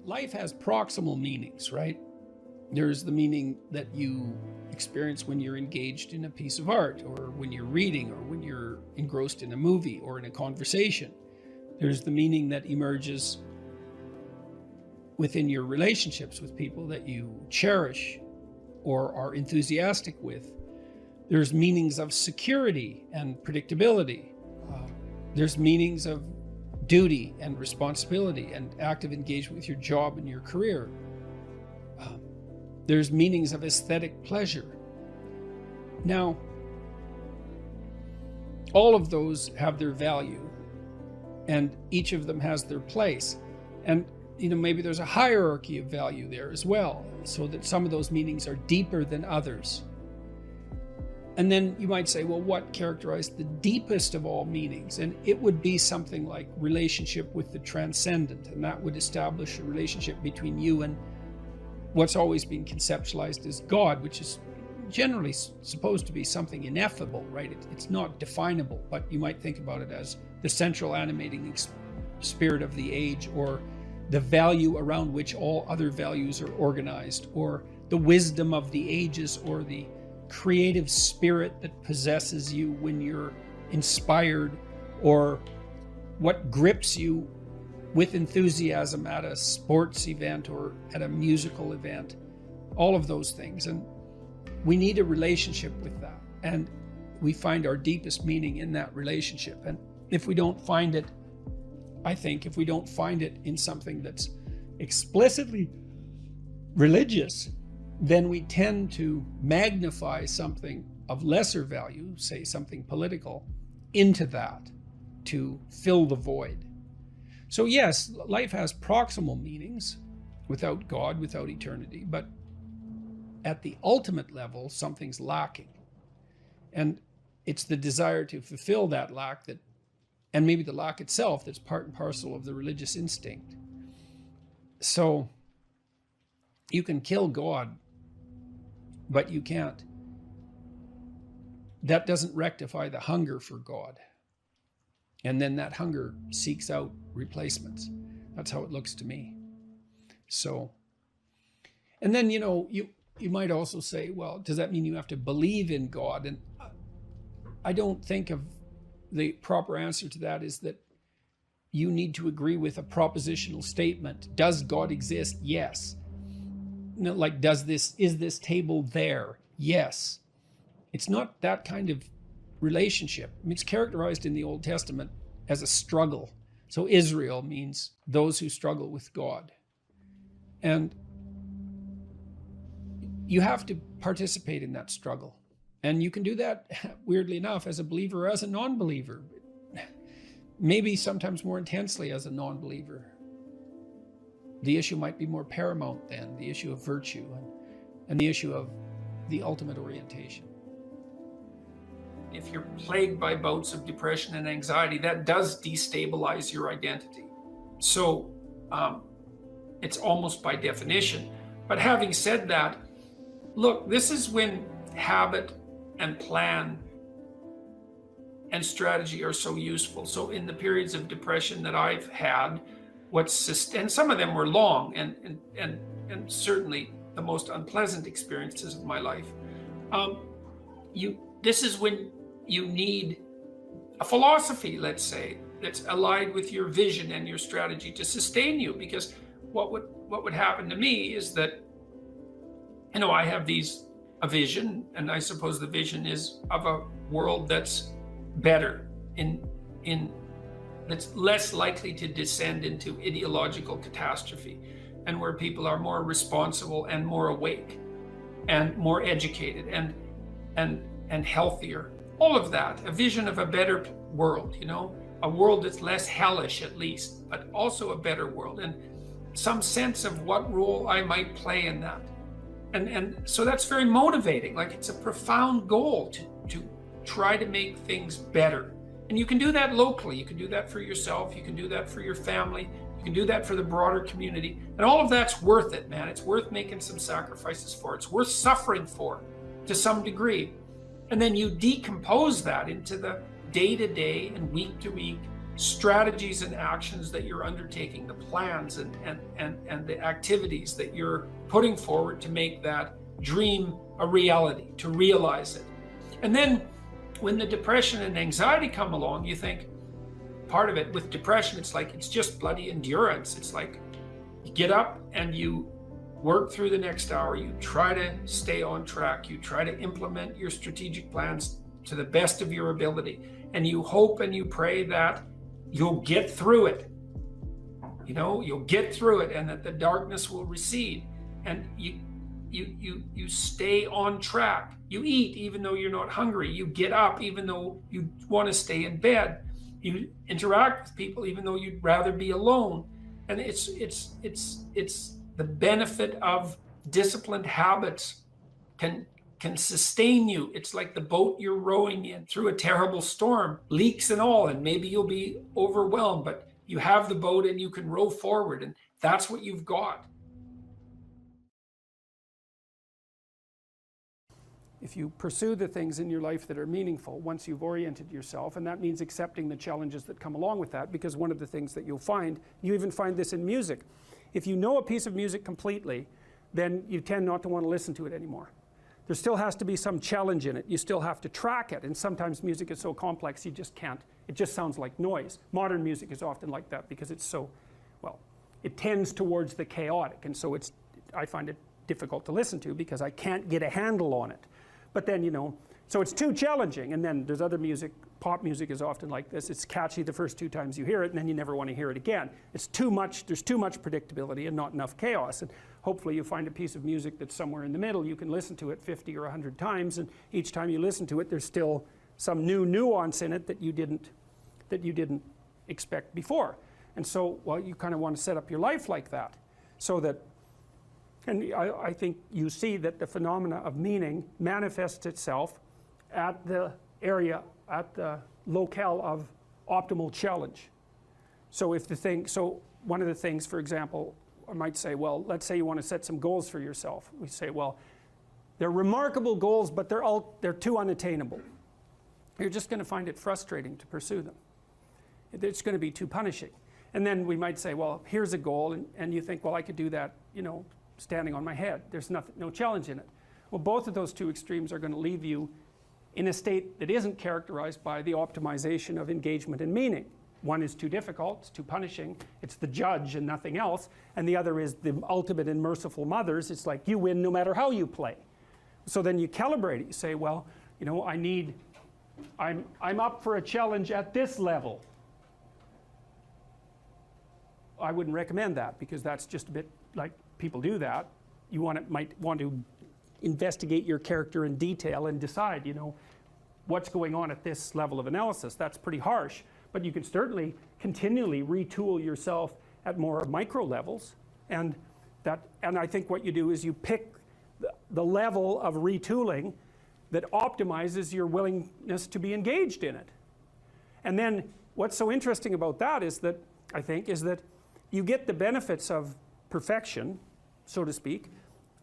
life has proximal meanings, right? There's the meaning that you experience when you're engaged in a piece of art, or when you're reading, or when you're engrossed in a movie or in a conversation. There's the meaning that emerges within your relationships with people that you cherish or are enthusiastic with. There's meanings of security and predictability. There's meanings of duty and responsibility and active engagement with your job and your career. There's meanings of aesthetic pleasure. Now, all of those have their value, and each of them has their place. And maybe there's a hierarchy of value there as well, so that some of those meanings are deeper than others. And then you might say, well, what characterized the deepest of all meanings? And it would be something like relationship with the transcendent, and that would establish a relationship between you and what's always been conceptualized as God, which is generally supposed to be something ineffable, right? It's not definable, but you might think about it as the central animating spirit of the age, or the value around which all other values are organized, or the wisdom of the ages, or the creative spirit that possesses you when you're inspired, or what grips you with enthusiasm at a sports event or at a musical event. All of those things. And we need a relationship with that. And we find our deepest meaning in that relationship. And if we don't find it, I think if we don't find it in something that's explicitly religious, then we tend to magnify something of lesser value, say something political, into that to fill the void. So yes, life has proximal meanings without God, without eternity, but at the ultimate level, something's lacking. And it's the desire to fulfill that lack that, and maybe the lack itself, that's part and parcel of the religious instinct. So you can kill God, but you can't. That doesn't rectify the hunger for God. And then that hunger seeks out replacements. That's how it looks to me. So, and then, you might also say, well, does that mean you have to believe in God? And I don't think of the proper answer to that is that you need to agree with a propositional statement. Does God exist? Yes. Like, is this table there? Yes. It's not that kind of relationship. I mean, it's characterized in the Old Testament as a struggle. So Israel means those who struggle with God. And you have to participate in that struggle. And you can do that, weirdly enough, as a believer or as a non-believer. Maybe sometimes more intensely as a non-believer. The issue might be more paramount then, the issue of virtue and the issue of the ultimate orientation. If you're plagued by bouts of depression and anxiety, that does destabilize your identity. So it's almost by definition. But having said that, look, this is when habit and plan and strategy are so useful. So in the periods of depression that I've had, and some of them were long and certainly the most unpleasant experiences of my life. This is when you need a philosophy, let's say, that's allied with your vision and your strategy to sustain you. Because what would happen to me is that, I have a vision, and I suppose the vision is of a world that's better, that's less likely to descend into ideological catastrophe, and where people are more responsible and more awake and more educated and healthier. All of that, a vision of a better world, a world that's less hellish at least, but also a better world, and some sense of what role I might play in that. And so that's very motivating. Like, it's a profound goal to try to make things better. And you can do that locally. You can do that for yourself. You can do that for your family. You can do that for the broader community. And all of that's worth it, man. It's worth making some sacrifices for. It's worth suffering for to some degree. And then you decompose that into the day-to-day and week-to-week strategies and actions that you're undertaking, the plans and the activities that you're putting forward to make that dream a reality, to realize it. And then when the depression and anxiety come along, you think, part of it with depression, it's just bloody endurance. It's like you get up and you work through the next hour, you try to stay on track, you try to implement your strategic plans to the best of your ability, and you hope and you pray that you'll get through it. You'll get through it, and that the darkness will recede, and you stay on track. You eat even though you're not hungry. You get up even though you want to stay in bed. You interact with people even though you'd rather be alone. And it's the benefit of disciplined habits can sustain you. It's like the boat you're rowing in through a terrible storm, leaks and all, and maybe you'll be overwhelmed, but you have the boat and you can row forward, and that's what you've got. If you pursue the things in your life that are meaningful, once you've oriented yourself, and that means accepting the challenges that come along with that, because one of the things that you'll find, you even find this in music, if you know a piece of music completely, then you tend not to want to listen to it anymore. There still has to be some challenge in it. You still have to track it, and sometimes music is so complex you just can't. It just sounds like noise. Modern music is often like that because it's so, well, it tends towards the chaotic, and so I find it difficult to listen to because I can't get a handle on it. But then, so it's too challenging. And then there's other music, pop music is often like this. It's catchy the first 2 times you hear it, and then you never want to hear it again. It's too much, there's too much predictability and not enough chaos. And hopefully you find a piece of music that's somewhere in the middle. You can listen to it 50 or 100 times, and each time you listen to it, there's still some new nuance in it that you didn't expect before. And so, well, you kind of want to set up your life like that, so that, and I think you see that the phenomena of meaning manifests itself at the area, at the locale of optimal challenge. So one of the things, for example, I might say, well, let's say you want to set some goals for yourself. We say, well, they're remarkable goals, but they're too unattainable. You're just going to find it frustrating to pursue them. It's going to be too punishing. And then we might say, well, here's a goal, and you think, well, I could do that, standing on my head. There's no challenge in it. Well, both of those two extremes are going to leave you in a state that isn't characterized by the optimization of engagement and meaning. One is too difficult, it's too punishing, it's the judge and nothing else, and the other is the ultimate and merciful mothers. It's like you win no matter how you play. So then you calibrate it. You say, well, I'm up for a challenge at this level. I wouldn't recommend that, because that's just a bit like people do that. You might want to investigate your character in detail and decide, what's going on at this level of analysis. That's pretty harsh, but you can certainly continually retool yourself at more micro levels, and I think what you do is you pick the level of retooling that optimizes your willingness to be engaged in it. And then what's so interesting about that is that, I think, is that you get the benefits of perfection, so to speak,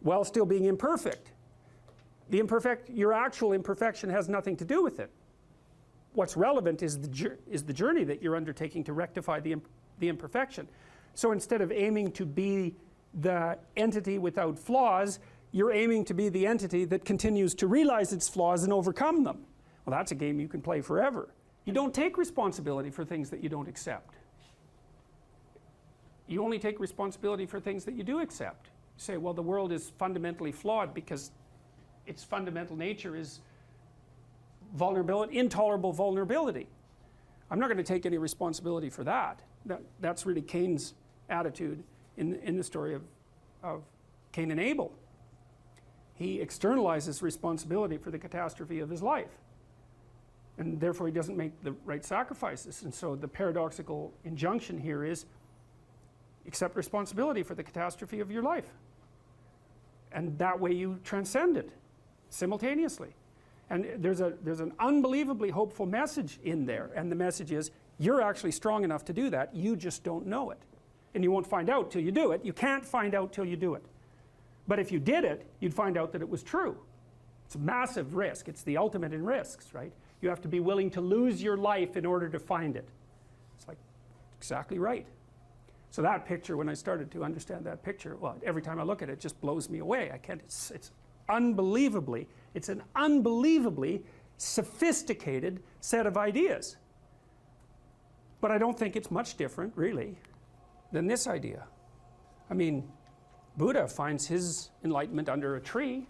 while still being imperfect. Your actual imperfection has nothing to do with it. What's relevant is the journey that you're undertaking to rectify the imperfection. So instead of aiming to be the entity without flaws, you're aiming to be the entity that continues to realize its flaws and overcome them. Well, that's a game you can play forever. You don't take responsibility for things that you don't accept. You only take responsibility for things that you do accept. You say, well, the world is fundamentally flawed because its fundamental nature is vulnerability, intolerable vulnerability. I'm not going to take any responsibility for that. That's really Cain's attitude in the story of Cain and Abel. He externalizes responsibility for the catastrophe of his life, and therefore he doesn't make the right sacrifices. And so the paradoxical injunction here is, accept responsibility for the catastrophe of your life. And that way you transcend it simultaneously. And there's an unbelievably hopeful message in there. And the message is, you're actually strong enough to do that. You just don't know it. And you won't find out till you do it. You can't find out till you do it. But if you did it, you'd find out that it was true. It's a massive risk. It's the ultimate in risks, right? You have to be willing to lose your life in order to find it. It's like, exactly right. So that picture, when I started to understand that picture, well, every time I look at it, it just blows me away. I can't, it's an unbelievably sophisticated set of ideas. But I don't think it's much different, really, than this idea. I mean, Buddha finds his enlightenment under a tree.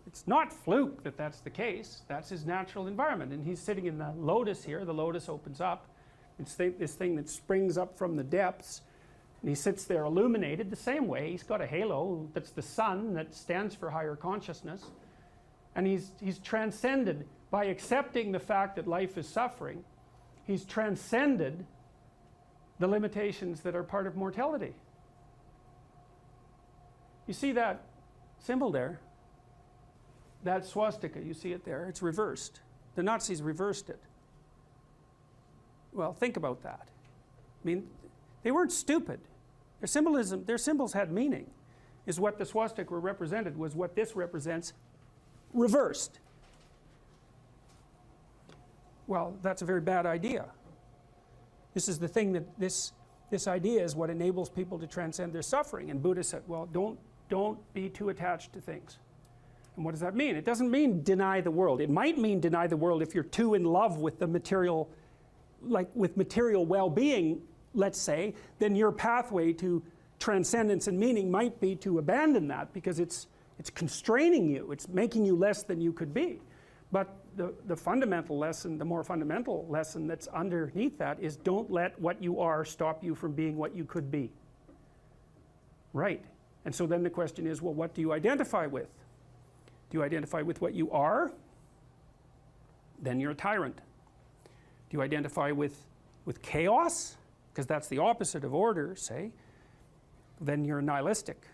It's not fluke that that's the case. That's his natural environment. And he's sitting in the lotus here. The lotus opens up. It's this thing that springs up from the depths. And he sits there illuminated the same way. He's got a halo that's the sun that stands for higher consciousness. And he's transcended by accepting the fact that life is suffering. He's transcended the limitations that are part of mortality. You see that symbol there? That swastika, you see it there? It's reversed. The Nazis reversed it. Well, think about that. I mean, they weren't stupid. Their symbolism, their symbols had meaning. Is what the swastika represented was what this represents reversed. Well, that's a very bad idea. This is the thing that this idea is what enables people to transcend their suffering. And Buddha said, well, don't be too attached to things. And what does that mean? It doesn't mean deny the world. It might mean deny the world if you're too in love with the material, like with material well-being, let's say, then your pathway to transcendence and meaning might be to abandon that because it's constraining you. It's making you less than you could be. But the fundamental lesson, the more fundamental lesson that's underneath that is don't let what you are stop you from being what you could be. Right. And so then the question is, well, what do you identify with? Do you identify with what you are? Then you're a tyrant. Do you identify with chaos? Because that's the opposite of order, say. Then you're nihilistic.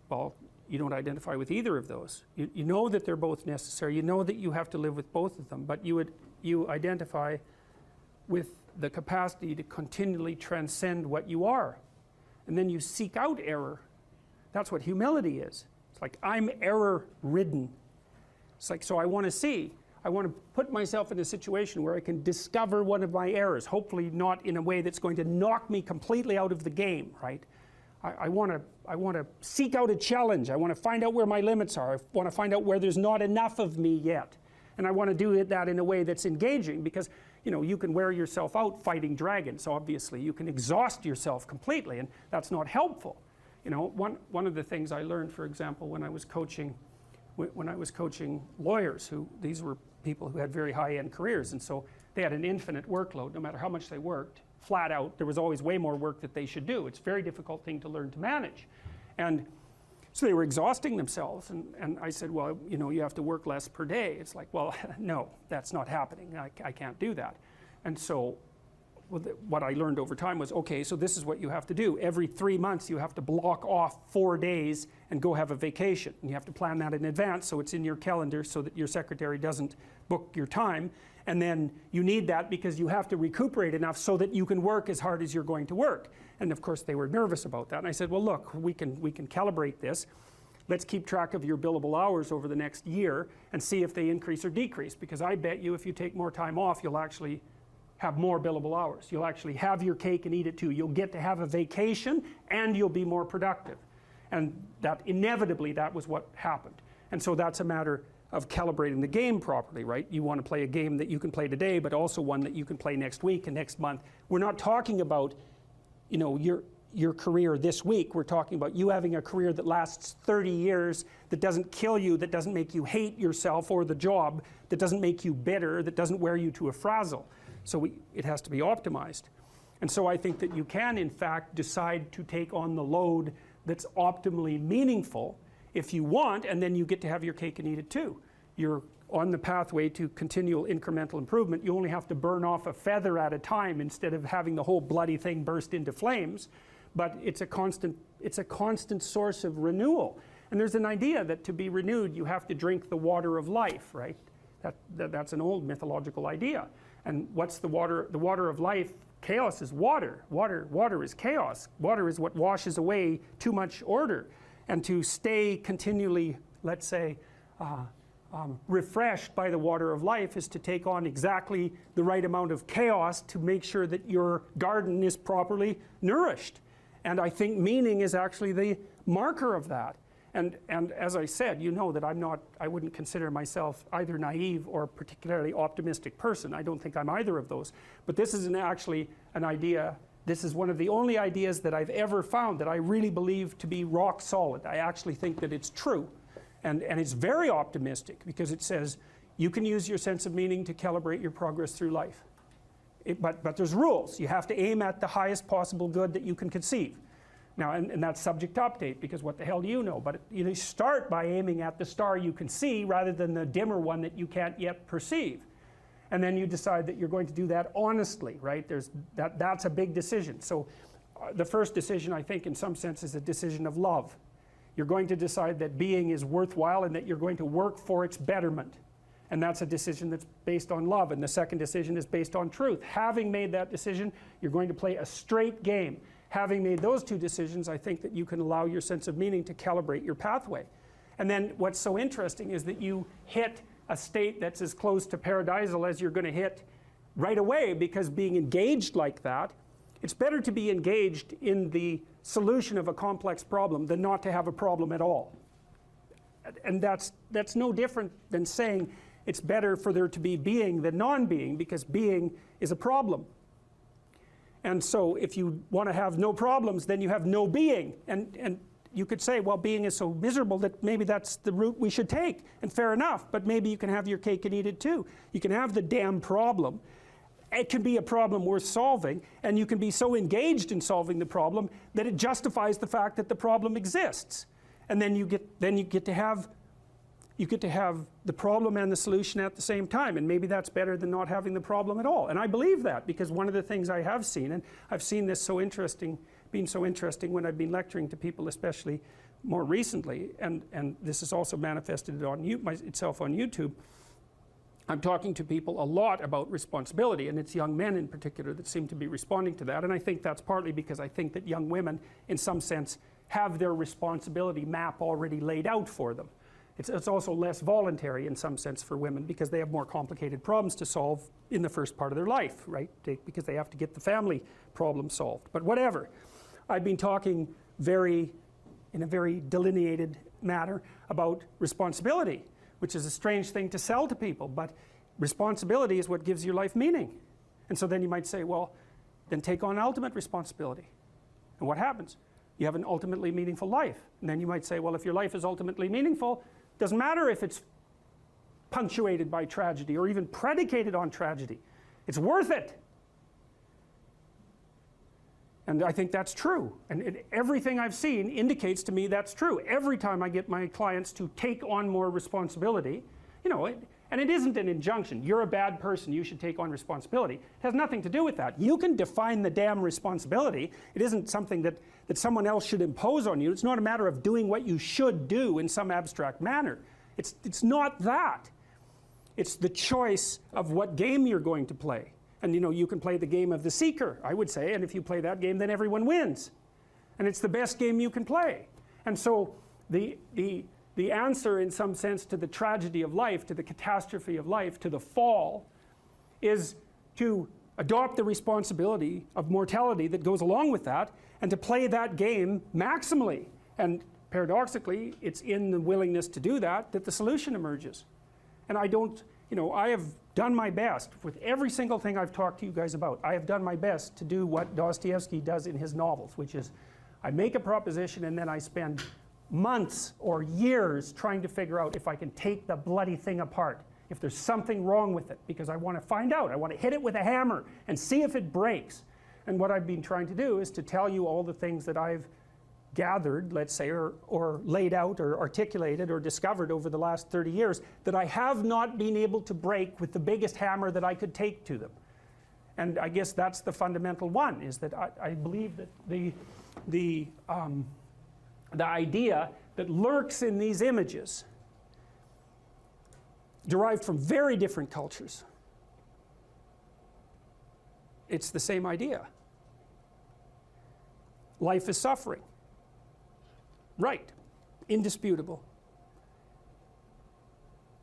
Well, you don't identify with either of those. You know that they're both necessary. You know that you have to live with both of them. But you identify with the capacity to continually transcend what you are. And then you seek out error. That's what humility is. It's like, I'm error-ridden. It's like, so I want to put myself in a situation where I can discover one of my errors, hopefully not in a way that's going to knock me completely out of the game, right? I want to seek out a challenge. I want to find out where my limits are. I want to find out where there's not enough of me yet. And I want to do that in a way that's engaging because, you know, you can wear yourself out fighting dragons, obviously. You can exhaust yourself completely, and that's not helpful. You know, one of the things I learned, for example, when I was coaching lawyers, these were people who had very high-end careers, and so they had an infinite workload. No matter how much they worked, flat out, there was always way more work that they should do. It's a very difficult thing to learn to manage. And so they were exhausting themselves, and I said, well, you know, you have to work less per day. It's like, well, no, that's not happening. I can't do that. And so what I learned over time was, okay, so this is what you have to do. Every 3 months you have to block off 4 days and go have a vacation. And you have to plan that in advance so it's in your calendar so that your secretary doesn't book your time. And then you need that because you have to recuperate enough so that you can work as hard as you're going to work. And of course they were nervous about that. And I said, well, look, we can calibrate this. Let's keep track of your billable hours over the next year and see if they increase or decrease. Because I bet you if you take more time off, you'll actually have more billable hours. You'll actually have your cake and eat it too. You'll get to have a vacation and you'll be more productive. And that inevitably, that was what happened. And so that's a matter of calibrating the game properly, right? You want to play a game that you can play today, but also one that you can play next week and next month. We're not talking about, you know, your career this week. We're talking about you having a career that lasts 30 years, that doesn't kill you, that doesn't make you hate yourself or the job, that doesn't make you bitter, that doesn't wear you to a frazzle. So it has to be optimized. And so I think that you can, in fact, decide to take on the load that's optimally meaningful if you want, and then you get to have your cake and eat it too. You're on the pathway to continual incremental improvement. You only have to burn off a feather at a time instead of having the whole bloody thing burst into flames. But it's a constant source of renewal. And there's an idea that to be renewed, you have to drink the water of life, right? That's an old mythological idea. And what's the water? The water of life, chaos is water. Water is chaos. Water is what washes away too much order. And to stay continually, let's say, refreshed by the water of life is to take on exactly the right amount of chaos to make sure that your garden is properly nourished. And I think meaning is actually the marker of that. And as I said, you know that I wouldn't consider myself either naive or particularly optimistic person. I don't think I'm either of those. But this is actually an idea, this is one of the only ideas that I've ever found that I really believe to be rock solid. I actually think that it's true. And it's very optimistic because it says you can use your sense of meaning to calibrate your progress through life. But there's rules. You have to aim at the highest possible good that you can conceive. Now, and that's subject to update because what the hell do you know? But you start by aiming at the star you can see rather than the dimmer one that you can't yet perceive. And then you decide that you're going to do that honestly, right? That's a big decision. So the first decision, I think, in some sense is a decision of love. You're going to decide that being is worthwhile and that you're going to work for its betterment. And that's a decision that's based on love. And the second decision is based on truth. Having made that decision, you're going to play a straight game. Having made those two decisions, I think that you can allow your sense of meaning to calibrate your pathway. And then what's so interesting is that you hit a state that's as close to paradisal as you're going to hit right away, because being engaged like that, it's better to be engaged in the solution of a complex problem than not to have a problem at all. And that's no different than saying it's better for there to be being than non-being, because being is a problem. And so if you want to have no problems, then you have no being. And you could say, well, being is so miserable that maybe that's the route we should take. And fair enough, but maybe you can have your cake and eat it too. You can have the damn problem. It can be a problem worth solving, and you can be so engaged in solving the problem that it justifies the fact that the problem exists. And then you get to have the problem and the solution at the same time, and maybe that's better than not having the problem at all. And I believe that, because one of the things I have seen, and I've seen this being so interesting when I've been lecturing to people, especially more recently, and this has also manifested itself on YouTube. I'm talking to people a lot about responsibility, and it's young men in particular that seem to be responding to that. And I think that's partly because I think that young women, in some sense, have their responsibility map already laid out for them. It's also less voluntary in some sense for women because they have more complicated problems to solve in the first part of their life, right? Because they have to get the family problem solved. But whatever. I've been talking in a very delineated manner about responsibility, which is a strange thing to sell to people, but responsibility is what gives your life meaning. And so then you might say, well, then take on ultimate responsibility. And what happens? You have an ultimately meaningful life. And then you might say, well, if your life is ultimately meaningful, it doesn't matter if it's punctuated by tragedy or even predicated on tragedy. It's worth it. And I think that's true. And everything I've seen indicates to me that's true. Every time I get my clients to take on more responsibility, and it isn't an injunction. You're a bad person, you should take on responsibility. It has nothing to do with that. You can define the damn responsibility. It isn't something that someone else should impose on you. It's not a matter of doing what you should do in some abstract manner. It's not that. It's the choice of what game you're going to play. And you can play the game of the seeker, I would say, and if you play that game, then everyone wins. And it's the best game you can play. And so the answer, in some sense, to the tragedy of life, to the catastrophe of life, to the fall, is to adopt the responsibility of mortality that goes along with that, and to play that game maximally. And paradoxically, it's in the willingness to do that that the solution emerges. And I have done my best with every single thing I've talked to you guys about. I have done my best to do what Dostoevsky does in his novels, which is I make a proposition and then I spend months or years trying to figure out if I can take the bloody thing apart, if there's something wrong with it, because I want to find out. I want to hit it with a hammer and see if it breaks. And what I've been trying to do is to tell you all the things that I've gathered, let's say, or laid out or articulated or discovered over the last 30 years that I have not been able to break with the biggest hammer that I could take to them. And I guess that's the fundamental one, is that I believe that the idea that lurks in these images, derived from very different cultures, it's the same idea. Life is suffering. Right, indisputable.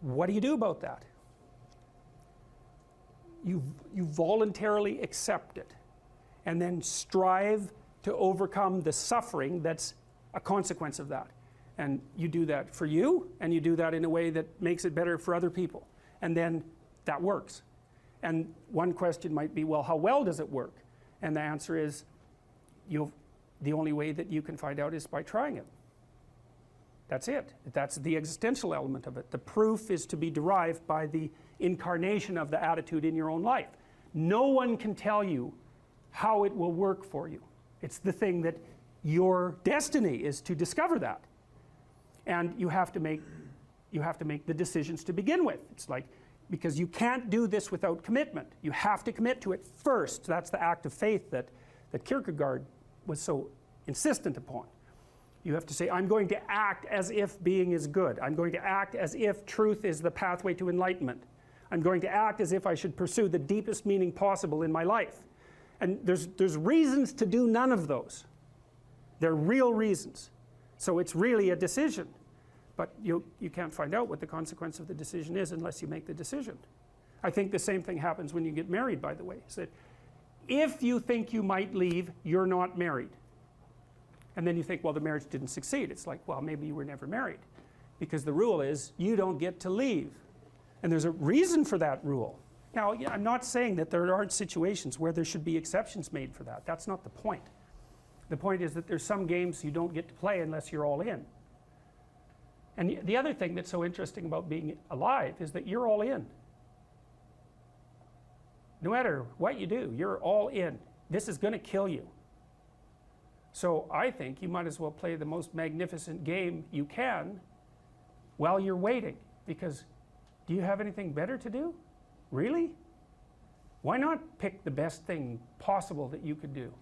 what do you do about that? You voluntarily accept it and then strive to overcome the suffering that's a consequence of that. And you do that for you, and you do that in a way that makes it better for other people. And then that works. And one question might be, well, how well does it work? And the answer is, the only way that you can find out is by trying it. That's it. That's the existential element of it. The proof is to be derived by the incarnation of the attitude in your own life. No one can tell you how it will work for you. It's the thing that your destiny is to discover that. And you have to make the decisions to begin with. It's like, because you can't do this without commitment. You have to commit to it first. That's the act of faith that Kierkegaard was so insistent upon. You have to say, I'm going to act as if being is good. I'm going to act as if truth is the pathway to enlightenment. I'm going to act as if I should pursue the deepest meaning possible in my life. And there's reasons to do none of those. They're real reasons. So it's really a decision. But you can't find out what the consequence of the decision is unless you make the decision. I think the same thing happens when you get married, by the way. Is that if you think you might leave, you're not married. And then you think, well, the marriage didn't succeed. It's like, well, maybe you were never married. Because the rule is, you don't get to leave. And there's a reason for that rule. Now, I'm not saying that there aren't situations where there should be exceptions made for that. That's not the point. The point is that there's some games you don't get to play unless you're all in. And the other thing that's so interesting about being alive is that you're all in. No matter what you do, you're all in. This is going to kill you. So I think you might as well play the most magnificent game you can while you're waiting. Because do you have anything better to do? Really? Why not pick the best thing possible that you could do?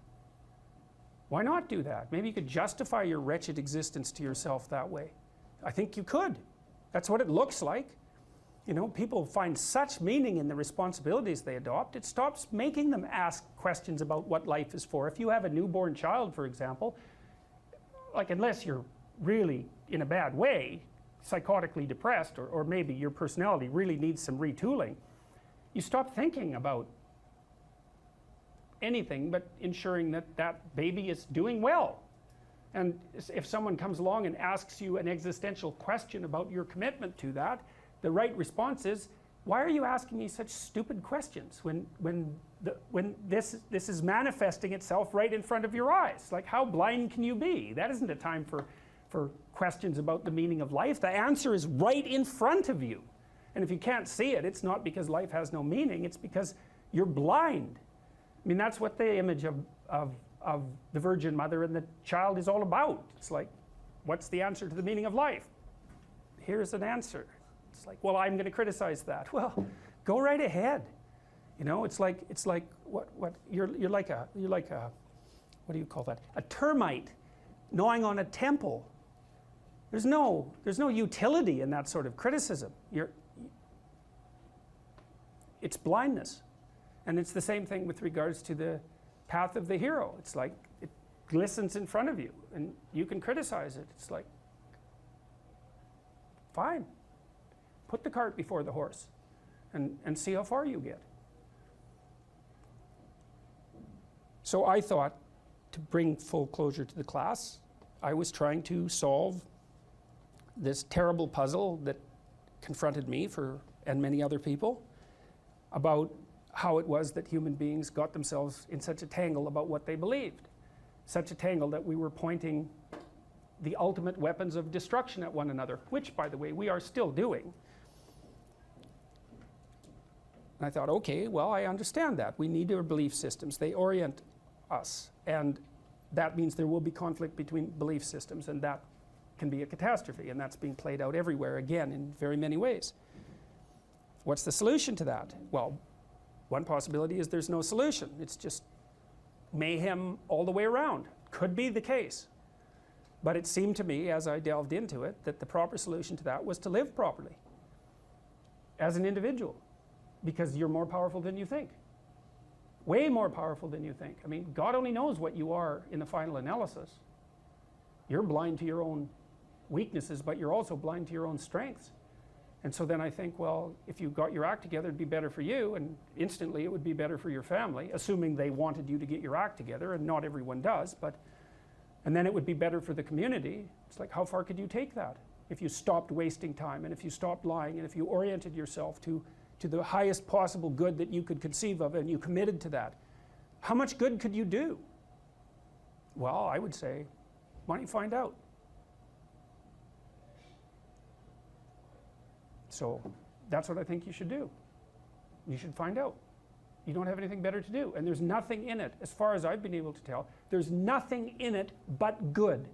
Why not do that? Maybe you could justify your wretched existence to yourself that way. I think you could. That's what it looks like. You know, people find such meaning in the responsibilities they adopt. It stops making them ask questions about what life is for. If you have a newborn child, for example, like unless you're really in a bad way, psychotically depressed, or maybe your personality really needs some retooling, you stop thinking about anything but ensuring that that baby is doing well. And if someone comes along and asks you an existential question about your commitment to that, the right response is, why are you asking me such stupid questions when this is manifesting itself right in front of your eyes? Like, how blind can you be? That isn't a time for questions about the meaning of life. The answer is right in front of you. And if you can't see it, it's not because life has no meaning, it's because you're blind. I mean, that's what the image of the Virgin Mother and the child is all about. It's like, what's the answer to the meaning of life? Here's an answer. It's like, well, I'm going to criticize that. Well, go right ahead. You know, it's like what you're like a what do you call that? A termite gnawing on a temple. There's no utility in that sort of criticism. It's blindness. And it's the same thing with regards to the path of the hero. It's like it glistens in front of you and you can criticize it. It's like, fine. Put the cart before the horse and see how far you get. So I thought, to bring full closure to the class, I was trying to solve this terrible puzzle that confronted me and many other people about how it was that human beings got themselves in such a tangle about what they believed. Such a tangle that we were pointing the ultimate weapons of destruction at one another, which, by the way, we are still doing. And I thought, okay, well, I understand that. We need our belief systems. They orient us. And that means there will be conflict between belief systems, and that can be a catastrophe. And that's being played out everywhere, again, in very many ways. What's the solution to that? Well, one possibility is there's no solution. It's just mayhem all the way around. Could be the case. But it seemed to me, as I delved into it, that the proper solution to that was to live properly as an individual, because you're more powerful than you think. Way more powerful than you think. I mean, God only knows what you are in the final analysis. You're blind to your own weaknesses, but you're also blind to your own strengths. And so then I think, well, if you got your act together, it'd be better for you, and instantly it would be better for your family, assuming they wanted you to get your act together, and not everyone does, but, and then it would be better for the community. It's like, how far could you take that? If you stopped wasting time, and if you stopped lying, and if you oriented yourself to the highest possible good that you could conceive of, and you committed to that, how much good could you do? Well, I would say, why don't you find out? So that's what I think you should do. You should find out. You don't have anything better to do. And there's nothing in it, as far as I've been able to tell, there's nothing in it but good.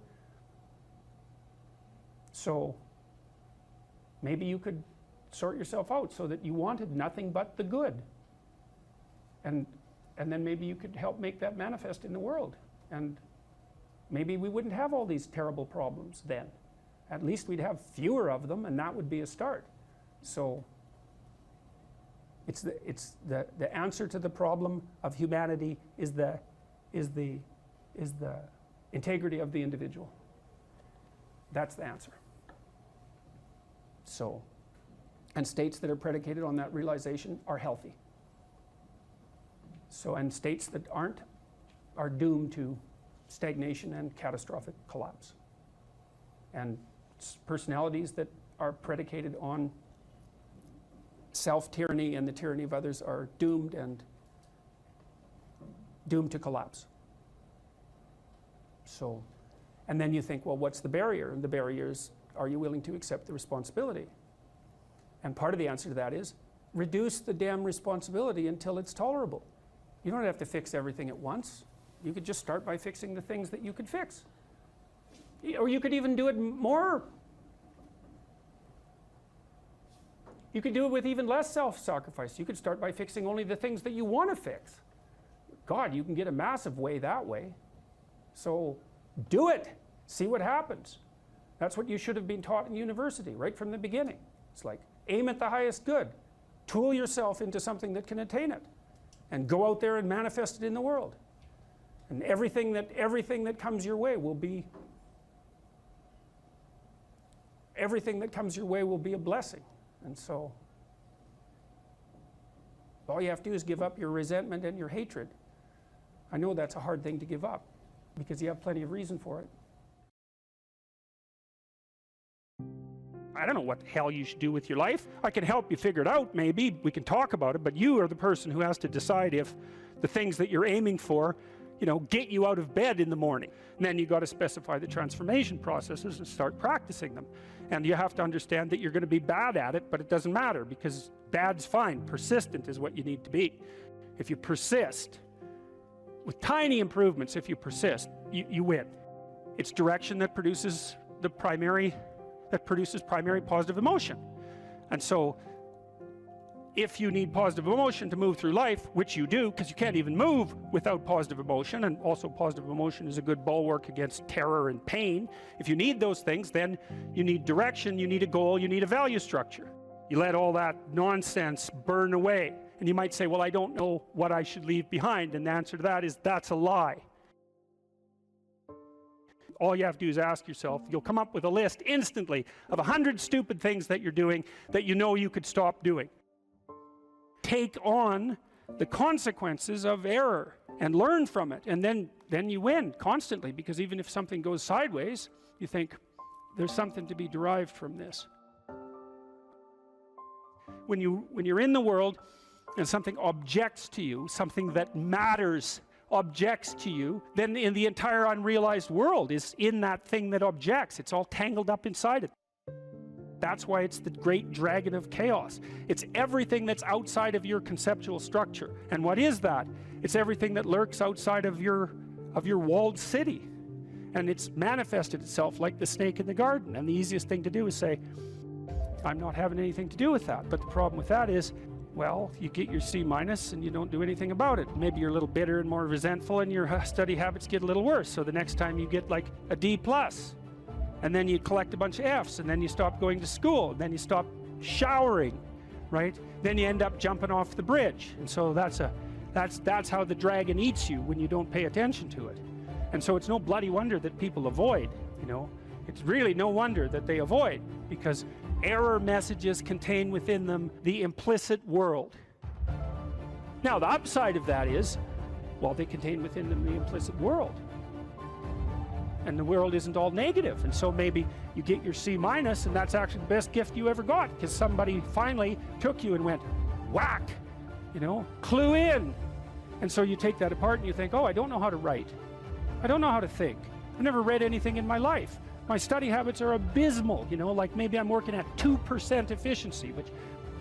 So maybe you could sort yourself out so that you wanted nothing but the good. And then maybe you could help make that manifest in the world. And maybe we wouldn't have all these terrible problems then. At least we'd have fewer of them, and that would be a start. So it's the answer to the problem of humanity is the integrity of the individual. That's the answer. So, and states that are predicated on that realization are healthy. So, and states that aren't are doomed to stagnation and catastrophic collapse. And personalities that are predicated on self-tyranny and the tyranny of others are doomed to collapse. So, and then you think, well, what's the barrier? And the barrier is, are you willing to accept the responsibility? And part of the answer to that is, reduce the damn responsibility until it's tolerable. You don't have to fix everything at once. You could just start by fixing the things that you could fix. Or you could even do it more. You could do it with even less self-sacrifice. You could start by fixing only the things that you want to fix. God, you can get a massive way that way. So do it. See what happens. That's what you should have been taught in university right from the beginning. It's like, aim at the highest good. Tool yourself into something that can attain it. And go out there and manifest it in the world. And everything that comes your way will be a blessing. And so all you have to do is give up your resentment and your hatred. I know that's a hard thing to give up because you have plenty of reason for it. I don't know what the hell you should do with your life. I can help you figure it out, maybe. We can talk about it, but you are the person who has to decide if the things that you're aiming for, you know, get you out of bed in the morning. And then you got to specify the transformation processes and start practicing them. And you have to understand that you're going to be bad at it, but it doesn't matter because bad's fine. Persistent is what you need to be. If you persist, with tiny improvements, if you persist, you win. It's direction that produces primary positive emotion. And so if you need positive emotion to move through life, which you do, because you can't even move without positive emotion, and also positive emotion is a good bulwark against terror and pain. If you need those things, then you need direction, you need a goal, you need a value structure. You let all that nonsense burn away. And you might say, well, I don't know what I should leave behind. And the answer to that is, that's a lie. All you have to do is ask yourself, you'll come up with a list instantly of 100 stupid things that you're doing that you know you could stop doing. Take on the consequences of error and learn from it, and then you win constantly, because even if something goes sideways, you think there's something to be derived from this. When you're in the world and something objects to you, something that matters objects to you, then in the entire unrealized world is in that thing that objects. It's all tangled up inside it. That's why it's the great dragon of chaos. It's everything that's outside of your conceptual structure. And what is that? It's everything that lurks outside of your walled city. And it's manifested itself like the snake in the garden. And the easiest thing to do is say, I'm not having anything to do with that. But the problem with that is, well, you get your C- and you don't do anything about it. Maybe you're a little bitter and more resentful, and your study habits get a little worse. So the next time you get like a D+, and then you collect a bunch of Fs, and then you stop going to school, and then you stop showering, right? Then you end up jumping off the bridge. And so that's how the dragon eats you when you don't pay attention to it. And so it's no bloody wonder that people avoid, you know. It's really no wonder that they avoid, because error messages contain within them the implicit world. Now, the upside of that is, well, they contain within them the implicit world. And the world isn't all negative. And so maybe you get your C minus, and that's actually the best gift you ever got, because somebody finally took you and went, whack, you know, clue in. And so you take that apart and you think, oh, I don't know how to write. I don't know how to think. I've never read anything in my life. My study habits are abysmal, you know, like maybe I'm working at 2% efficiency, which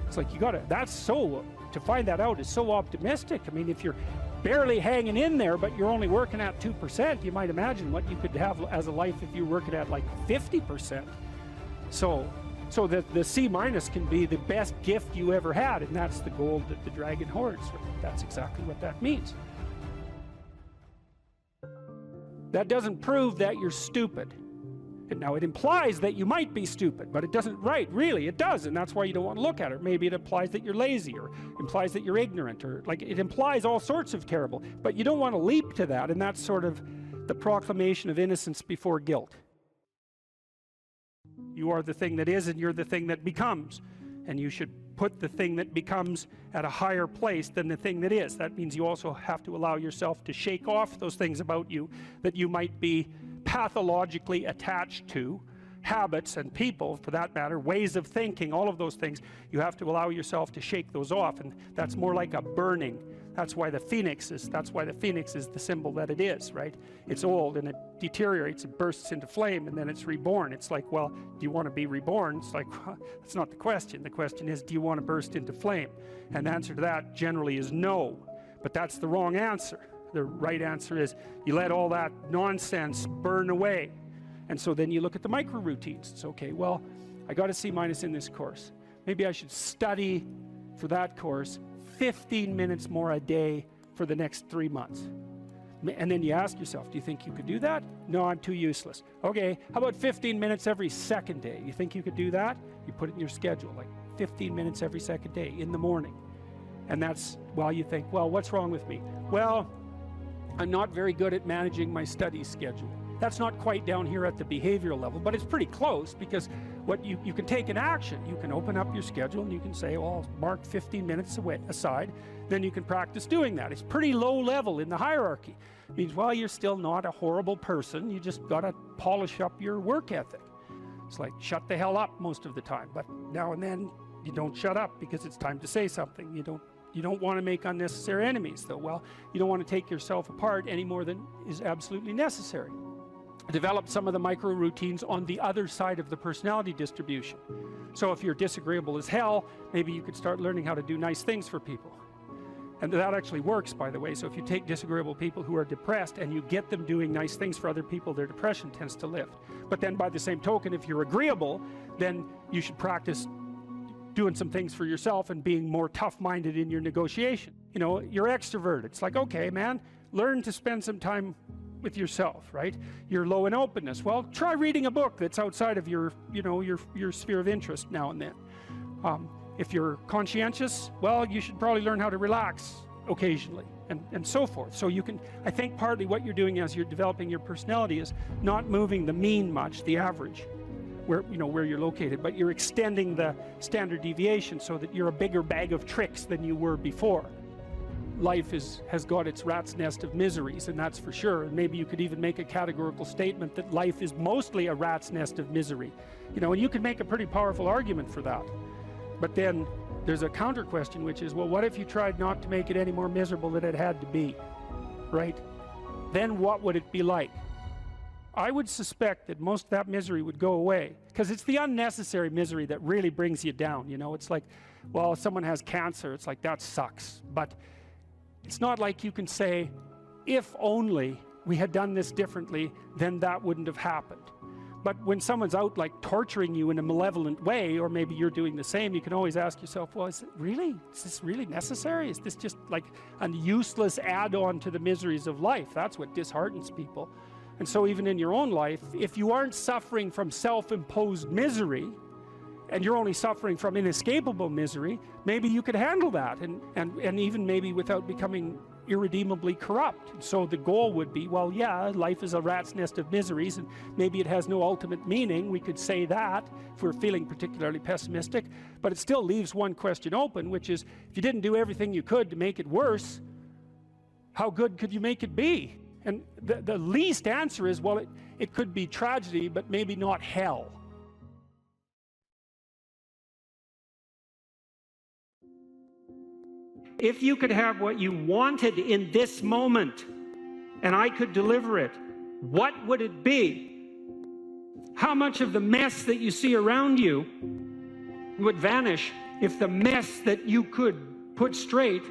it's like you gotta, that's so, to find that out is so optimistic. I mean, if you're barely hanging in there, but you're only working at 2%, you might imagine what you could have as a life if you're working at like 50%. So the C minus can be the best gift you ever had, and that's the gold that the dragon hoards. That's exactly what that means. That doesn't prove that you're stupid. And now it implies that you might be stupid, but it doesn't, right, really, it does, and that's why you don't want to look at it. Maybe it implies that you're lazy, or implies that you're ignorant, or like it implies all sorts of terrible, but you don't want to leap to that, and that's sort of the proclamation of innocence before guilt. You are the thing that is, and you're the thing that becomes, and you should put the thing that becomes at a higher place than the thing that is. That means you also have to allow yourself to shake off those things about you that you might be pathologically attached to, habits and people for that matter, ways of thinking, all of those things. You have to allow yourself to shake those off, and that's more like a burning. That's why the phoenix is the symbol that it is, right? It's old and it deteriorates, it bursts into flame, and then it's reborn. It's like, well, do you want to be reborn? It's like, well, that's not the question. The question is, do you want to burst into flame? And the answer to that generally is no, but that's the wrong answer. The right answer is you let all that nonsense burn away. And so then you look at the micro routines. It's okay, well, I got a C minus in this course. Maybe I should study for that course 15 minutes more a day for the next 3 months. And then you ask yourself, do you think you could do that? No, I'm too useless. Okay, how about 15 minutes every second day? You think you could do that? You put it in your schedule, like 15 minutes every second day in the morning. And that's, well, you think, well, what's wrong with me? Well, I'm not very good at managing my study schedule. That's not quite down here at the behavioral level, but it's pretty close, because what you can take an action. You can open up your schedule and you can say, well, I'll mark 15 minutes aside. Then you can practice doing that. It's pretty low level in the hierarchy. It means, well, you're still not a horrible person. You just got to polish up your work ethic. It's like, shut the hell up most of the time. But now and then you don't shut up because it's time to say something. You don't want to make unnecessary enemies, though. Well, you don't want to take yourself apart any more than is absolutely necessary. Develop some of the micro routines on the other side of the personality distribution. So if you're disagreeable as hell, maybe you could start learning how to do nice things for people. And that actually works, by the way. So if you take disagreeable people who are depressed and you get them doing nice things for other people, their depression tends to lift. But then by the same token, if you're agreeable, then you should practice doing some things for yourself and being more tough-minded in your negotiation. You know, you're extroverted. It's like, okay, man, learn to spend some time with yourself, right? You're low in openness. Well, try reading a book that's outside of your, you know, your sphere of interest now and then. If you're conscientious, well, you should probably learn how to relax occasionally, and so forth. So you can, I think partly what you're doing as you're developing your personality is not moving the mean much, the average, where, you know, where you're located, but you're extending the standard deviation so that you're a bigger bag of tricks than you were before. Life has got its rat's nest of miseries, and that's for sure. And maybe you could even make a categorical statement that life is mostly a rat's nest of misery. You know, and you could make a pretty powerful argument for that. But then there's a counter question, which is, well, what if you tried not to make it any more miserable than it had to be, right? Then what would it be like? I would suspect that most of that misery would go away, because it's the unnecessary misery that really brings you down. You know, it's like, well, if someone has cancer, it's like, that sucks. But it's not like you can say, if only we had done this differently, then that wouldn't have happened. But when someone's out like torturing you in a malevolent way, or maybe you're doing the same, you can always ask yourself, well, is this really necessary? Is this just like a useless add-on to the miseries of life? That's what disheartens people. And so even in your own life, if you aren't suffering from self-imposed misery, and you're only suffering from inescapable misery, maybe you could handle that, and even maybe without becoming irredeemably corrupt. So the goal would be, well, yeah, life is a rat's nest of miseries and maybe it has no ultimate meaning. We could say that if we're feeling particularly pessimistic, but it still leaves one question open, which is, if you didn't do everything you could to make it worse, how good could you make it be? And the least answer is, well, it could be tragedy, but maybe not hell. If you could have what you wanted in this moment, and I could deliver it, what would it be? How much of the mess that you see around you would vanish if the mess that you could put straight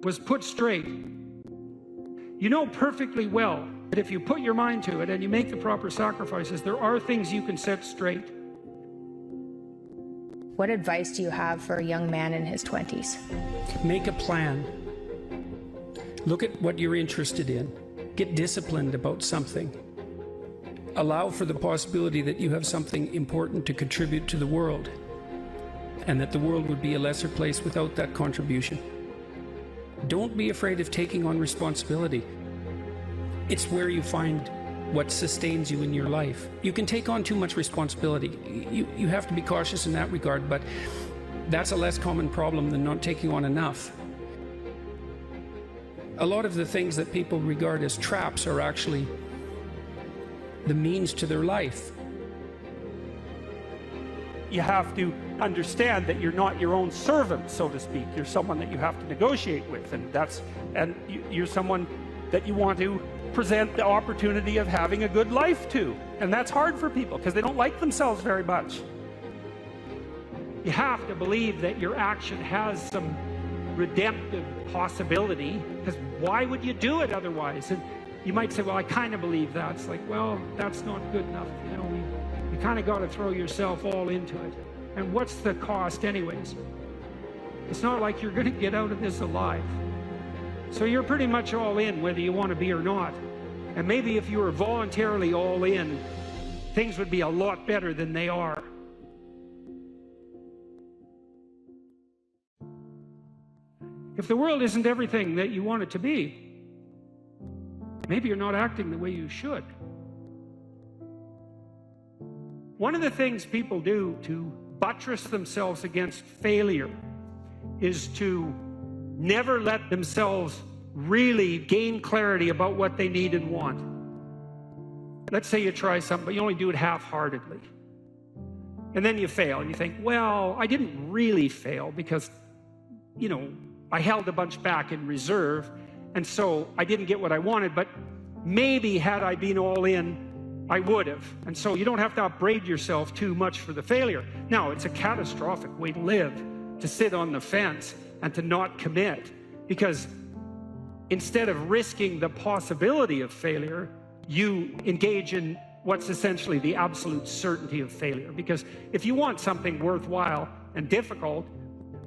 was put straight? You know perfectly well that if you put your mind to it and you make the proper sacrifices, there are things you can set straight. What advice do you have for a young man in his 20s? Make a plan. Look at what you're interested in. Get disciplined about something. Allow for the possibility that you have something important to contribute to the world, and that the world would be a lesser place without that contribution. Don't be afraid of taking on responsibility. It's where you find what sustains you in your life. You can take on too much responsibility. You have to be cautious in that regard, but that's a less common problem than not taking on enough. A lot of the things that people regard as traps are actually the means to their life. You have to understand that you're not your own servant, so to speak. You're someone that you have to negotiate with, and you're someone that you want to present the opportunity of having a good life to. And that's hard for people because they don't like themselves very much. You have to believe that your action has some redemptive possibility, because why would you do it otherwise? And you might say, well, I kind of believe that. It's like, well, that's not good enough. You know, you kind of got to throw yourself all into it. And what's the cost anyways? It's not like you're going to get out of this alive. So you're pretty much all in, whether you want to be or not. And maybe if you were voluntarily all in, things would be a lot better than they are. If the world isn't everything that you want it to be, maybe you're not acting the way you should. One of the things people do to buttress themselves against failure is to never let themselves really gain clarity about what they need and want. Let's say you try something, but you only do it half-heartedly. And then you fail, and you think, well, I didn't really fail because, you know, I held a bunch back in reserve, and so I didn't get what I wanted, but maybe had I been all in, I would have. And so you don't have to upbraid yourself too much for the failure. Now, it's a catastrophic way to live, to sit on the fence and to not commit, because instead of risking the possibility of failure, you engage in what's essentially the absolute certainty of failure. Because if you want something worthwhile and difficult,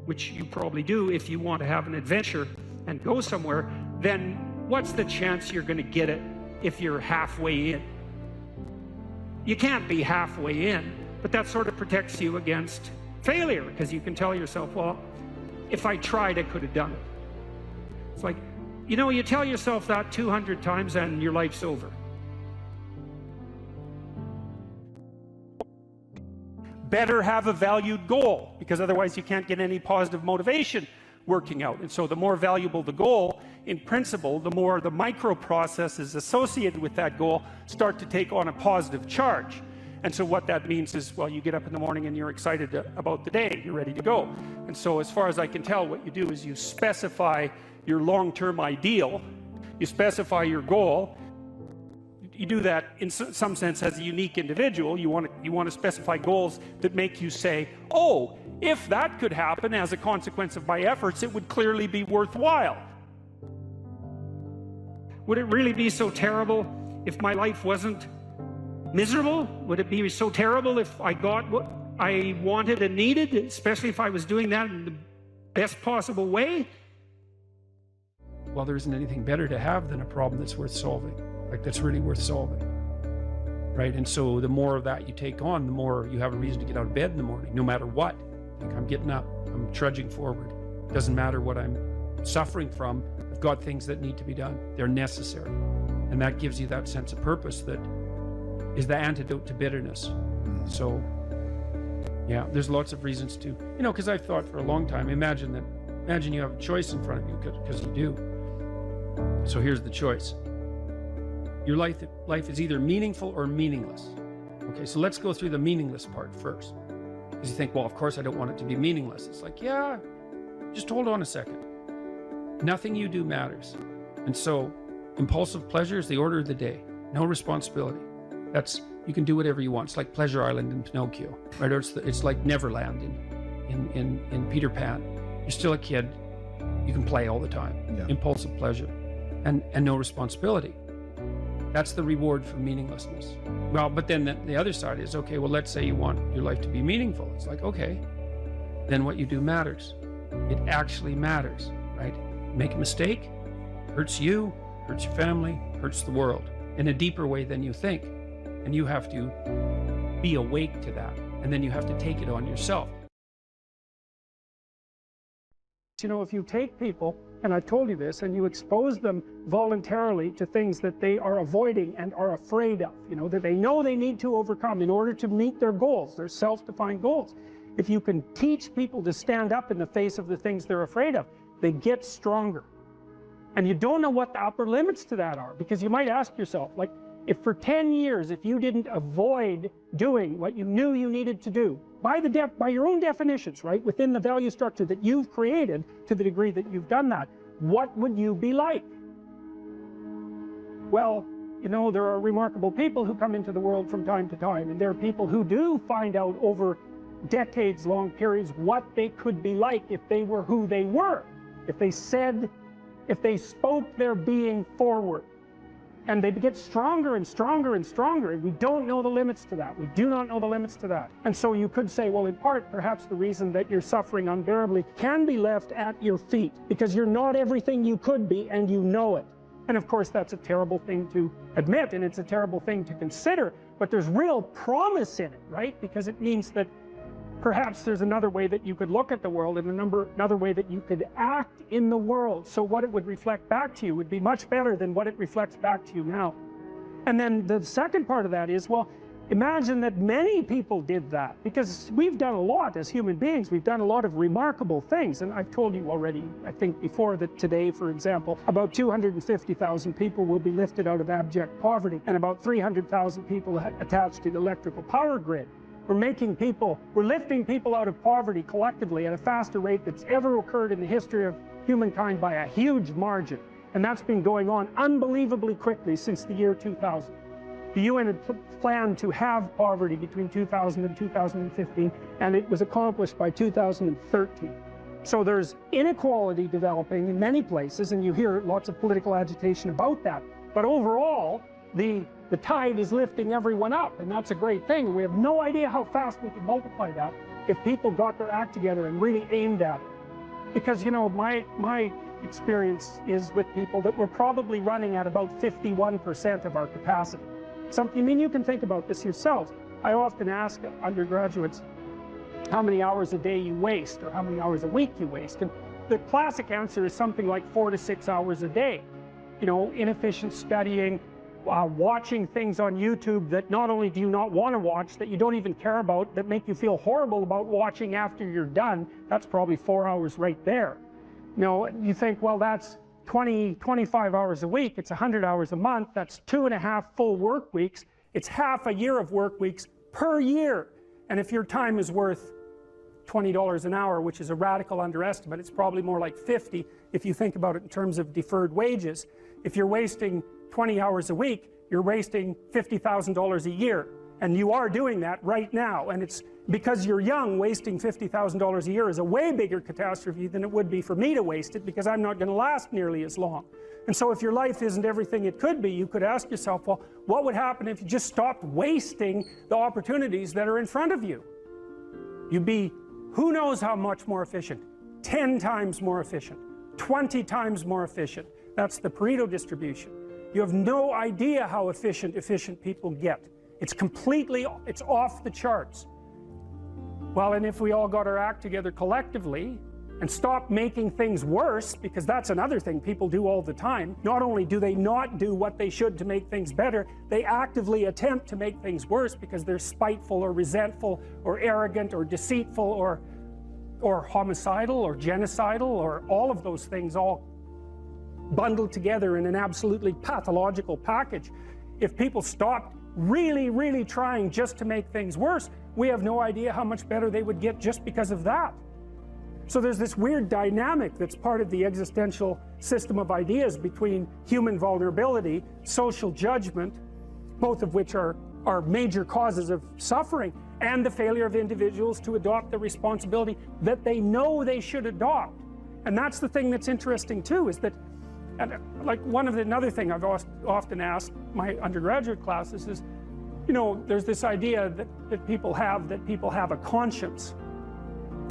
which you probably do if you want to have an adventure and go somewhere, then what's the chance you're going to get it if you're halfway in? You can't be halfway in, but that sort of protects you against failure, because you can tell yourself, well, if I tried, I could have done it. It's like, you know, you tell yourself that 200 times and your life's over. Better have a valued goal, because otherwise you can't get any positive motivation working out. And so the more valuable the goal, in principle, the more the micro processes associated with that goal start to take on a positive charge. And so what that means is, well, you get up in the morning and you're excited about the day, you're ready to go. And so as far as I can tell, what you do is you specify your long-term ideal, you specify your goal. You do that in some sense as a unique individual. You want to specify goals that make you say, oh, if that could happen as a consequence of my efforts, it would clearly be worthwhile. Would it really be so terrible if my life wasn't miserable? Would it be so terrible if I got what I wanted and needed, especially if I was doing that in the best possible way? Well, there isn't anything better to have than a problem that's worth solving, like that's really worth solving, right? And so the more of that you take on, the more you have a reason to get out of bed in the morning, no matter what. Like, I'm getting up, I'm trudging forward. Doesn't matter what I'm suffering from have got things that need to be done. They're necessary. And that gives you that sense of purpose that is the antidote to bitterness. So, yeah, there's lots of reasons to, because I've thought for a long time, imagine you have a choice in front of you, because you do. So here's the choice. Your life is either meaningful or meaningless. Okay, so let's go through the meaningless part first. Because you think, well, of course I don't want it to be meaningless. It's like, yeah, just hold on a second. Nothing you do matters. And so impulsive pleasure is the order of the day. No responsibility. You can do whatever you want. It's like Pleasure Island in Pinocchio, right? Or it's like Neverland in Peter Pan. You're still a kid. You can play all the time. Yeah. Impulsive pleasure and no responsibility. That's the reward for meaninglessness. Well, but then the other side is, okay, well, let's say you want your life to be meaningful. It's like, okay, then what you do matters. It actually matters, right? Make a mistake, hurts you, hurts your family, hurts the world in a deeper way than you think. And you have to be awake to that. And then you have to take it on yourself. If you take people, and I told you this, and you expose them voluntarily to things that they are avoiding and are afraid of, that they know they need to overcome in order to meet their goals, their self-defined goals. If you can teach people to stand up in the face of the things they're afraid of, they get stronger. And you don't know what the upper limits to that are, because you might ask yourself, like, if for 10 years, if you didn't avoid doing what you knew you needed to do, by your own definitions, right, within the value structure that you've created, to the degree that you've done that, what would you be like? Well, there are remarkable people who come into the world from time to time, and there are people who do find out over decades-long periods what they could be like if they were who they were, if they spoke their being forward. And they get stronger and stronger and stronger, and we don't know the limits to that. We do not know the limits to that. And so you could say, well, in part, perhaps the reason that you're suffering unbearably can be left at your feet, because you're not everything you could be, and you know it. And of course, that's a terrible thing to admit, and it's a terrible thing to consider, but there's real promise in it, right? Because it means that perhaps there's another way that you could look at the world, and another way that you could act in the world. So what it would reflect back to you would be much better than what it reflects back to you now. And then the second part of that is, well, imagine that many people did that, because we've done a lot as human beings. We've done a lot of remarkable things. And I've told you already, I think before, that today, for example, about 250,000 people will be lifted out of abject poverty, and about 300,000 people attached to the electrical power grid. We're lifting people out of poverty collectively at a faster rate that's ever occurred in the history of humankind by a huge margin. And that's been going on unbelievably quickly since the year 2000. The UN had planned to have poverty between 2000 and 2015, and it was accomplished by 2013. So there's inequality developing in many places, and you hear lots of political agitation about that. But overall, the tide is lifting everyone up, and that's a great thing. We have no idea how fast we can multiply that if people got their act together and really aimed at it. Because, my experience is with people that we're probably running at about 51% of our capacity. You can think about this yourselves. I often ask undergraduates how many hours a day you waste, or how many hours a week you waste. And the classic answer is something like 4 to 6 hours a day. Inefficient studying, watching things on YouTube that not only do you not want to watch, that you don't even care about, that make you feel horrible about watching after you're done. That's probably 4 hours right there. You think, well, that's 25 hours a week, it's 100 hours a month, that's 2.5 full work weeks, it's half a year of work weeks per year. And if your time is worth $20 an hour, which is a radical underestimate, it's probably more like 50 if you think about it in terms of deferred wages. If you're wasting 20 hours a week, you're wasting $50,000 a year. And you are doing that right now. And it's because you're young, wasting $50,000 a year is a way bigger catastrophe than it would be for me to waste it, because I'm not going to last nearly as long. And so if your life isn't everything it could be, you could ask yourself, well, what would happen if you just stopped wasting the opportunities that are in front of you? You'd be, who knows how much more efficient? 10 times more efficient, 20 times more efficient. That's the Pareto distribution. You have no idea how efficient people get. It's off the charts. Well, and if we all got our act together collectively, and stop making things worse, because that's another thing people do all the time. Not only do they not do what they should to make things better, they actively attempt to make things worse because they're spiteful or resentful or arrogant or deceitful or homicidal or genocidal, or all of those things all bundled together in an absolutely pathological package. If people stopped really trying just to make things worse, we have no idea how much better they would get just because of that. So there's this weird dynamic that's part of the existential system of ideas between human vulnerability, social judgment, both of which are major causes of suffering, and the failure of individuals to adopt the responsibility that they know they should adopt. And that's the thing that's interesting too, is that, and like another thing I've often asked my undergraduate classes is, you know, there's this idea that people have a conscience.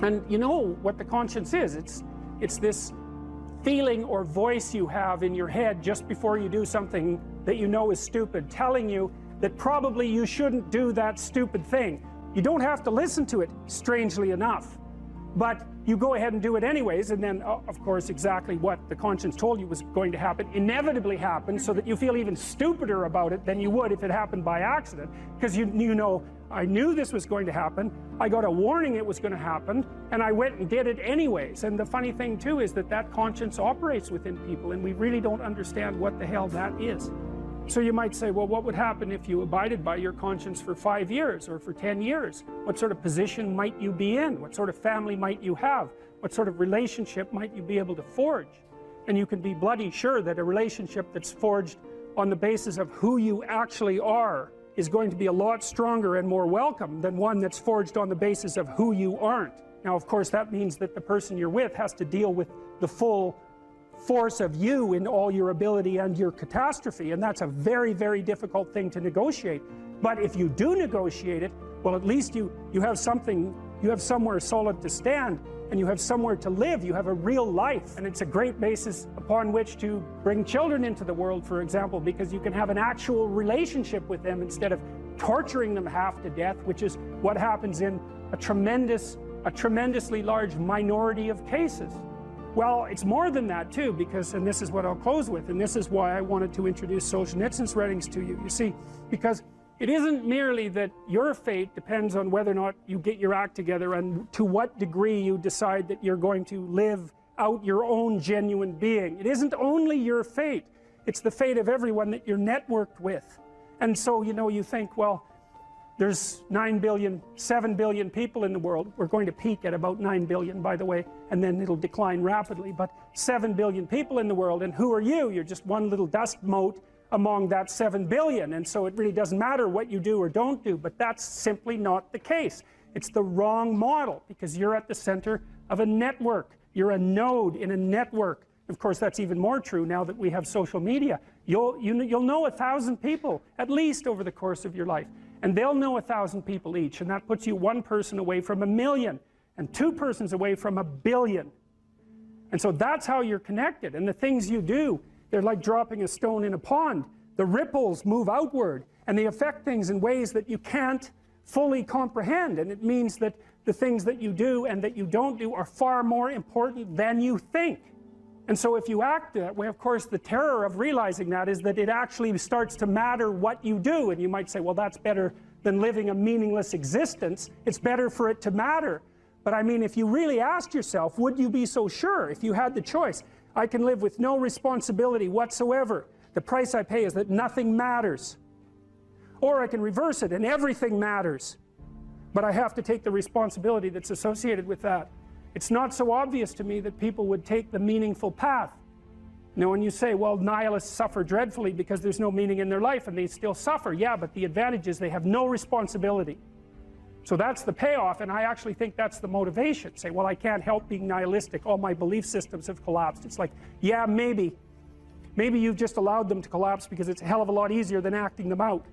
And you know what the conscience is. It's this feeling or voice you have in your head just before you do something that you know is stupid, telling you that probably you shouldn't do that stupid thing. You don't have to listen to it, strangely enough, but you go ahead and do it anyways, and then of course exactly what the conscience told you was going to happen inevitably happens, so that you feel even stupider about it than you would if it happened by accident, because you know, I knew this was going to happen, I got a warning it was going to happen, and I went and did it anyways. And the funny thing too is that conscience operates within people, and we really don't understand what the hell that is. So you might say, well, what would happen if you abided by your conscience for 5 years or for 10 years? What sort of position might you be in? What sort of family might you have? What sort of relationship might you be able to forge? And you can be bloody sure that a relationship that's forged on the basis of who you actually are is going to be a lot stronger and more welcome than one that's forged on the basis of who you aren't. Now, of course, that means that the person you're with has to deal with the full force of you in all your ability and your catastrophe, and that's a very difficult thing to negotiate. But if you do negotiate it, well, at least you have something, you have somewhere solid to stand, and you have somewhere to live. You have a real life, and it's a great basis upon which to bring children into the world, for example, because you can have an actual relationship with them instead of torturing them half to death, which is what happens in a tremendously large minority of cases. Well, it's more than that too, because, and this is what I'll close with, and this is why I wanted to introduce Solzhenitsyn's writings to you. You see, because it isn't merely that your fate depends on whether or not you get your act together and to what degree you decide that you're going to live out your own genuine being. It isn't only your fate, it's the fate of everyone that you're networked with. And so, you know, you think, well, there's 9 billion, 7 billion people in the world. We're going to peak at about 9 billion, by the way, and then it'll decline rapidly. But 7 billion people in the world, and who are you? You're just one little dust mote among that 7 billion. And so it really doesn't matter what you do or don't do, but that's simply not the case. It's the wrong model, because you're at the center of a network. You're a node in a network. Of course, that's even more true now that we have social media. You'll know 1,000 people, at least, over the course of your life. And they'll know 1,000 people each, and that puts you one person away from 1 million, and 2 persons away from 1 billion. And so that's how you're connected. And the things you do, they're like dropping a stone in a pond. The ripples move outward, and they affect things in ways that you can't fully comprehend. And it means that the things that you do and that you don't do are far more important than you think. And so if you act that way, of course, the terror of realizing that is that it actually starts to matter what you do. And you might say, well, that's better than living a meaningless existence. It's better for it to matter. But I mean, if you really asked yourself, would you be so sure if you had the choice? I can live with no responsibility whatsoever. The price I pay is that nothing matters. Or I can reverse it and everything matters. But I have to take the responsibility that's associated with that. It's not so obvious to me that people would take the meaningful path. You know, when you say, well, nihilists suffer dreadfully because there's no meaning in their life, and they still suffer. Yeah, but the advantage is they have no responsibility. So that's the payoff, and I actually think that's the motivation. Say, well, I can't help being nihilistic. All my belief systems have collapsed. It's like, yeah, maybe. Maybe you've just allowed them to collapse because it's a hell of a lot easier than acting them out.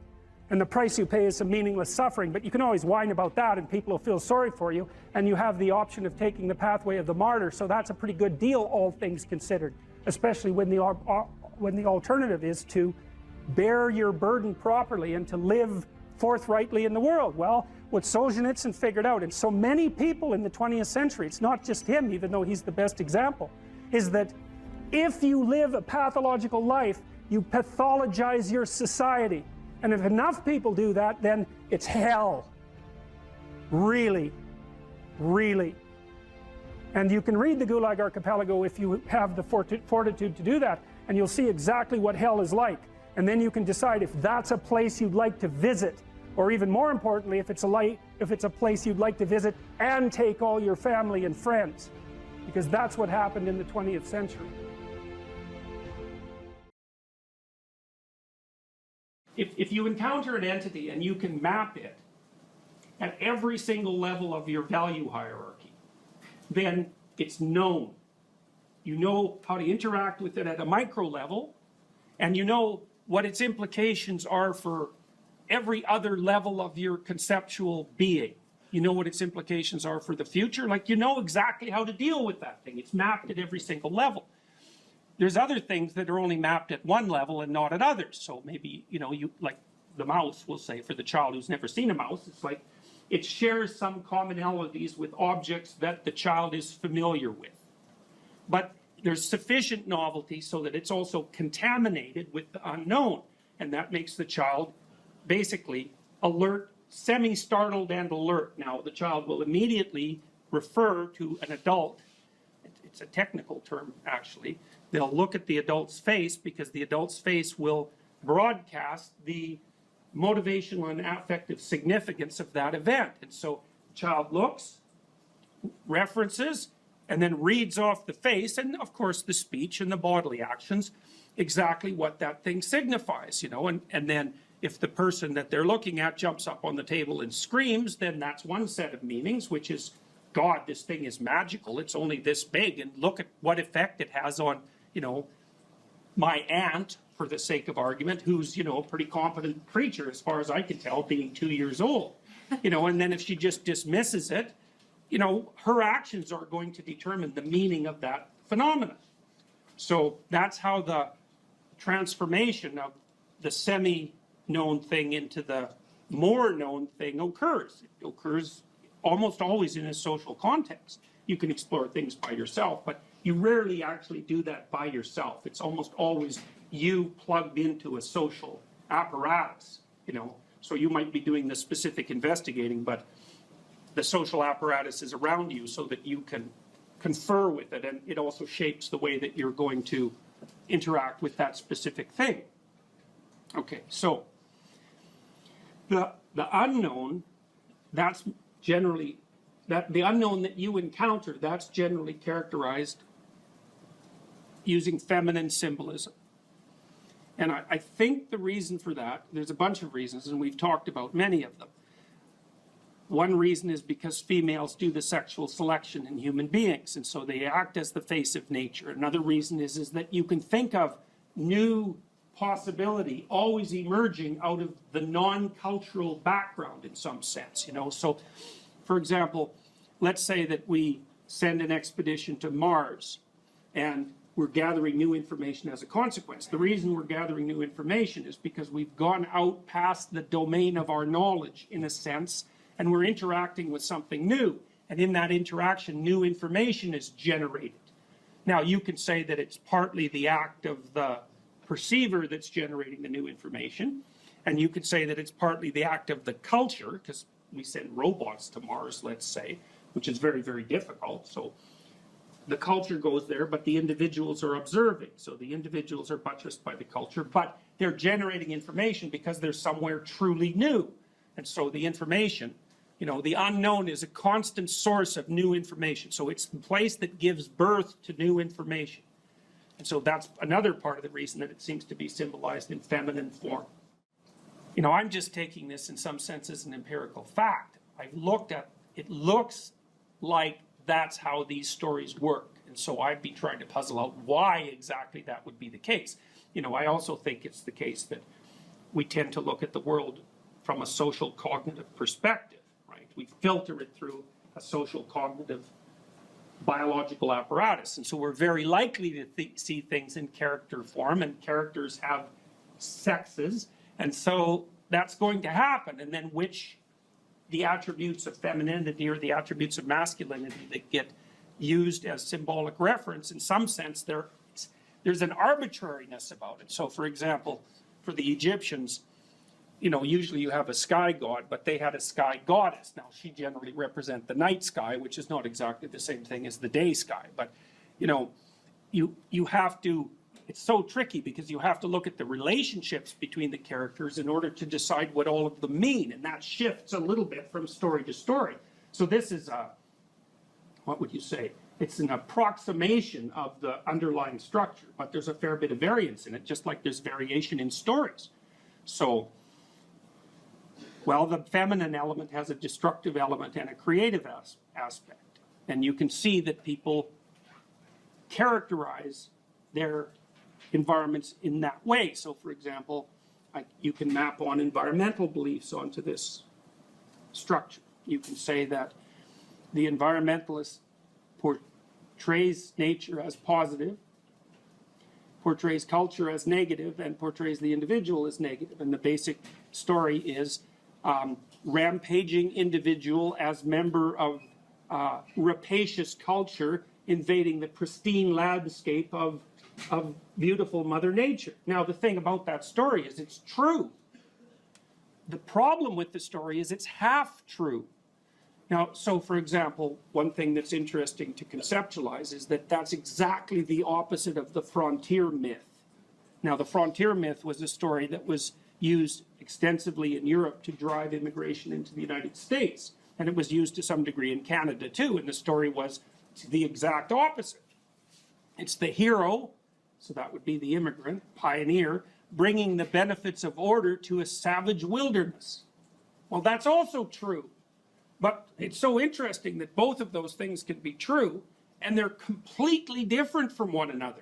And the price you pay is some meaningless suffering, but you can always whine about that and people will feel sorry for you, and you have the option of taking the pathway of the martyr, so that's a pretty good deal, all things considered, especially when the alternative is to bear your burden properly and to live forthrightly in the world. Well, what Solzhenitsyn figured out, and so many people in the 20th century, it's not just him, even though he's the best example, is that if you live a pathological life, you pathologize your society. And if enough people do that, then it's hell. Really, really. And you can read the Gulag Archipelago if you have the fortitude to do that, and you'll see exactly what hell is like. And then you can decide if that's a place you'd like to visit, or even more importantly, if it's a place you'd like to visit and take all your family and friends, because that's what happened in the 20th century. If you encounter an entity and you can map it at every single level of your value hierarchy, then it's known. You know how to interact with it at a micro level, and you know what its implications are for every other level of your conceptual being. You know what its implications are for the future. Like, you know exactly how to deal with that thing. It's mapped at every single level. There's other things that are only mapped at one level and not at others. So maybe, you know, like the mouse, we'll say, for the child who's never seen a mouse, it's like it shares some commonalities with objects that the child is familiar with. But there's sufficient novelty so that it's also contaminated with the unknown. And that makes the child basically alert, semi-startled and alert. Now, the child will immediately refer to an adult. It's a technical term, actually. They'll look at the adult's face because the adult's face will broadcast the motivational and affective significance of that event. And so the child looks, references, and then reads off the face, and of course the speech and the bodily actions, exactly what that thing signifies, you know. And then if the person that they're looking at jumps up on the table and screams, then that's one set of meanings, which is, God, this thing is magical, it's only this big, and look at what effect it has on, you know, my aunt, for the sake of argument, who's, you know, a pretty competent creature as far as I can tell, being 2 years old. You know, and then if she just dismisses it, you know, her actions are going to determine the meaning of that phenomenon. So that's how the transformation of the semi-known thing into the more known thing occurs. It occurs almost always in a social context. You can explore things by yourself, but you rarely actually do that by yourself. It's almost always you plugged into a social apparatus, you know. So you might be doing the specific investigating, but the social apparatus is around you so that you can confer with it, and it also shapes the way that you're going to interact with that specific thing. Okay, so the unknown, that's generally, the unknown that you encounter, that's generally characterized using feminine symbolism. And I think the reason for that, there's a bunch of reasons, and we've talked about many of them. One reason is because females do the sexual selection in human beings, and so they act as the face of nature. Another reason is that you can think of new possibility always emerging out of the non-cultural background in some sense, you know. So, for example, let's say that we send an expedition to Mars, and we're gathering new information as a consequence. The reason we're gathering new information is because we've gone out past the domain of our knowledge, in a sense, and we're interacting with something new. And in that interaction, new information is generated. Now, you can say that it's partly the act of the perceiver that's generating the new information, and you could say that it's partly the act of the culture, because we send robots to Mars, let's say, which is very, very difficult. So the culture goes there, but the individuals are observing. So the individuals are buttressed by the culture, but they're generating information because they're somewhere truly new. And so the information, you know, the unknown is a constant source of new information. So it's the place that gives birth to new information. And so that's another part of the reason that it seems to be symbolized in feminine form. You know, I'm just taking this in some sense as an empirical fact. I've looked at, it looks like that's how these stories work. And so I'd be trying to puzzle out why exactly that would be the case. You know, I also think it's the case that we tend to look at the world from a social cognitive perspective, right? We filter it through a social cognitive biological apparatus. And so we're very likely to see things in character form, and characters have sexes. And so that's going to happen. And then the attributes of femininity or the attributes of masculinity that get used as symbolic reference, in some sense, there's an arbitrariness about it. So, for example, for the Egyptians, usually you have a sky god, but they had a sky goddess. Now, she generally represents the night sky, which is not exactly the same thing as the day sky. But, you have to, it's so tricky because you have to look at the relationships between the characters in order to decide what all of them mean. And that shifts a little bit from story to story. So this is what would you say? It's an approximation of the underlying structure, but there's a fair bit of variance in it, just like there's variation in stories. So, well, the feminine element has a destructive element and a creative aspect. And you can see that people characterize their environments in that way. So, for example, you can map on environmental beliefs onto this structure. You can say that the environmentalist portrays nature as positive, portrays culture as negative, and portrays the individual as negative. And the basic story is rampaging individual as member of rapacious culture invading the pristine landscape of beautiful Mother Nature. Now, the thing about that story is it's true. The problem with the story is it's half true. Now, so for example, one thing that's interesting to conceptualize is that that's exactly the opposite of the frontier myth. Now, the frontier myth was a story that was used extensively in Europe to drive immigration into the United States. And it was used to some degree in Canada too. And the story was the exact opposite. It's the hero, so that would be the immigrant, pioneer, bringing the benefits of order to a savage wilderness. Well, that's also true. But it's so interesting that both of those things can be true, and they're completely different from one another.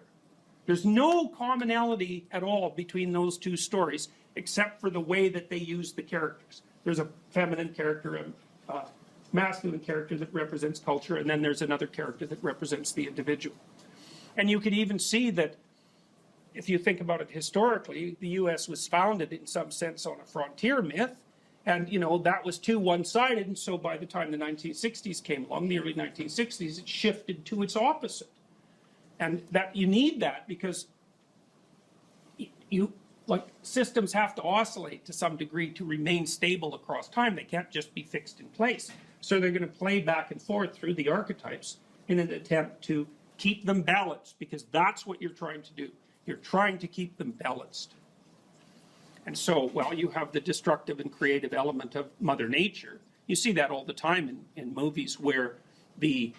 There's no commonality at all between those two stories, except for the way that they use the characters. There's a feminine character, a masculine character that represents culture, and then there's another character that represents the individual. And you can even see that, if you think about it historically, the U.S. was founded in some sense on a frontier myth, and, that was too one-sided, and so by the time the 1960s came along, the early 1960s, it shifted to its opposite. And that you need that because systems have to oscillate to some degree to remain stable across time. They can't just be fixed in place. So they're going to play back and forth through the archetypes in an attempt to keep them balanced, because that's what you're trying to do. You're trying to keep them balanced. And so, well, you have the destructive and creative element of Mother Nature. You see that all the time in movies where the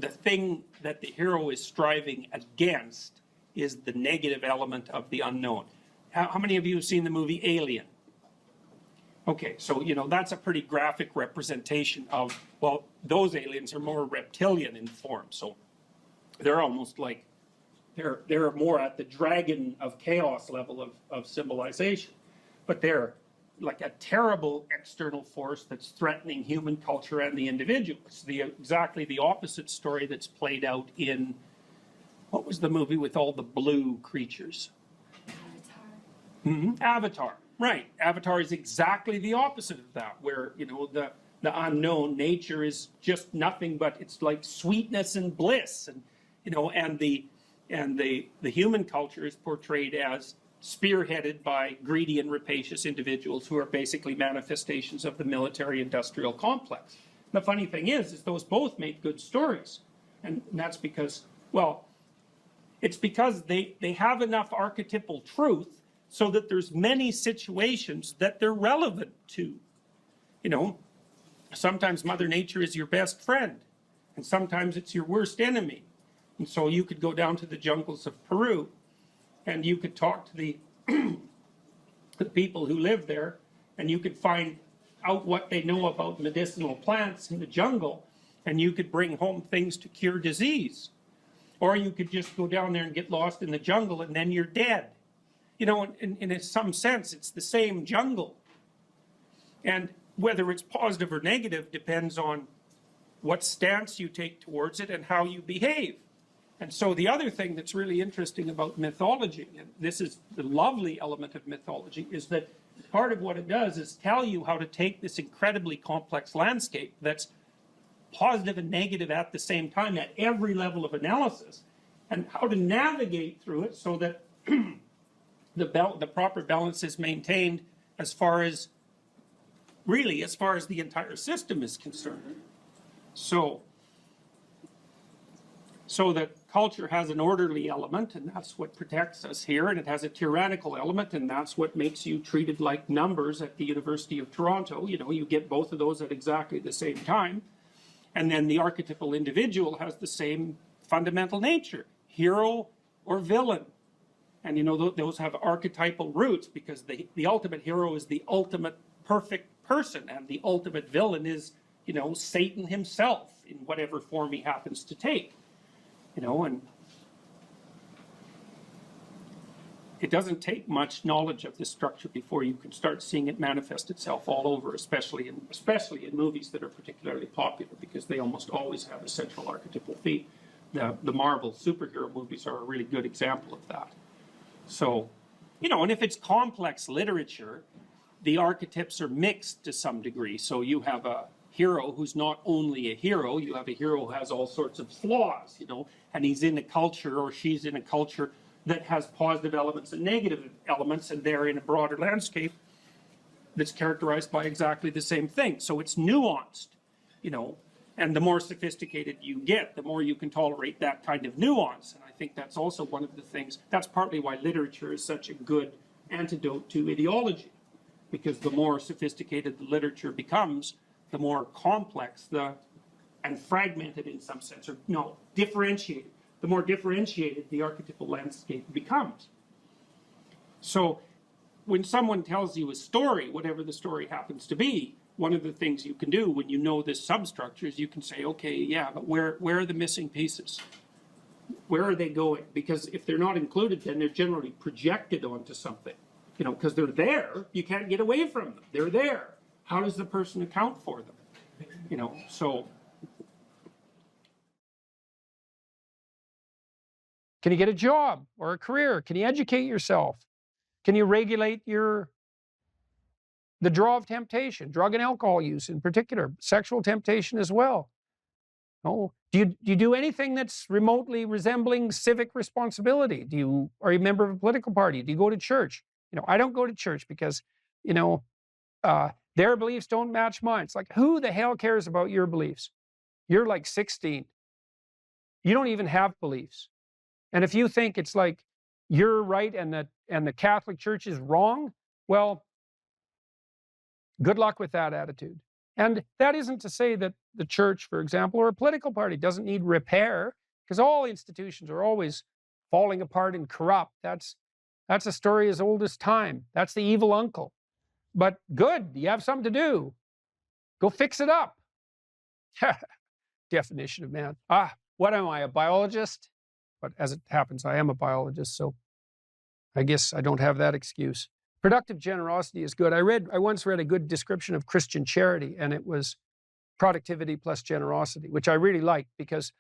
thing that the hero is striving against is the negative element of the unknown. How many of you have seen the movie Alien? Okay, so, that's a pretty graphic representation of, well, those aliens are more reptilian in form. So they're almost like, they're more at the dragon of chaos level of civilization. But they're like a terrible external force that's threatening human culture and the individual. It's exactly the opposite story that's played out in, what was the movie with all the blue creatures? Avatar. Avatar, right. Avatar is exactly the opposite of that, where, the unknown nature is just nothing but, it's like sweetness and bliss. And, the human culture is portrayed as spearheaded by greedy and rapacious individuals who are basically manifestations of the military-industrial complex. The funny thing is those both make good stories. And that's because, well, it's because they have enough archetypal truth so that there's many situations that they're relevant to. Sometimes Mother Nature is your best friend, and sometimes it's your worst enemy. And so you could go down to the jungles of Peru, and you could talk to the people who live there, and you could find out what they know about medicinal plants in the jungle, and you could bring home things to cure disease. Or you could just go down there and get lost in the jungle, and then you're dead. In some sense, it's the same jungle. And whether it's positive or negative depends on what stance you take towards it and how you behave. And so the other thing that's really interesting about mythology, and this is the lovely element of mythology, is that part of what it does is tell you how to take this incredibly complex landscape that's positive and negative at the same time at every level of analysis, and how to navigate through it so that the proper balance is maintained as far as the entire system is concerned. So that culture has an orderly element, and that's what protects us here, and it has a tyrannical element, and that's what makes you treated like numbers at the University of Toronto. You know, you get both of those at exactly the same time. And then the archetypal individual has the same fundamental nature, hero or villain. And you know, those have archetypal roots, because the ultimate hero is the ultimate perfect person, and the ultimate villain is, you know, Satan himself in whatever form he happens to take. You know, and it doesn't take much knowledge of this structure before you can start seeing it manifest itself all over, especially in movies that are particularly popular, because they almost always have a central archetypal theme. The Marvel superhero movies are a really good example of that. So, you know, and if it's complex literature, the archetypes are mixed to some degree. So you have a hero who's not only a hero, you have a hero who has all sorts of flaws, you know, and he's in a culture, or she's in a culture that has positive elements and negative elements, and they're in a broader landscape that's characterized by exactly the same thing. So it's nuanced, you know, and the more sophisticated you get, the more you can tolerate that kind of nuance. And I think that's also one of the things, that's partly why literature is such a good antidote to ideology, because the more sophisticated the literature becomes, the more complex and fragmented in some sense, or no, differentiated. The more differentiated the archetypal landscape becomes. So when someone tells you a story, whatever the story happens to be, one of the things you can do when you know this substructure is you can say, okay, yeah, but where are the missing pieces? Where are they going? Because if they're not included, then they're generally projected onto something. You know, because they're there, you can't get away from them. They're there. How does the person account for them? You know, so. Can you get a job or a career? Can you educate yourself? Can you regulate the draw of temptation, drug and alcohol use in particular, sexual temptation as well? Oh, do you do anything that's remotely resembling civic responsibility? Are you a member of a political party? Do you go to church? You know, I don't go to church because, you know, their beliefs don't match mine. It's like, who the hell cares about your beliefs? You're like 16. You don't even have beliefs. And if you think it's like you're right and the Catholic Church is wrong, well, good luck with that attitude. And that isn't to say that the church, for example, or a political party doesn't need repair, because all institutions are always falling apart and corrupt. That's a story as old as time. That's the evil uncle. But good, you have something to do. Go fix it up. Definition of man. What am I, a biologist? But as it happens, I am a biologist, so I guess I don't have that excuse. Productive generosity is good. I once read a good description of Christian charity, and it was productivity plus generosity, which I really liked, because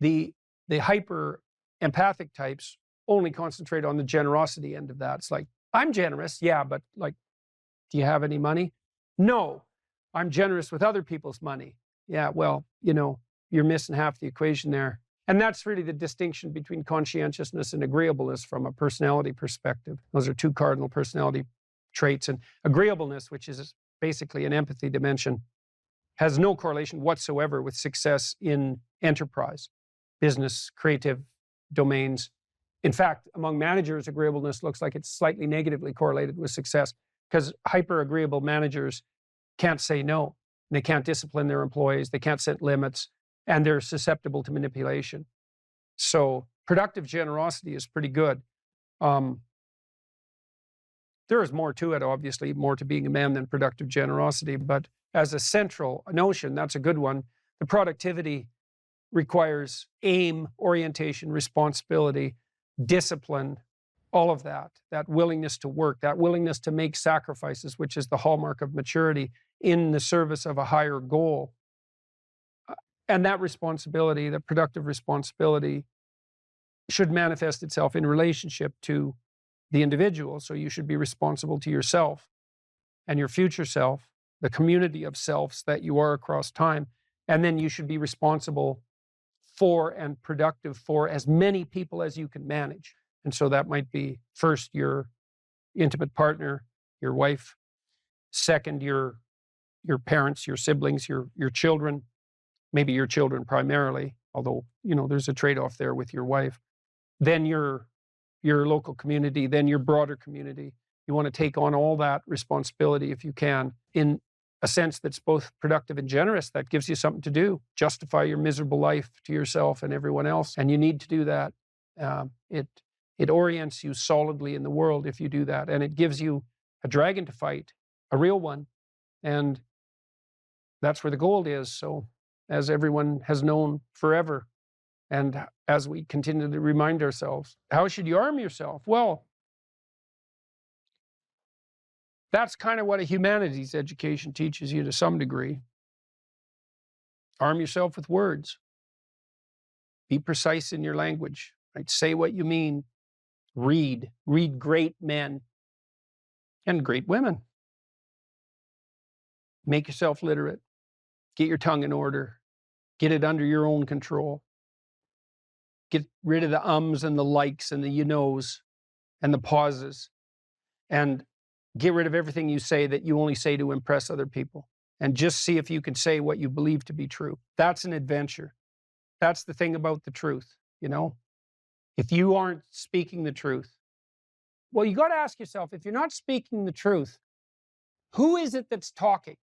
the hyper empathic types only concentrate on the generosity end of that. It's like, I'm generous, yeah, but like, do you have any money? No, I'm generous with other people's money. Yeah, well, you know, you're missing half the equation there. And that's really the distinction between conscientiousness and agreeableness from a personality perspective. Those are two cardinal personality traits. And agreeableness, which is basically an empathy dimension, has no correlation whatsoever with success in enterprise, business, creative domains. In fact, among managers, agreeableness looks like it's slightly negatively correlated with success, because hyper-agreeable managers can't say no. They can't discipline their employees. They can't set limits. And they're susceptible to manipulation. So productive generosity is pretty good. There is more to it, obviously, more to being a man than productive generosity. But as a central notion, that's a good one. The productivity requires aim, orientation, responsibility, discipline, all of that willingness to work, that willingness to make sacrifices, which is the hallmark of maturity in the service of a higher goal. And that responsibility, that productive responsibility, should manifest itself in relationship to the individual. So you should be responsible to yourself and your future self, the community of selves that you are across time. And then you should be responsible for and productive for as many people as you can manage. And so that might be first your intimate partner, your wife, second your parents, your siblings, your children, maybe your children primarily, although there's a trade-off there with your wife. Then your local community, then your broader community. You want to take on all that responsibility if you can, in a sense that's both productive and generous. That gives you something to do, justify your miserable life to yourself and everyone else. And you need to do that. It orients you solidly in the world if you do that. And it gives you a dragon to fight, a real one. And that's where the gold is. So as everyone has known forever, and as we continue to remind ourselves, how should you arm yourself? Well, that's kind of what a humanities education teaches you to some degree. Arm yourself with words. Be precise in your language. Right? Say what you mean. Read great men and great women. Make yourself literate. Get your tongue in order. Get it under your own control. Get rid of the ums and the likes and the you knows and the pauses. And get rid of everything you say that you only say to impress other people. And just see if you can say what you believe to be true. That's an adventure. That's the thing about the truth, If you aren't speaking the truth, well, you got to ask yourself, if you're not speaking the truth, who is it that's talking?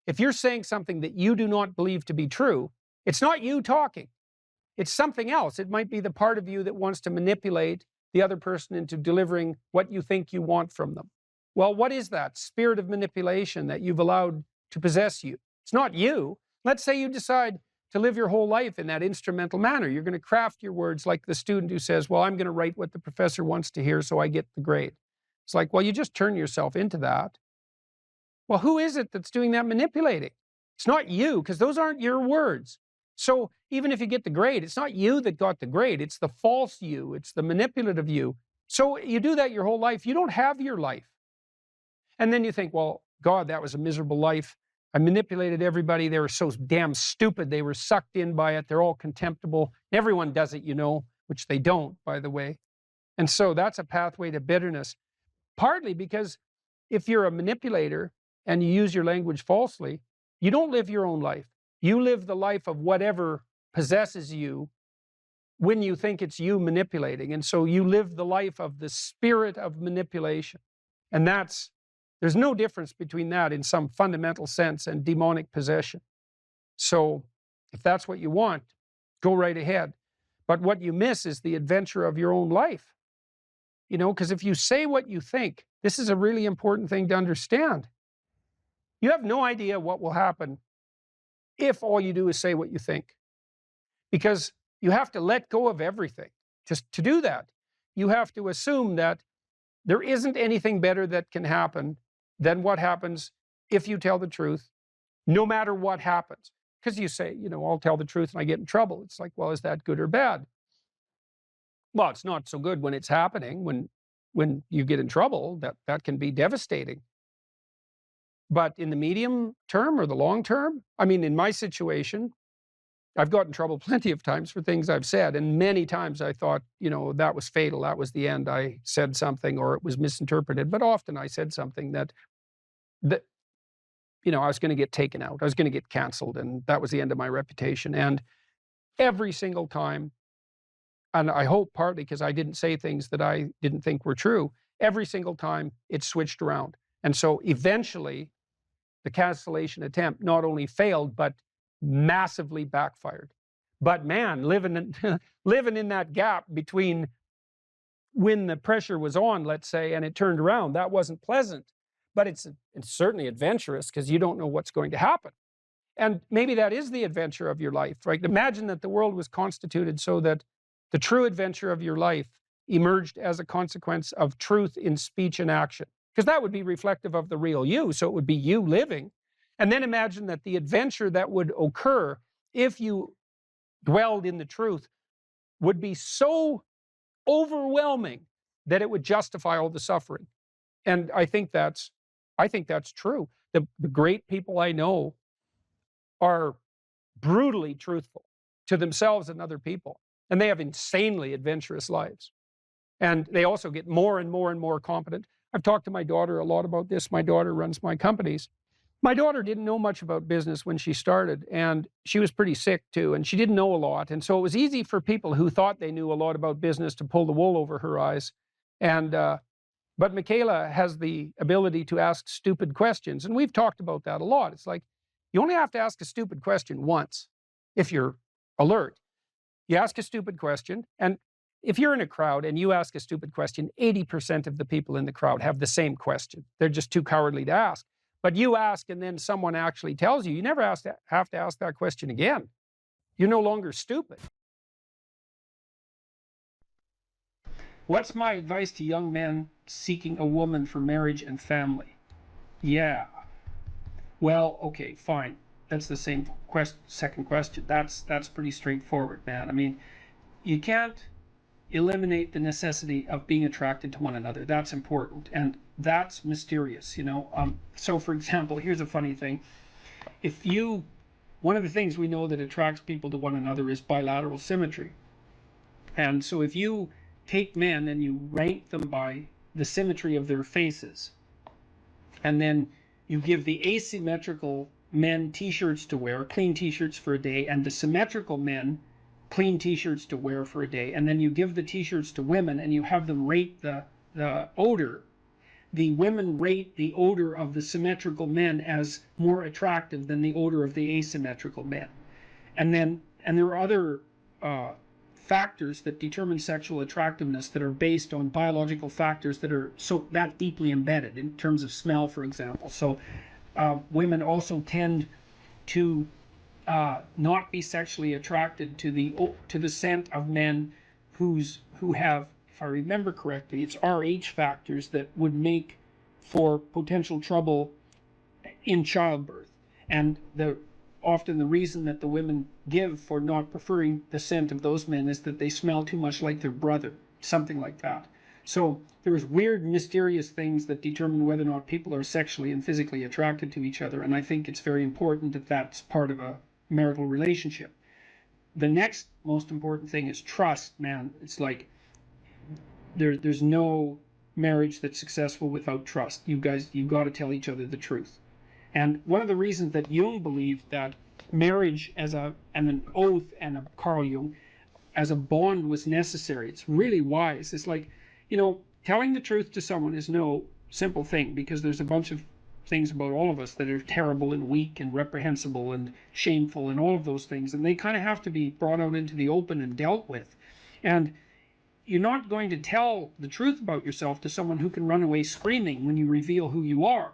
If you're saying something that you do not believe to be true, it's not you talking. It's something else. It might be the part of you that wants to manipulate the other person into delivering what you think you want from them. Well, what is that spirit of manipulation that you've allowed to possess you? It's not you. Let's say you decide to live your whole life in that instrumental manner. You're going to craft your words like the student who says, well, I'm going to write what the professor wants to hear so I get the grade. It's like, well, you just turn yourself into that. Well, who is it that's doing that manipulating? It's not you, because those aren't your words. So even if you get the grade, it's not you that got the grade. It's the false you. It's the manipulative you. So you do that your whole life. You don't have your life. And then you think, well, God, that was a miserable life. I manipulated everybody. They were so damn stupid. They were sucked in by it. They're all contemptible. Everyone does it, which they don't, by the way. And so that's a pathway to bitterness. Partly because if you're a manipulator and you use your language falsely, you don't live your own life. You live the life of whatever possesses you when you think it's you manipulating. And so you live the life of the spirit of manipulation. And there's no difference between that in some fundamental sense and demonic possession. So if that's what you want, go right ahead. But what you miss is the adventure of your own life. Because if you say what you think, this is a really important thing to understand. You have no idea what will happen if all you do is say what you think. Because you have to let go of everything. Just to do that, you have to assume that there isn't anything better that can happen than what happens if you tell the truth, no matter what happens. Because you say, I'll tell the truth and I get in trouble. It's like, well, is that good or bad? Well, it's not so good when it's happening. When you get in trouble, that can be devastating. But in the medium term or the long term, in my situation, I've gotten in trouble plenty of times for things I've said. And many times I thought, that was fatal. That was the end. I said something or it was misinterpreted. But often I said something that I was going to get taken out. I was going to get canceled. And that was the end of my reputation. And every single time, and I hope partly because I didn't say things that I didn't think were true, every single time it switched around. And so eventually the cancellation attempt not only failed, but massively backfired. But man, living in that gap between when the pressure was on, let's say, and it turned around, that wasn't pleasant. But it's certainly adventurous because you don't know what's going to happen. And maybe that is the adventure of your life, right? Imagine that the world was constituted so that the true adventure of your life emerged as a consequence of truth in speech and action. Because that would be reflective of the real you, so it would be you living. And then imagine that the adventure that would occur if you dwelled in the truth would be so overwhelming that it would justify all the suffering. And I think that's true. The great people I know are brutally truthful to themselves and other people, and they have insanely adventurous lives. And they also get more and more and more competent. I've talked to my daughter a lot about this. My daughter runs my companies. My daughter didn't know much about business when she started, and she was pretty sick too, and she didn't know a lot. And so it was easy for people who thought they knew a lot about business to pull the wool over her eyes. And but Michaela has the ability to ask stupid questions, and we've talked about that a lot. It's like you only have to ask a stupid question once if you're alert. You ask a stupid question, and if you're in a crowd and you ask a stupid question, 80% of the people in the crowd have the same question. They're just too cowardly to ask. But you ask, and then someone actually tells you, you never have to ask that question again. You're no longer stupid. What's my advice to young men seeking a woman for marriage and family? Yeah. Well, okay, fine. That's the same second question. That's pretty straightforward, man. I mean, you can't eliminate the necessity of being attracted to one another. That's important, and that's mysterious, you know. So for example, here's a funny thing. One of the things we know that attracts people to one another is bilateral symmetry. And so if you take men and you rank them by the symmetry of their faces, and then you give the asymmetrical men t-shirts to wear, clean t-shirts for a day, and the symmetrical men clean t-shirts to wear for a day, and then you give the t-shirts to women and you have them rate the odor. The women rate the odor of the symmetrical men as more attractive than the odor of the asymmetrical men. And there are other factors that determine sexual attractiveness that are based on biological factors that are that deeply embedded in terms of smell, for example. So women also tend to not be sexually attracted to the scent of men who have, if I remember correctly, it's Rh factors that would make for potential trouble in childbirth. And often the reason that the women give for not preferring the scent of those men is that they smell too much like their brother, something like that. So there's weird, mysterious things that determine whether or not people are sexually and physically attracted to each other. And I think it's very important that that's part of a marital relationship. The next most important thing is trust, man. It's like there's no marriage that's successful without trust. You've got to tell each other the truth. And one of the reasons that Jung believed that marriage and an oath, and Carl Jung, as a bond was necessary, it's really wise. It's like, you know, telling the truth to someone is no simple thing, because there's a bunch of things about all of us that are terrible and weak and reprehensible and shameful and all of those things, and they kind of have to be brought out into the open and dealt with. And you're not going to tell the truth about yourself to someone who can run away screaming when you reveal who you are.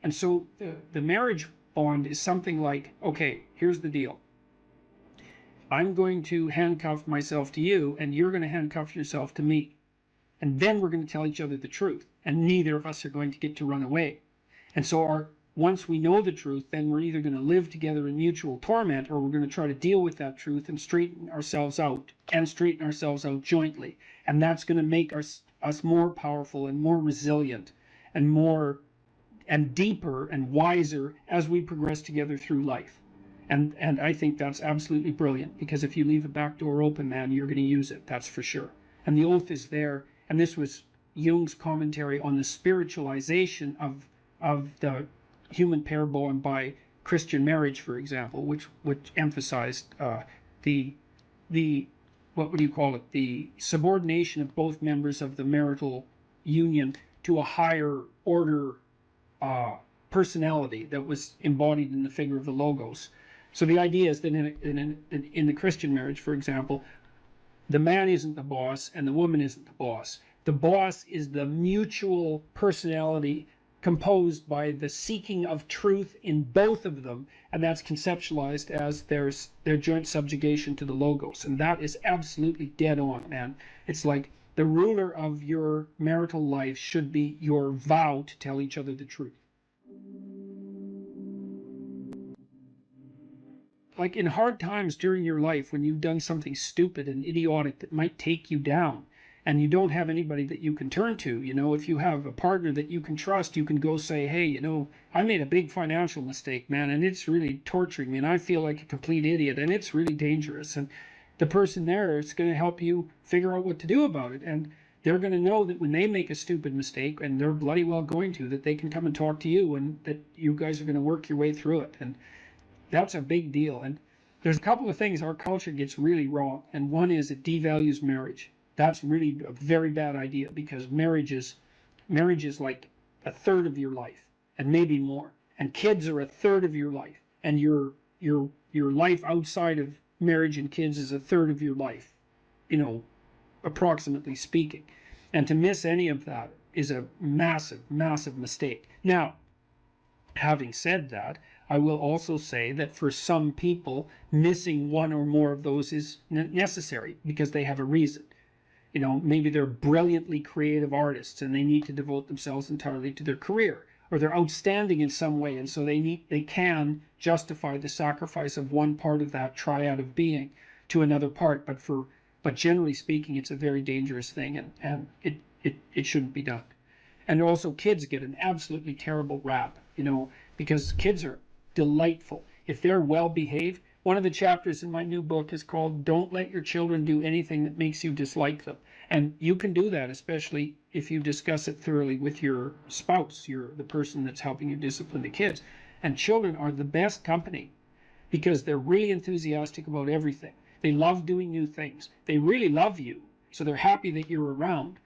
And so the marriage bond is something like, okay, here's the deal. I'm going to handcuff myself to you, and you're going to handcuff yourself to me. And then we're going to tell each other the truth, and neither of us are going to get to run away. And so once we know the truth, then we're either going to live together in mutual torment, or we're going to try to deal with that truth and straighten ourselves out jointly. And that's going to make us more powerful and more resilient and deeper and wiser as we progress together through life. And I think that's absolutely brilliant, because if you leave a back door open, man, you're going to use it, that's for sure. And the oath is there, and this was Jung's commentary on the spiritualization of the human pair bond by Christian marriage, for example, which emphasized the what would you call it, the subordination of both members of the marital union to a higher order personality that was embodied in the figure of the Logos. So the idea is that in the Christian marriage, for example, the man isn't the boss and the woman isn't the boss. The boss is the mutual personality composed by the seeking of truth in both of them, and that's conceptualized as their joint subjugation to the Logos. And that is absolutely dead on, man. It's like the ruler of your marital life should be your vow to tell each other the truth. Like in hard times during your life, when you've done something stupid and idiotic that might take you down, and you don't have anybody that you can turn to. If you have a partner that you can trust, you can go say, hey, I made a big financial mistake, man, and it's really torturing me, and I feel like a complete idiot, and it's really dangerous. And the person there is going to help you figure out what to do about it. And they're going to know that when they make a stupid mistake, and they're bloody well going to, that they can come and talk to you, and that you guys are going to work your way through it. And that's a big deal. And there's a couple of things our culture gets really wrong. And one is it devalues marriage. That's really a very bad idea, because marriage is like a third of your life, and maybe more. And kids are a third of your life. And your life outside of marriage and kids is a third of your life, approximately speaking. And to miss any of that is a massive, massive mistake. Now, having said that, I will also say that for some people, missing one or more of those is necessary because they have a reason. Maybe they're brilliantly creative artists and they need to devote themselves entirely to their career, or they're outstanding in some way, and so they can justify the sacrifice of one part of that triad of being to another part. But generally speaking, it's a very dangerous thing, and it shouldn't be done. And also, kids get an absolutely terrible rap, because kids are delightful if they're well behaved. One of the chapters in my new book is called "Don't Let Your Children Do Anything That Makes You Dislike Them." And you can do that, especially if you discuss it thoroughly with your spouse, the person that's helping you discipline the kids. And children are the best company because they're really enthusiastic about everything. They love doing new things. They really love you, so they're happy that you're around.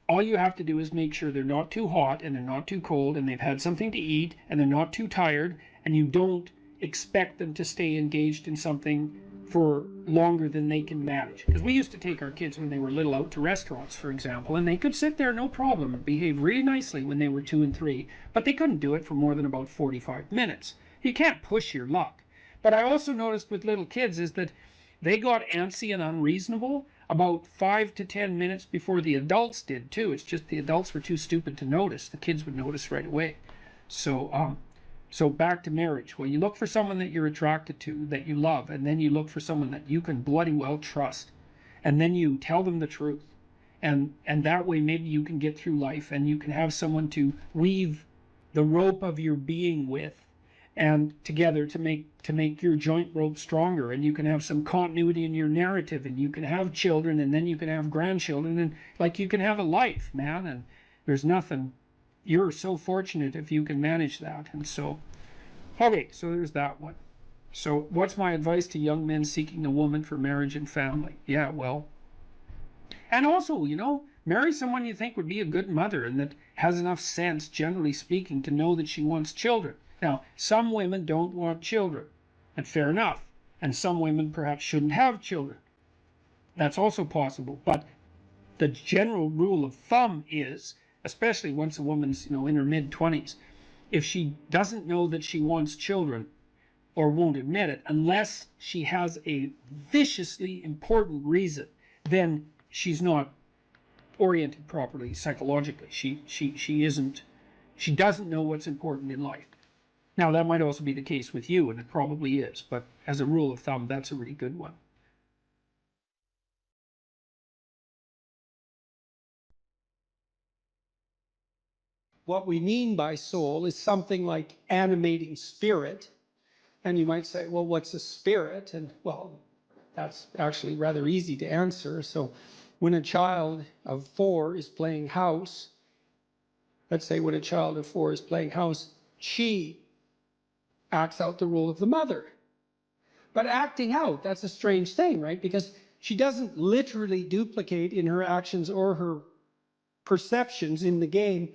All you have to do is make sure they're not too hot and they're not too cold, and they've had something to eat, and they're not too tired, and you don't expect them to stay engaged in something for longer than they can manage. Because we used to take our kids when they were little out to restaurants, for example, and they could sit there no problem and behave really nicely when they were 2 and 3, but they couldn't do it for more than about 45 minutes. You can't push your luck. But I also noticed with little kids is that they got antsy and unreasonable about 5 to 10 minutes before the adults did too. It's just the adults were too stupid to notice. The kids would notice right away. So back to marriage. Well, you look for someone that you're attracted to, that you love, and then you look for someone that you can bloody well trust. And then you tell them the truth. And that way maybe you can get through life, and you can have someone to weave the rope of your being with, and together to make your joint rope stronger, and you can have some continuity in your narrative, and you can have children, and then you can have grandchildren, and like you can have a life, man. And there's nothing. You're so fortunate if you can manage that. And so, okay, so there's that one. So what's my advice to young men seeking a woman for marriage and family? Yeah, well, and also, marry someone you think would be a good mother and that has enough sense, generally speaking, to know that she wants children. Now, some women don't want children, and fair enough. And some women perhaps shouldn't have children. That's also possible. But the general rule of thumb is, especially once a woman's, in her mid-20s, if she doesn't know that she wants children, or won't admit it, unless she has a viciously important reason, then she's not oriented properly psychologically. She doesn't know what's important in life. Now, that might also be the case with you, and it probably is, but as a rule of thumb, that's a really good one. What we mean by soul is something like animating spirit. And you might say, well, what's a spirit? And well, that's actually rather easy to answer. So when a child of 4 is playing house, let's say when a child of 4 is playing house, she acts out the role of the mother. But acting out, that's a strange thing, right? Because she doesn't literally duplicate in her actions or her perceptions in the game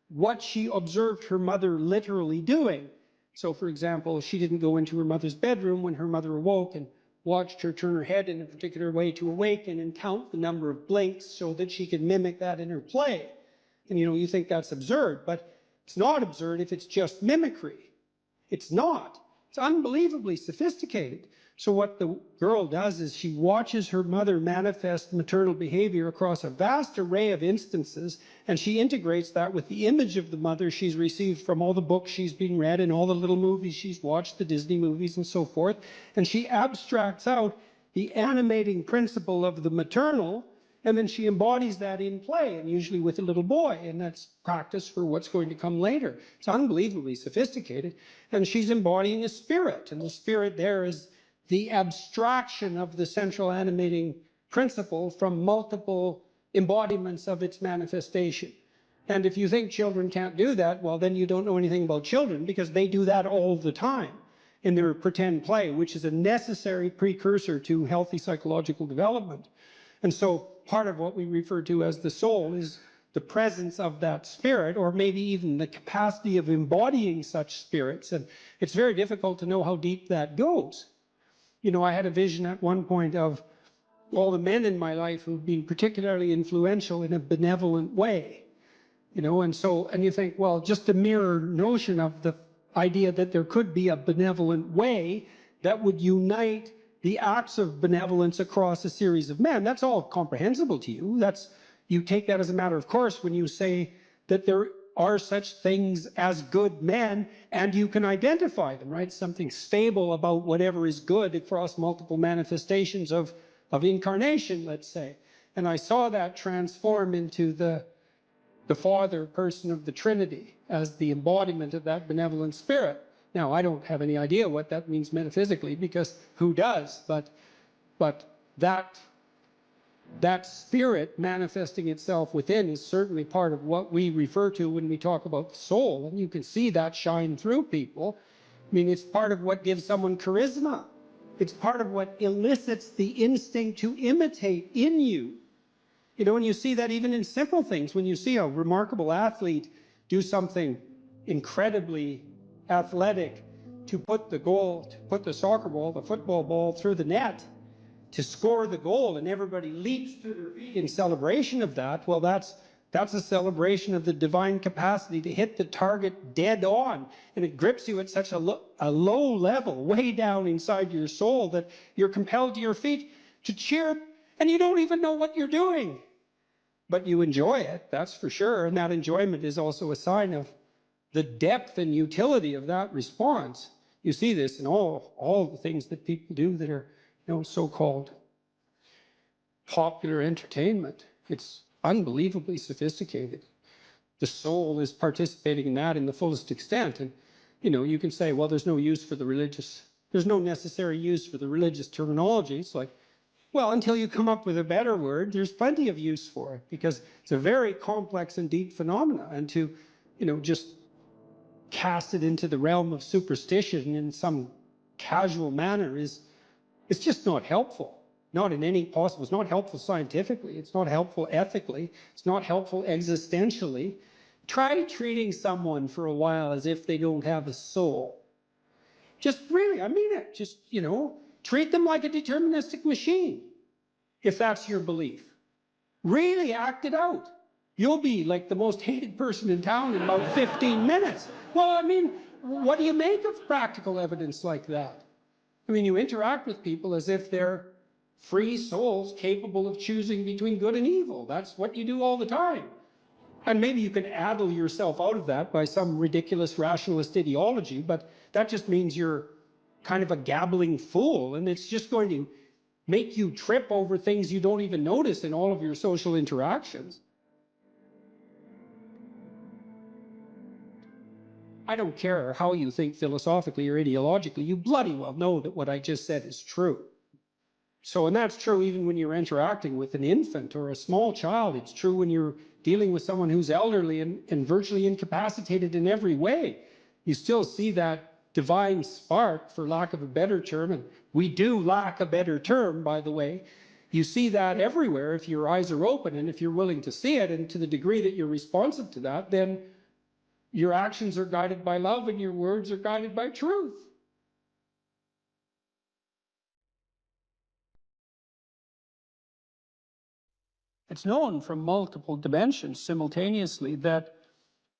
what she observed her mother literally doing. So, for example, she didn't go into her mother's bedroom when her mother awoke and watched her turn her head in a particular way to awaken and count the number of blinks so that she could mimic that in her play. And you think that's absurd, but it's not absurd if it's just mimicry. It's not. It's unbelievably sophisticated. So what the girl does is she watches her mother manifest maternal behavior across a vast array of instances, and she integrates that with the image of the mother she's received from all the books she's been read and all the little movies she's watched, the Disney movies and so forth. And she abstracts out the animating principle of the maternal And then she embodies that in play, and usually with a little boy, and that's practice for what's going to come later. It's unbelievably sophisticated. And she's embodying a spirit, and the spirit there is the abstraction of the central animating principle from multiple embodiments of its manifestation. And if you think children can't do that, well, then you don't know anything about children, because they do that all the time in their pretend play, which is a necessary precursor to healthy psychological development. And so part of what we refer to as the soul is the presence of that spirit, or maybe even the capacity of embodying such spirits. And it's very difficult to know how deep that goes. You know, I had a vision at one point of all the men in my life who've been particularly influential in a benevolent way. You know, and you think, well, just the mere notion of the idea that there could be a benevolent way that would unite the acts of benevolence across a series of men, that's all comprehensible to you. You take that as a matter of course when you say that there are such things as good men, and you can identify them, right? Something stable about whatever is good across multiple manifestations of incarnation, let's say. And I saw that transform into the Father person of the Trinity as the embodiment of that benevolent spirit. Now, I don't have any idea what that means metaphysically, because who does? But that spirit manifesting itself within is certainly part of what we refer to when we talk about the soul. And you can see that shine through people. I mean, it's part of what gives someone charisma. It's part of what elicits the instinct to imitate in you. You know, and you see that even in simple things. When you see a remarkable athlete do something incredibly athletic to put the soccer ball, the football ball through the net, to score the goal, and everybody leaps to their feet in celebration of that, well, that's a celebration of the divine capacity to hit the target dead on. And it grips you at such a low level, way down inside your soul, that you're compelled to your feet to cheer, and you don't even know what you're doing. But you enjoy it, that's for sure. And that enjoyment is also a sign of the depth and utility of that response. You see this in all the things that people do that are, you know, so-called popular entertainment. It's unbelievably sophisticated. The soul is participating in that in the fullest extent. And, you know, you can say, well, there's no necessary use for the religious terminology. It's like, well, until you come up with a better word, there's plenty of use for it, because it's a very complex and deep phenomena. And to, you know, just cast it into the realm of superstition in some casual manner it's just not helpful. Not in any possible. It's not helpful scientifically. It's not helpful ethically. It's not helpful existentially. Try treating someone for a while as if they don't have a soul. Just really, I mean it. Just, you know, treat them like a deterministic machine, if that's your belief. Really act it out. You'll be like the most hated person in town in about 15 minutes. Well, I mean, what do you make of practical evidence like that? I mean, you interact with people as if they're free souls capable of choosing between good and evil. That's what you do all the time. And maybe you can addle yourself out of that by some ridiculous rationalist ideology, but that just means you're kind of a gabbling fool, and it's just going to make you trip over things you don't even notice in all of your social interactions. I don't care how you think philosophically or ideologically, you bloody well know that what I just said is true. So, and that's true even when you're interacting with an infant or a small child. It's true when you're dealing with someone who's elderly and virtually incapacitated in every way. You still see that divine spark, for lack of a better term, and we do lack a better term, by the way. You see that everywhere if your eyes are open and if you're willing to see it, and to the degree that you're responsive to that, then your actions are guided by love and your words are guided by truth. It's known from multiple dimensions simultaneously that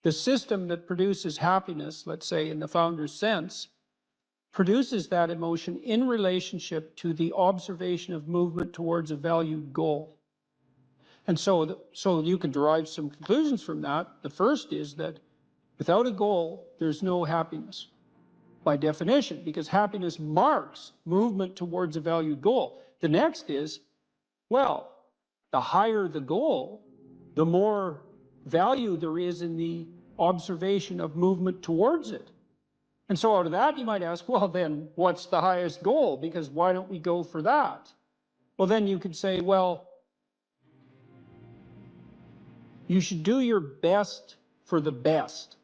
the system that produces happiness, let's say in the founder's sense, produces that emotion in relationship to the observation of movement towards a valued goal. And so you can derive some conclusions from that. The first is that without a goal, there's no happiness, by definition, because happiness marks movement towards a valued goal. The next is, well, the higher the goal, the more value there is in the observation of movement towards it. And so out of that, you might ask, well, then what's the highest goal? Because why don't we go for that? Well, then you could say, well, you should do your best for the best.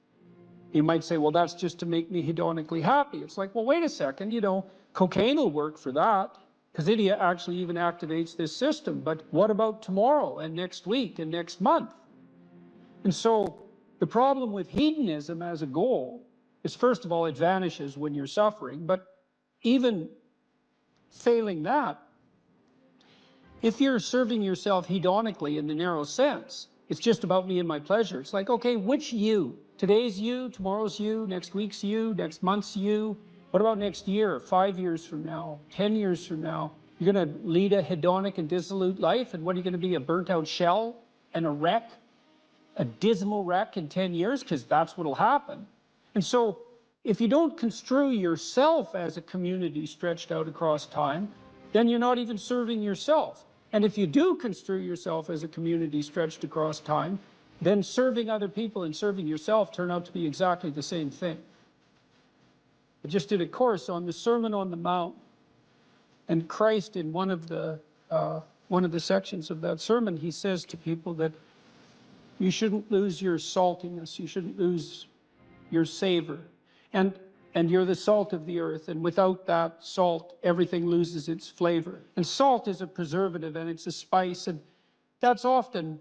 You might say, well, that's just to make me hedonically happy. It's like, well, wait a second, cocaine will work for that, because it actually even activates this system. But what about tomorrow and next week and next month? And so the problem with hedonism as a goal is, first of all, it vanishes when you're suffering. But even failing that, if you're serving yourself hedonically in the narrow sense, it's just about me and my pleasure. It's like, okay, which you? Today's you, tomorrow's you, next week's you, next month's you. What about next year, 5 years from now, 10 years from now? You're going to lead a hedonic and dissolute life, and what are you going to be, a burnt-out shell and a wreck, a dismal wreck in 10 years? Because that's what'll happen. And so if you don't construe yourself as a community stretched out across time, then you're not even serving yourself. And if you do construe yourself as a community stretched across time, then serving other people and serving yourself turn out to be exactly the same thing. I just did a course on the Sermon on the Mount, and Christ, in one of the sections of that sermon, he says to people that you shouldn't lose your saltiness, you shouldn't lose your savor, and you're the salt of the earth, and without that salt, everything loses its flavor. And salt is a preservative, and it's a spice, and that's often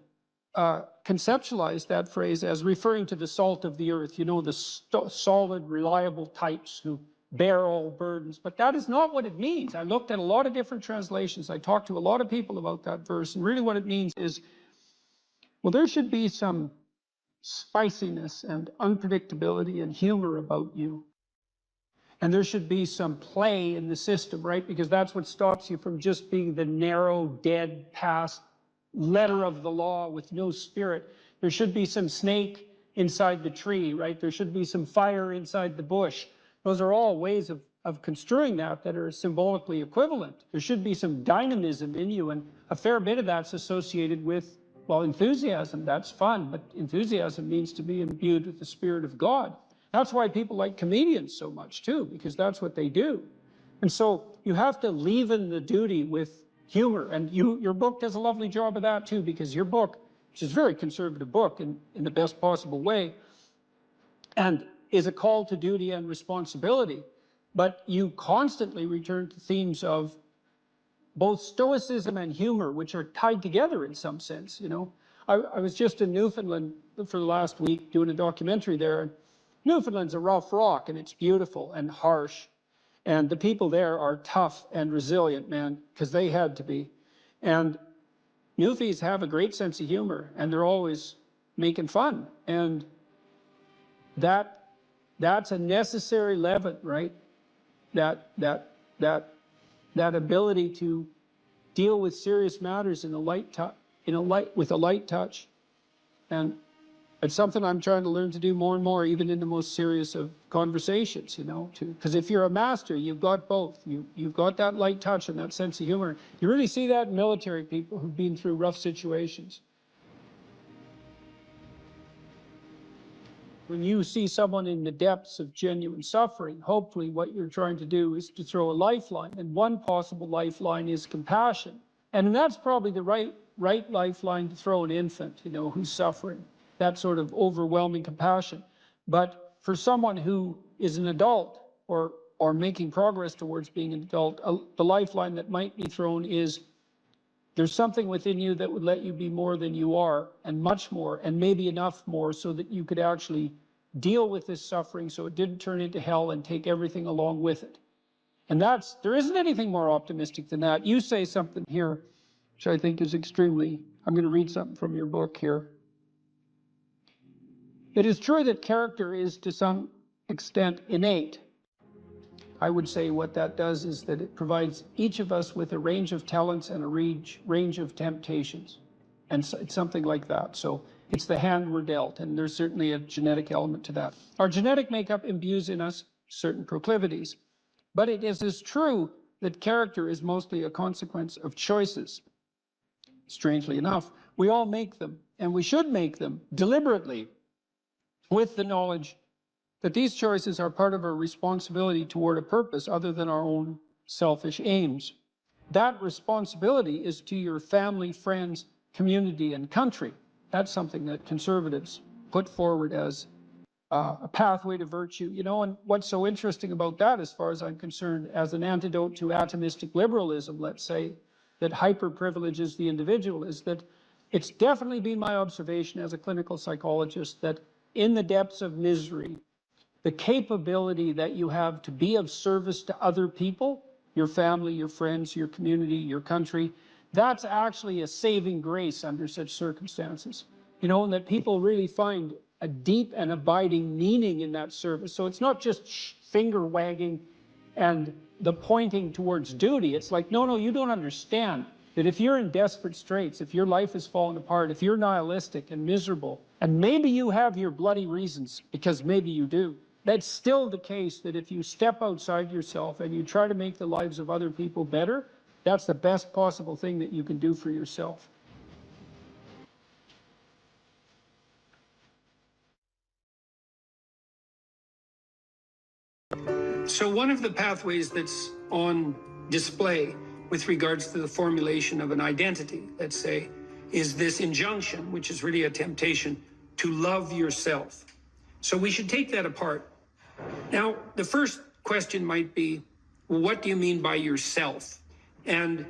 conceptualized, that phrase, as referring to the salt of the earth, the solid, reliable types who bear all burdens. But that is not what it means. I looked at a lot of different translations. I talked to a lot of people about that verse, and really what it means is, well, there should be some spiciness and unpredictability and humor about you. And there should be some play in the system, right? Because that's what stops you from just being the narrow, dead, past letter of the law with no spirit. There should be some snake inside the tree, right? There should be some fire inside the bush. Those are all ways of construing that are symbolically equivalent. There should be some dynamism in you, and a fair bit of that's associated with, well, enthusiasm. That's fun, but enthusiasm means to be imbued with the Spirit of God. That's why people like comedians so much too, because that's what they do. And so you have to leaven the duty with humor, and your book does a lovely job of that too, because your book, which is a very conservative book in the best possible way, and is a call to duty and responsibility, but you constantly return to themes of both stoicism and humor, which are tied together in some sense. I was just in Newfoundland for the last week doing a documentary there, and Newfoundland's a rough rock, and it's beautiful and harsh. And the people there are tough and resilient, man, because they had to be. And Newfies have a great sense of humor, and they're always making fun. And that's a necessary leaven, right? That ability to deal with serious matters in with a light touch. And it's something I'm trying to learn to do more and more, even in the most serious of conversations, because if you're a master, you've got both. You've got that light touch and that sense of humor. You really see that in military people who've been through rough situations. When you see someone in the depths of genuine suffering, hopefully what you're trying to do is to throw a lifeline. And one possible lifeline is compassion. And that's probably the right lifeline to throw an infant, who's suffering. That sort of overwhelming compassion. But for someone who is an adult or making progress towards being an adult, the lifeline that might be thrown is, there's something within you that would let you be more than you are, and much more, and maybe enough more, so that you could actually deal with this suffering so it didn't turn into hell and take everything along with it. And there isn't anything more optimistic than that. You say something here, which I think is extremely, I'm going to read something from your book here. It is true that character is to some extent innate. I would say what that does is that it provides each of us with a range of talents and a range of temptations. And so it's something like that. So it's the hand we're dealt, and there's certainly a genetic element to that. Our genetic makeup imbues in us certain proclivities. But it is as true that character is mostly a consequence of choices. strangely enough, we all make them, and we should make them deliberately with the knowledge that these choices are part of our responsibility toward a purpose other than our own selfish aims. That responsibility is to your family, friends, community, and country. That's something that conservatives put forward as a pathway to virtue. You know, and what's so interesting about that, as far as I'm concerned, as an antidote to atomistic liberalism, let's say, that hyper-privileges the individual, is that it's definitely been my observation as a clinical psychologist that in the depths of misery, the capability that you have to be of service to other people, your family, your friends, your community, your country, that's actually a saving grace under such circumstances. You know, and that people really find a deep and abiding meaning in that service. So it's not just finger wagging and the pointing towards duty. It's like, no, you don't understand that if you're in desperate straits, if your life is falling apart, if you're nihilistic and miserable, and maybe you have your bloody reasons, because maybe you do, that's still the case that if you step outside yourself and you try to make the lives of other people better, that's the best possible thing that you can do for yourself. So one of the pathways that's on display with regards to the formulation of an identity, let's say, is this injunction, which is really a temptation to love yourself. So we should take that apart. Now, the first question might be, well, what do you mean by yourself? And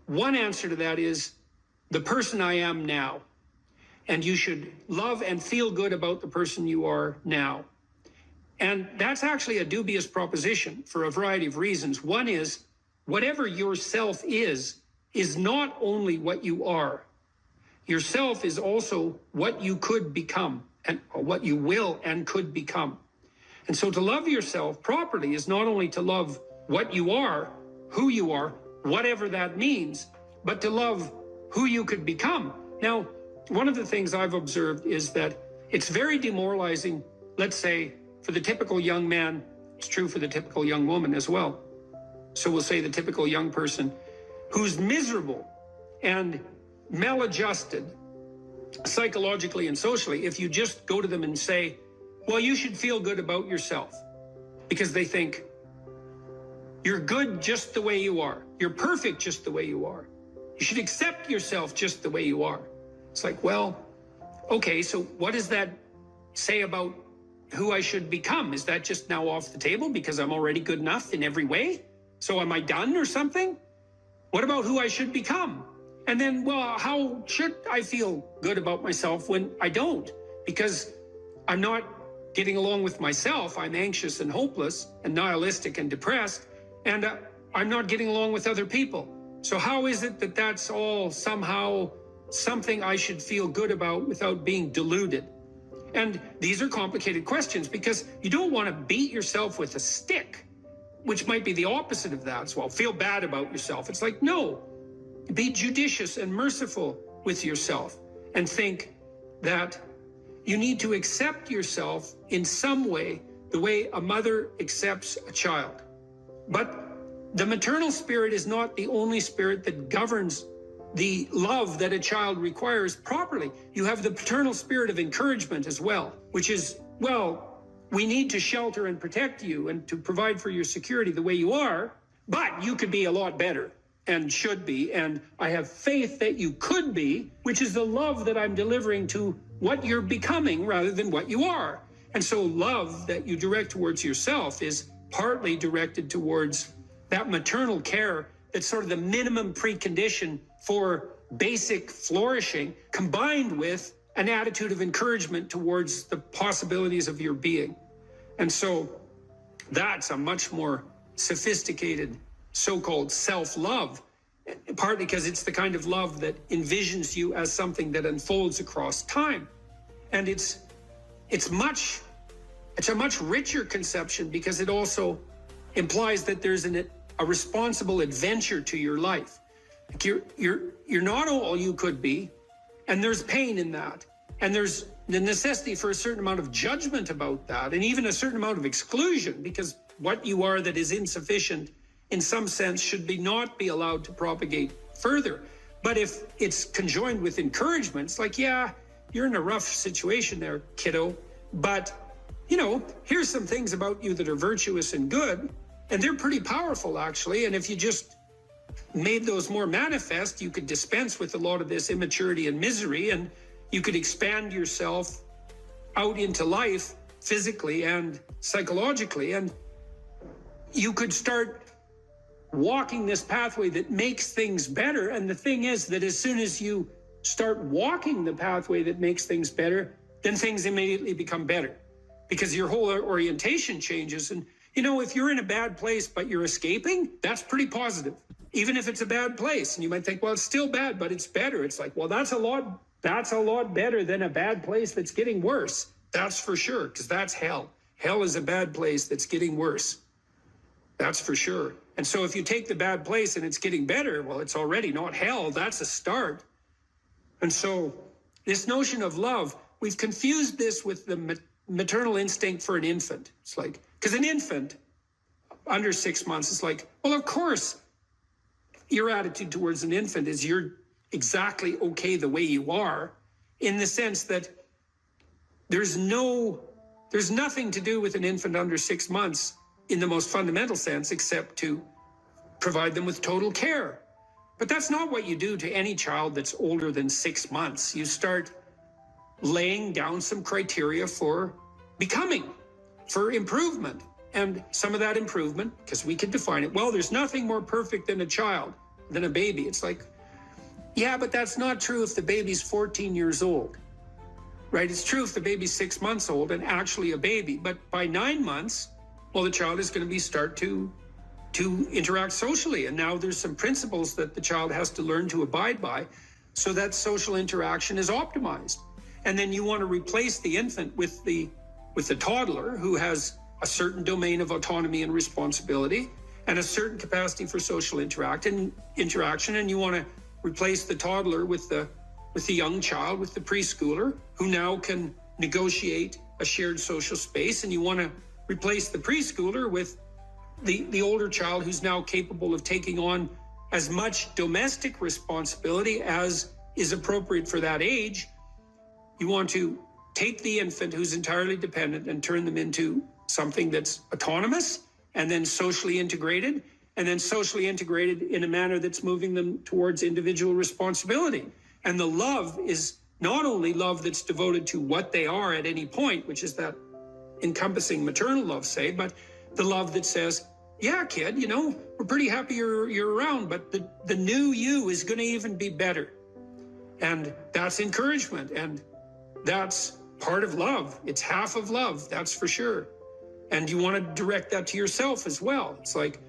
one answer to that is the person I am now. And you should love and feel good about the person you are now. And that's actually a dubious proposition for a variety of reasons. One is, whatever yourself is not only what you are. Yourself is also what you could become, and what you will and could become. And so to love yourself properly is not only to love what you are, who you are, whatever that means, but to love who you could become. Now, one of the things I've observed is that it's very demoralizing, let's say, for the typical young man. It's true for the typical young woman as well. So we'll say the typical young person who's miserable and maladjusted psychologically and socially, if you just go to them and say, well, you should feel good about yourself, because they think you're good just the way you are. You're perfect just the way you are. You should accept yourself just the way you are. It's like, well, okay, so what does that say about who I should become? Is that just now off the table because I'm already good enough in every way? So am I done or something? What about who I should become? And then, well, how should I feel good about myself when I don't? Because I'm not getting along with myself. I'm anxious and hopeless and nihilistic and depressed, and I'm not getting along with other people. So how is it that that's all somehow something I should feel good about without being deluded? And these are complicated questions, because you don't want to beat yourself with a stick, which might be the opposite of that as well. Feel bad about yourself. It's like, no, be judicious and merciful with yourself and think that you need to accept yourself in some way, the way a mother accepts a child. But the maternal spirit is not the only spirit that governs the love that a child requires properly. You have the paternal spirit of encouragement as well, which is, well, we need to shelter and protect you and to provide for your security the way you are, but you could be a lot better and should be, and I have faith that you could be, which is the love that I'm delivering to what you're becoming rather than what you are. And so love that you direct towards yourself is partly directed towards that maternal care that's sort of the minimum precondition for basic flourishing, combined with an attitude of encouragement towards the possibilities of your being. And so that's a much more sophisticated so-called self-love, partly because it's the kind of love that envisions you as something that unfolds across time. And it's a much richer conception, because it also implies that there's a responsible adventure to your life. Like you're not all you could be, and there's pain in that, and there's the necessity for a certain amount of judgment about that, and even a certain amount of exclusion, because what you are that is insufficient in some sense should not be allowed to propagate further. But if it's conjoined with encouragement, it's like, yeah, you're in a rough situation there, kiddo, but, you know, here's some things about you that are virtuous and good, and they're pretty powerful, actually, and if you just made those more manifest, you could dispense with a lot of this immaturity and misery, and you could expand yourself out into life physically and psychologically, and you could start walking this pathway that makes things better. And the thing is that as soon as you start walking the pathway that makes things better, then things immediately become better because your whole orientation changes. And, you know, if you're in a bad place, but you're escaping, that's pretty positive, even if it's a bad place. And you might think, well, it's still bad, but it's better. It's like, well, that's a lot better than a bad place that's getting worse. That's for sure, because that's hell. Hell is a bad place that's getting worse. That's for sure. And so if you take the bad place and it's getting better, well, it's already not hell. That's a start. And so this notion of love, we've confused this with the maternal instinct for an infant. It's like, because an infant under 6 months is like, well, of course, your attitude towards an infant is you're exactly okay the way you are, in the sense that there's nothing to do with an infant under 6 months in the most fundamental sense, except to provide them with total care. But that's not what you do to any child that's older than 6 months. You start laying down some criteria for becoming, for improvement. And some of that improvement, because we could define it, well, there's nothing more perfect than a child, than a baby. It's like, yeah, but that's not true if the baby's 14 years old, right? It's true if the baby's 6 months old and actually a baby. But by 9 months, well, the child is going to start to interact socially. And now there's some principles that the child has to learn to abide by so that social interaction is optimized. And then you want to replace the infant with the toddler, who has a certain domain of autonomy and responsibility and a certain capacity for social interaction. And you want to replace the toddler with the young child, with the preschooler, who now can negotiate a shared social space. And you want to replace the preschooler with the older child, who's now capable of taking on as much domestic responsibility as is appropriate for that age. You want to take the infant who's entirely dependent and turn them into something that's autonomous and then socially integrated, and then socially integrated in a manner that's moving them towards individual responsibility. And the love is not only love that's devoted to what they are at any point, which is that encompassing maternal love, say, but the love that says, yeah, kid, you know, we're pretty happy you're around, but the new you is going to even be better. And that's encouragement, and that's part of love. It's half of love, that's for sure. And you want to direct that to yourself as well. It's like,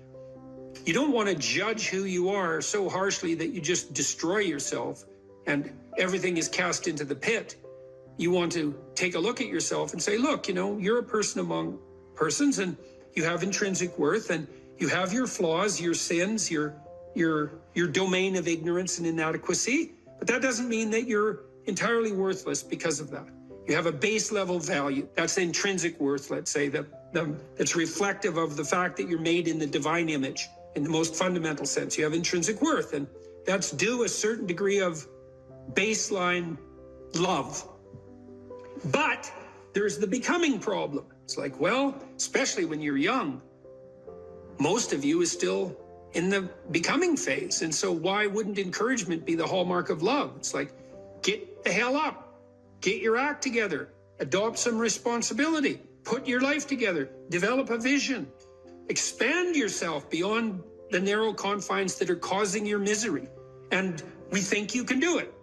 you don't want to judge who you are so harshly that you just destroy yourself and everything is cast into the pit. You want to take a look at yourself and say, look, you know, you're a person among persons, and you have intrinsic worth, and you have your flaws, your sins, your domain of ignorance and inadequacy. But that doesn't mean that you're entirely worthless because of that. You have a base level value. That's intrinsic worth, let's say, that's reflective of the fact that you're made in the divine image in the most fundamental sense. You have intrinsic worth, and that's due a certain degree of baseline love. But there's the becoming problem. It's like, well, especially when you're young, most of you is still in the becoming phase. And so why wouldn't encouragement be the hallmark of love? It's like, get the hell up, get your act together, adopt some responsibility, put your life together, develop a vision, expand yourself beyond the narrow confines that are causing your misery. And we think you can do it.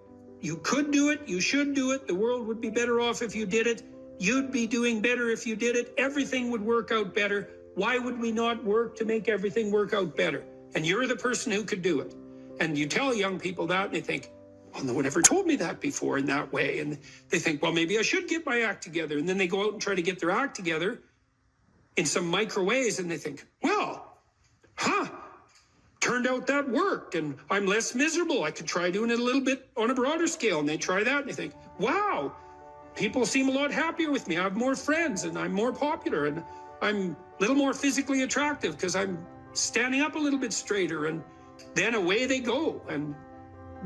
You could do it, you should do it, the world would be better off if you did it, you'd be doing better if you did it, everything would work out better. Why would we not work to make everything work out better? And you're the person who could do it. And you tell young people that, and they think, well, no one ever told me that before in that way. And they think, well, maybe I should get my act together. And then they go out and try to get their act together in some micro ways, and they think, well, turned out that worked, and I'm less miserable. I could try doing it a little bit on a broader scale. And they try that, and they think, wow, people seem a lot happier with me. I have more friends, and I'm more popular, and I'm a little more physically attractive because I'm standing up a little bit straighter. And then away they go, and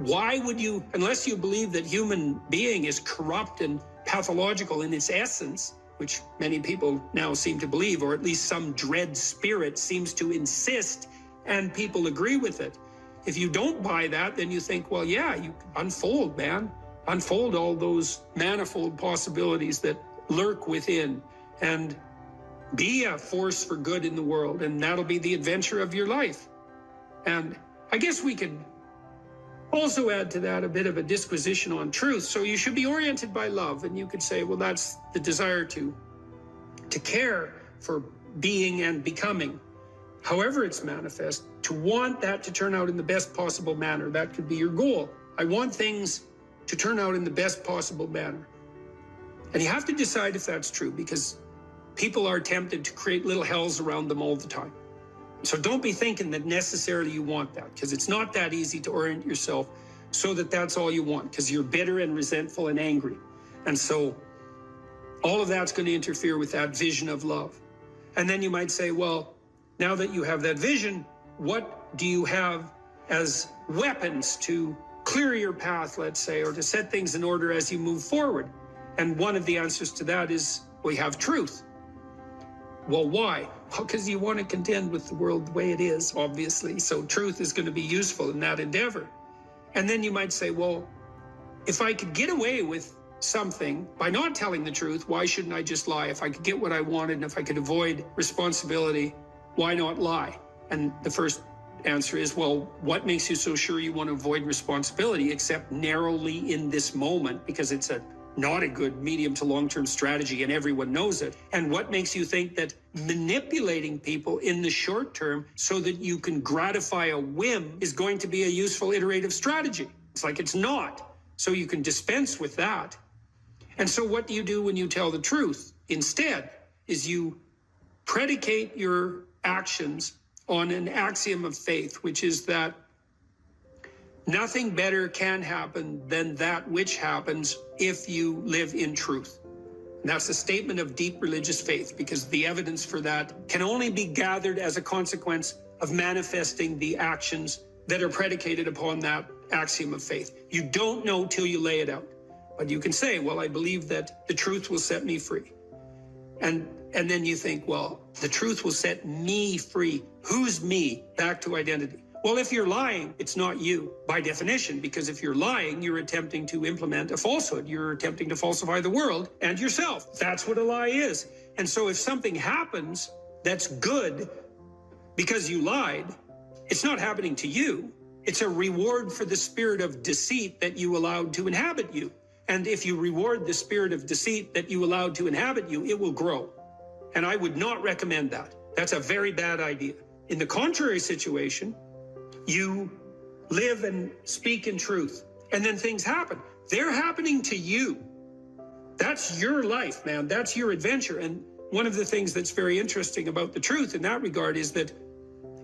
why would you, unless you believe that human being is corrupt and pathological in its essence, which many people now seem to believe, or at least some dread spirit seems to insist, and people agree with it. If you don't buy that, then you think, well, yeah, you unfold, man. Unfold all those manifold possibilities that lurk within and be a force for good in the world, and that'll be the adventure of your life. And I guess we could also add to that a bit of a disquisition on truth. So you should be oriented by love, and you could say, well, that's the desire to care for being and becoming, however it's manifest, to want that to turn out in the best possible manner. That could be your goal. I want things to turn out in the best possible manner. And you have to decide if that's true, because people are tempted to create little hells around them all the time. So don't be thinking that necessarily you want that, because it's not that easy to orient yourself so that that's all you want, because you're bitter and resentful and angry. And so all of that's going to interfere with that vision of love. And then you might say, well, now that you have that vision, what do you have as weapons to clear your path, let's say, or to set things in order as you move forward? And one of the answers to that is, we have truth. Well, why? Well, because you want to contend with the world the way it is, obviously. So truth is going to be useful in that endeavor. And then you might say, well, if I could get away with something by not telling the truth, why shouldn't I just lie? If I could get what I wanted and if I could avoid responsibility, why not lie? And the first answer is, well, what makes you so sure you want to avoid responsibility, except narrowly in this moment, because it's not a good medium to long-term strategy and everyone knows it. And what makes you think that manipulating people in the short term so that you can gratify a whim is going to be a useful iterative strategy? It's like it's not. So you can dispense with that. And so what do you do when you tell the truth? Instead, is you predicate your actions on an axiom of faith, which is that nothing better can happen than that which happens if you live in truth. And that's a statement of deep religious faith, because the evidence for that can only be gathered as a consequence of manifesting the actions that are predicated upon that axiom of faith. You don't know till you lay it out. But you can say, well, I believe that the truth will set me free. And then you think, well, the truth will set me free. Who's me? Back to identity. Well, if you're lying, it's not you by definition, because if you're lying, you're attempting to implement a falsehood. You're attempting to falsify the world and yourself. That's what a lie is. And so if something happens that's good because you lied, it's not happening to you. It's a reward for the spirit of deceit that you allowed to inhabit you. And if you reward the spirit of deceit that you allowed to inhabit you, it will grow. And I would not recommend that. That's a very bad idea. In the contrary situation, you live and speak in truth, and then things happen. They're happening to you. That's your life, man. That's your adventure. And one of the things that's very interesting about the truth in that regard is that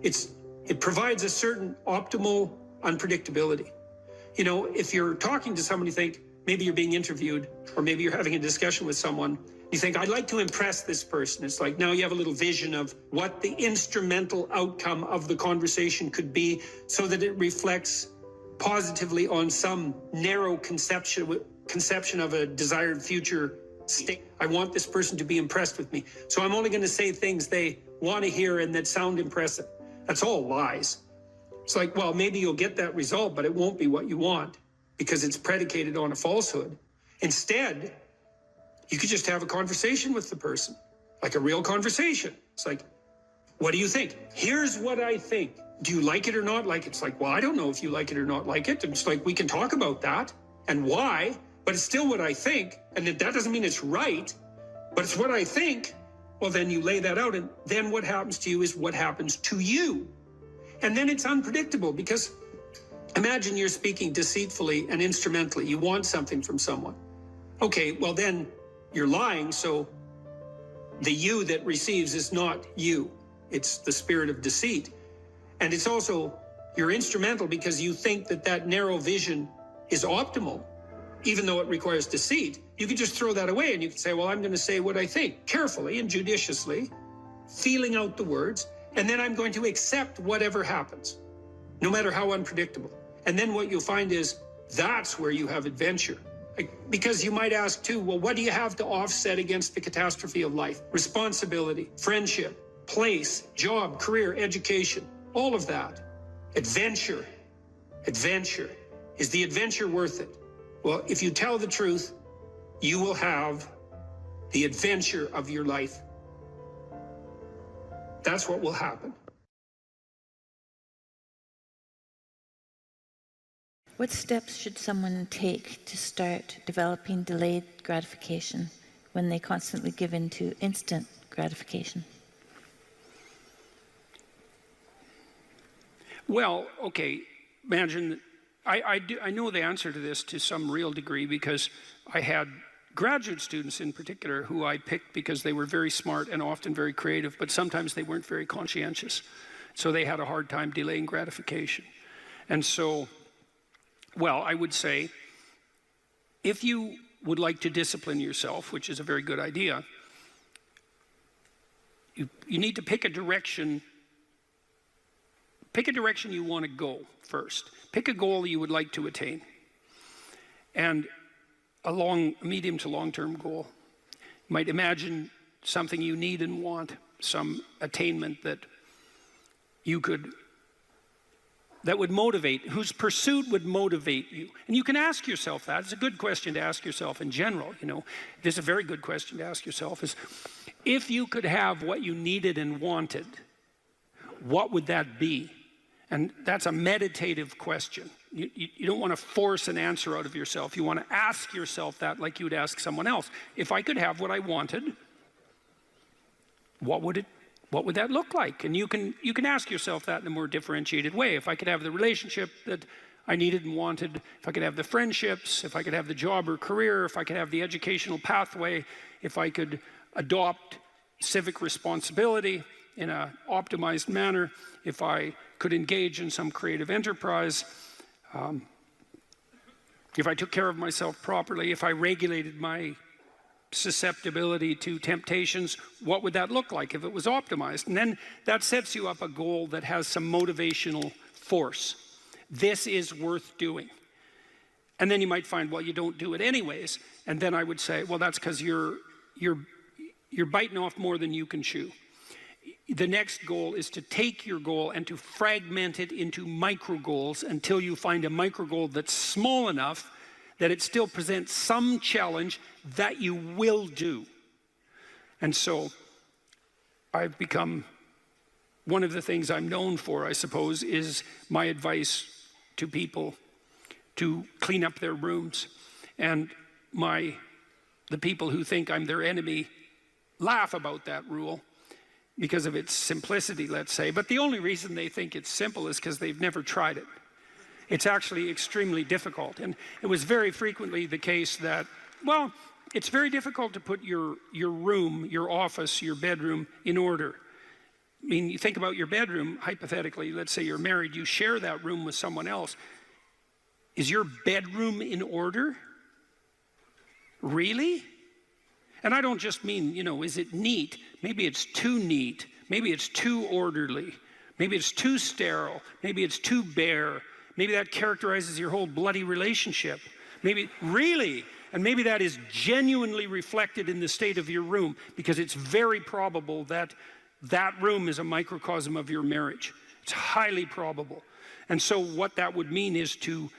it provides a certain optimal unpredictability. You know, if you're talking to someone, you think maybe you're being interviewed, or maybe you're having a discussion with someone, you think, I'd like to impress this person. It's like now you have a little vision of what the instrumental outcome of the conversation could be, so that it reflects positively on some narrow conception of a desired future state. I want this person to be impressed with me, so I'm only going to say things they want to hear and that sound impressive. That's all lies. It's like, well, maybe you'll get that result, but it won't be what you want, because it's predicated on a falsehood. Instead, you could just have a conversation with the person, like a real conversation. It's like, what do you think? Here's what I think. Do you like it or not like it? It's like, well, I don't know if you like it or not like it. It's like, we can talk about that and why, but it's still what I think. And that doesn't mean it's right, but it's what I think. Well, then you lay that out, and then what happens to you is what happens to you. And then it's unpredictable, because imagine you're speaking deceitfully and instrumentally. You want something from someone. Okay, well then you're lying, so the you that receives is not you. It's the spirit of deceit. And it's also, you're instrumental because you think that that narrow vision is optimal, even though it requires deceit. You could just throw that away and you could say, well, I'm going to say what I think, carefully and judiciously, feeling out the words, and then I'm going to accept whatever happens, no matter how unpredictable. And then what you'll find is that's where you have adventure. Because you might ask too, well, what do you have to offset against the catastrophe of life? Responsibility, friendship, place, job, career, education, all of that. Adventure. Adventure. Is the adventure worth it? Well, if you tell the truth, you will have the adventure of your life. That's what will happen. What steps should someone take to start developing delayed gratification when they constantly give in to instant gratification? Well, okay, imagine, I know the answer to this to some real degree because I had graduate students in particular who I picked because they were very smart and often very creative, but sometimes they weren't very conscientious. So they had a hard time delaying gratification. And so, well, I would say, if you would like to discipline yourself, which is a very good idea, you need to pick a direction you want to go first. Pick a goal you would like to attain. And a medium to long-term goal. You might imagine something you need and want, some attainment that would motivate, whose pursuit would motivate you. And you can ask yourself that. It's a good question to ask yourself in general, you know. It's a very good question to ask yourself is, if you could have what you needed and wanted, what would that be? And that's a meditative question. You don't want to force an answer out of yourself. You want to ask yourself that like you would ask someone else. If I could have what I wanted, what would that look like? And you can ask yourself that in a more differentiated way. If I could have the relationship that I needed and wanted, if I could have the friendships, if I could have the job or career, if I could have the educational pathway, if I could adopt civic responsibility in an optimized manner, if I could engage in some creative enterprise, if I took care of myself properly, if I regulated my susceptibility to temptations, what would that look like if it was optimized? And then that sets you up a goal that has some motivational force. This is worth doing. And then you might find, well, you don't do it anyways. And then I would say, well, that's because you're biting off more than you can chew. The next goal is to take your goal and to fragment it into micro goals until you find a micro goal that's small enough that it still presents some challenge that you will do. And so I've become, one of the things I'm known for, I suppose, is my advice to people to clean up their rooms. And the people who think I'm their enemy laugh about that rule because of its simplicity, let's say. But the only reason they think it's simple is because they've never tried it. It's actually extremely difficult. And it was very frequently the case that, well, it's very difficult to put your room, your office, your bedroom in order. I mean, you think about your bedroom, hypothetically, let's say you're married, you share that room with someone else. Is your bedroom in order? Really? And I don't just mean, is it neat? Maybe it's too neat. Maybe it's too orderly. Maybe it's too sterile. Maybe it's too bare. Maybe that characterizes your whole bloody relationship. Maybe, really? And maybe that is genuinely reflected in the state of your room, because it's very probable that that room is a microcosm of your marriage. It's highly probable. And so what that would mean is to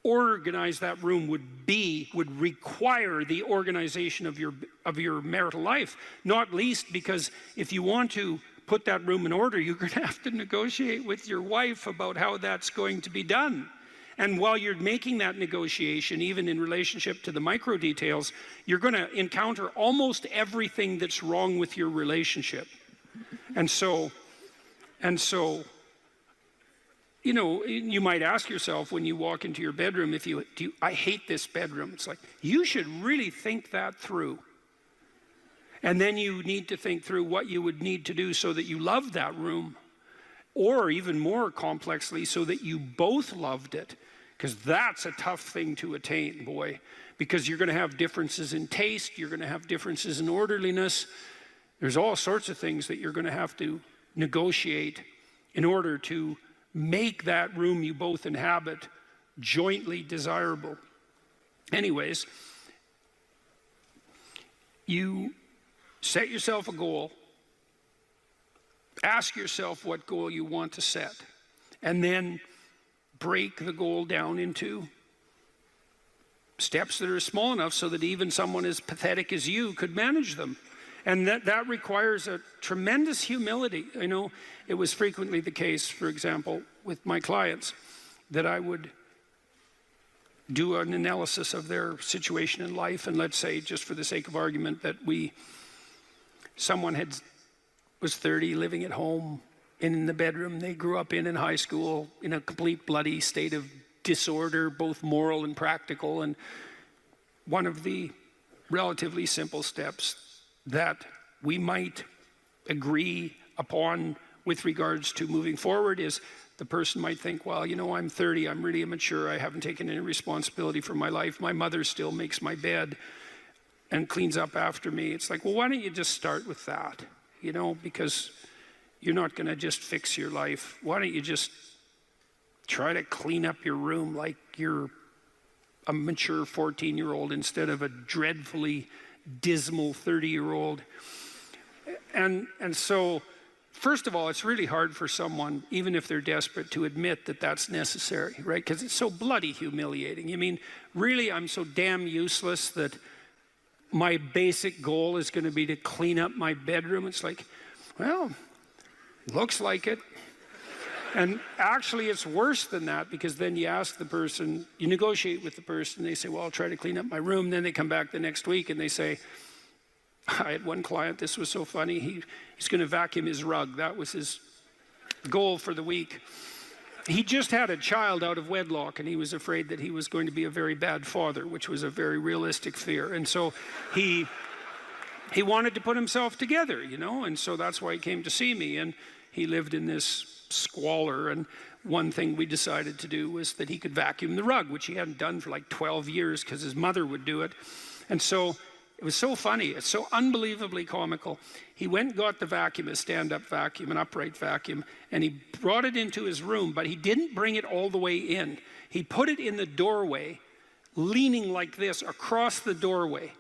organize that room would require the organization of your marital life, not least because if you want to put that room in order, you're going to have to negotiate with your wife about how that's going to be done. And while you're making that negotiation, even in relationship to the micro details, you're going to encounter almost everything that's wrong with your relationship. And so you might ask yourself when you walk into your bedroom, I hate this bedroom. It's like, you should really think that through. And then you need to think through what you would need to do so that you love that room, or even more complexly, so that you both loved it. Because that's a tough thing to attain, boy. Because you're going to have differences in taste, you're going to have differences in orderliness. There's all sorts of things that you're going to have to negotiate in order to make that room you both inhabit jointly desirable. Anyways, you set yourself a goal, ask yourself what goal you want to set, and then break the goal down into steps that are small enough so that even someone as pathetic as you could manage them. And that requires a tremendous humility. I know it was frequently the case, for example, with my clients, that I would do an analysis of their situation in life, and let's say, just for the sake of argument, that someone was 30, living at home in the bedroom they grew up in high school, in a complete bloody state of disorder, both moral and practical. And one of the relatively simple steps that we might agree upon with regards to moving forward is the person might think, well, you know, I'm 30, I'm really immature, I haven't taken any responsibility for my life, my mother still makes my bed and cleans up after me. It's like, well, why don't you just start with that? You know, because you're not going to just fix your life. Why don't you just try to clean up your room like you're a mature 14-year-old instead of a dreadfully dismal 30-year-old. And so, first of all, it's really hard for someone, even if they're desperate, to admit that that's necessary, right? Because it's so bloody humiliating. I mean, really, I'm so damn useless that my basic goal is going to be to clean up my bedroom. It's like, well, looks like it. And actually, it's worse than that, because then you ask the person, you negotiate with the person, they say, well, I'll try to clean up my room. Then they come back the next week and they say, I had one client, this was so funny, he's going to vacuum his rug. That was his goal for the week. He just had a child out of wedlock, and he was afraid that he was going to be a very bad father, which was a very realistic fear. And so he wanted to put himself together, you know, and so that's why he came to see me. And he lived in this squalor, and one thing we decided to do was that he could vacuum the rug, which he hadn't done for like 12 years because his mother would do it. And so it was so funny, it's so unbelievably comical. He went and got the vacuum, a stand-up vacuum, an upright vacuum, and he brought it into his room, but he didn't bring it all the way in. He put it in the doorway, leaning like this across the doorway.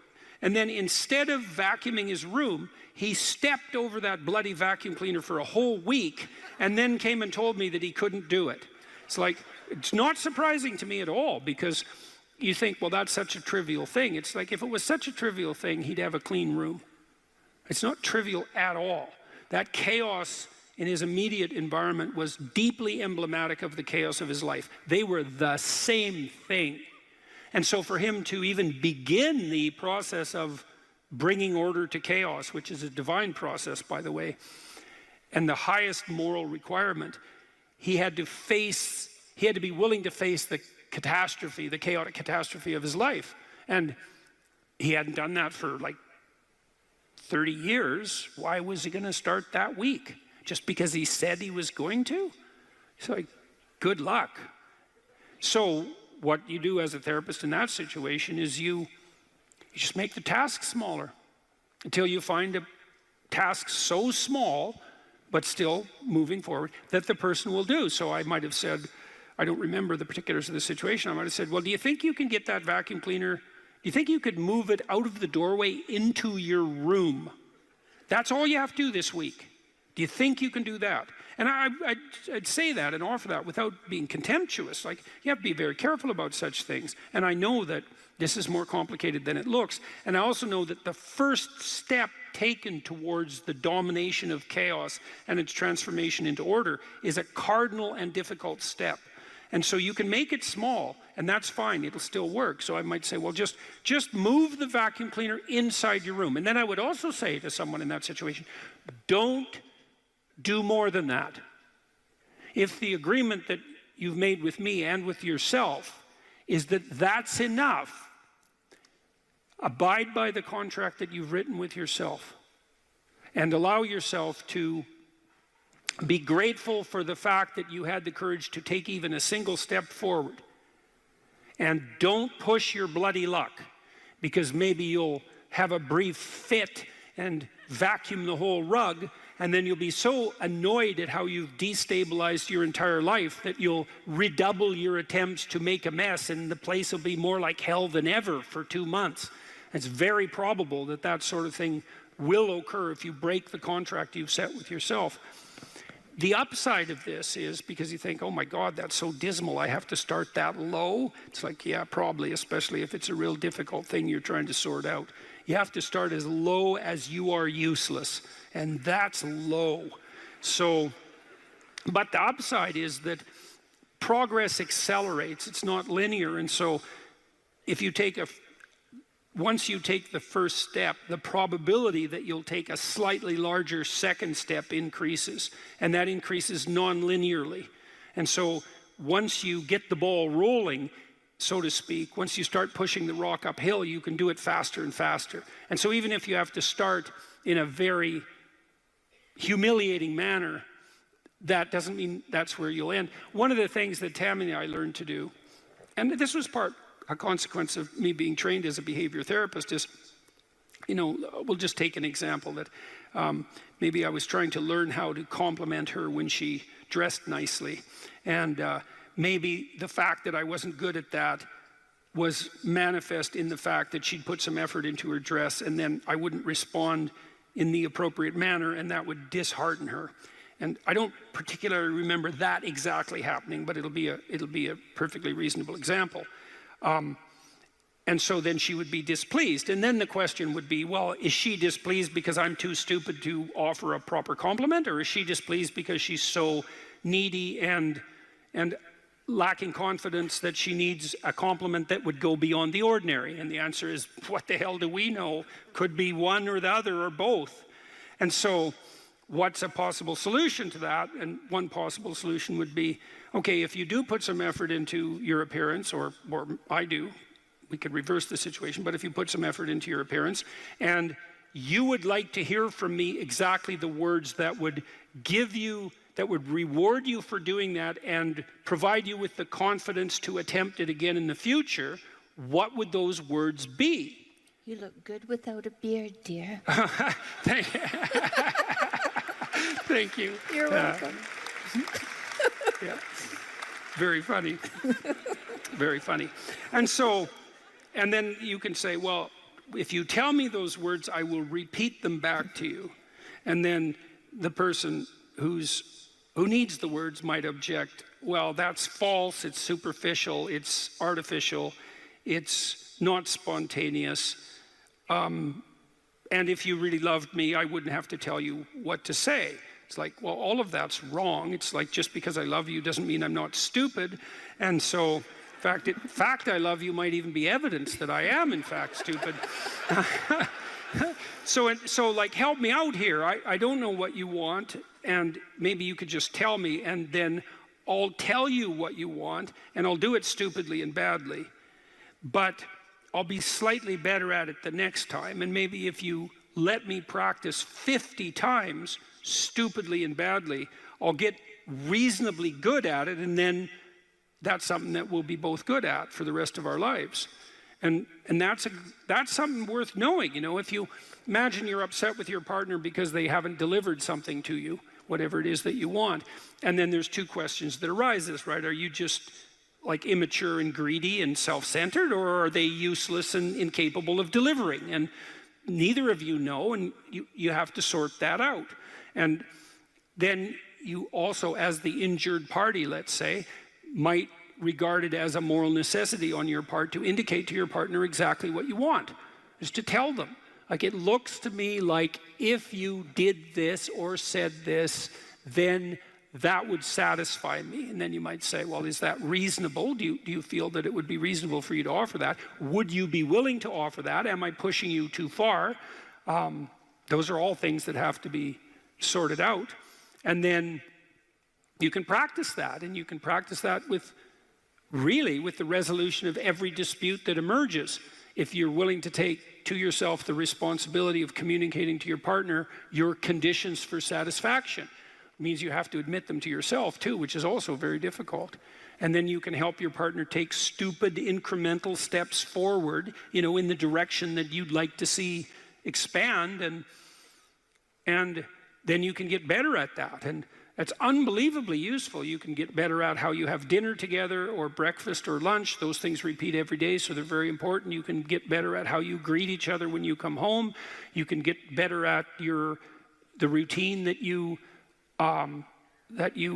And then instead of vacuuming his room, he stepped over that bloody vacuum cleaner for a whole week and then came and told me that he couldn't do it. It's like, it's not surprising to me at all, because you think, well, that's such a trivial thing. It's like, if it was such a trivial thing, he'd have a clean room. It's not trivial at all. That chaos in his immediate environment was deeply emblematic of the chaos of his life. They were the same thing. And so for him to even begin the process of bringing order to chaos, which is a divine process, by the way, and the highest moral requirement, he had to be willing to face the catastrophe, the chaotic catastrophe of his life. And he hadn't done that for like 30 years. Why was he going to start that week? Just because he said he was going to? It's like, good luck. So what you do as a therapist in that situation is you just make the task smaller until you find a task so small, but still moving forward, that the person will do. So I might have said, I don't remember the particulars of the situation, I might have said, well, do you think you can get that vacuum cleaner, do you think you could move it out of the doorway into your room? That's all you have to do this week. Do you think you can do that? And I'd say that and offer that without being contemptuous. Like, you have to be very careful about such things. And I know that this is more complicated than it looks. And I also know that the first step taken towards the domination of chaos and its transformation into order is a cardinal and difficult step. And so you can make it small, and that's fine, it'll still work. So I might say, well, just move the vacuum cleaner inside your room. And then I would also say to someone in that situation, don't do more than that. If the agreement that you've made with me and with yourself is that that's enough, abide by the contract that you've written with yourself, and allow yourself to be grateful for the fact that you had the courage to take even a single step forward. And don't push your bloody luck, because maybe you'll have a brief fit and vacuum the whole rug, and then you'll be so annoyed at how you've destabilized your entire life that you'll redouble your attempts to make a mess, and the place will be more like hell than ever for 2 months. It's very probable that that sort of thing will occur if you break the contract you've set with yourself. The upside of this is, because you think, oh my God, that's so dismal, I have to start that low. It's like, yeah, probably, especially if it's a real difficult thing you're trying to sort out. You have to start as low as you are useless, and that's low. So, but the upside is that progress accelerates. It's not linear, and so if you take once you take the first step, the probability that you'll take a slightly larger second step increases, and that increases non-linearly. And so once you get the ball rolling, so to speak, once you start pushing the rock uphill, you can do it faster and faster. And so even if you have to start in a very humiliating manner, that doesn't mean that's where you'll end. One of the things that Tammy and I learned to do, and this was a consequence of me being trained as a behavior therapist, is, you know, we'll just take an example that maybe I was trying to learn how to compliment her when she dressed nicely. And maybe the fact that I wasn't good at that was manifest in the fact that she'd put some effort into her dress, and then I wouldn't respond in the appropriate manner, and that would dishearten her. And I don't particularly remember that exactly happening, but it'll be a perfectly reasonable example. And so then she would be displeased. And then the question would be, well, is she displeased because I'm too stupid to offer a proper compliment, or is she displeased because she's so needy and lacking confidence that she needs a compliment that would go beyond the ordinary? And the answer is, what the hell do we know? Could be one or the other or both. And so what's a possible solution to that? And one possible solution would be, okay, if you do put some effort into your appearance, or I do, we could reverse the situation, but if you put some effort into your appearance, and you would like to hear from me exactly the words that would give you, that would reward you for doing that and provide you with the confidence to attempt it again in the future, what would those words be? You look good without a beard, dear. Thank you. You're welcome. Yeah. Very funny. Very funny. And so, and then you can say, well, if you tell me those words, I will repeat them back to you. And then the person who needs the words might object, well, that's false, it's superficial, it's artificial, it's not spontaneous. And if you really loved me, I wouldn't have to tell you what to say. It's like, well, all of that's wrong. It's like, just because I love you doesn't mean I'm not stupid. And so, in fact, I love you might even be evidence that I am, in fact, stupid. So like, help me out here. I don't know what you want, and maybe you could just tell me, and then I'll tell you what you want, and I'll do it stupidly and badly. But I'll be slightly better at it the next time, and maybe if you let me practice 50 times stupidly and badly, I'll get reasonably good at it, and then that's something that we'll be both good at for the rest of our lives. And that's something worth knowing. You know, if you imagine you're upset with your partner because they haven't delivered something to you, whatever it is that you want, and then there's two questions that arises, right? Are you just like immature and greedy and self-centered, or are they useless and incapable of delivering? And neither of you know, and you have to sort that out. And then you also, as the injured party, let's say, might regard it as a moral necessity on your part to indicate to your partner exactly what you want, is to tell them. Like, it looks to me like if you did this or said this, then that would satisfy me. And then you might say, well, is that reasonable? Do you feel that it would be reasonable for you to offer that? Would you be willing to offer that? Am I pushing you too far? Those are all things that have to be sorted out. And then you can practice that, and you can practice that with the resolution of every dispute that emerges. If you're willing to take to yourself the responsibility of communicating to your partner your conditions for satisfaction, it means you have to admit them to yourself too, which is also very difficult. And then you can help your partner take stupid incremental steps forward, you know, in the direction that you'd like to see expand. And then you can get better at that. And that's unbelievably useful. You can get better at how you have dinner together or breakfast or lunch. Those things repeat every day, so they're very important. You can get better at how you greet each other when you come home. You can get better at the routine that you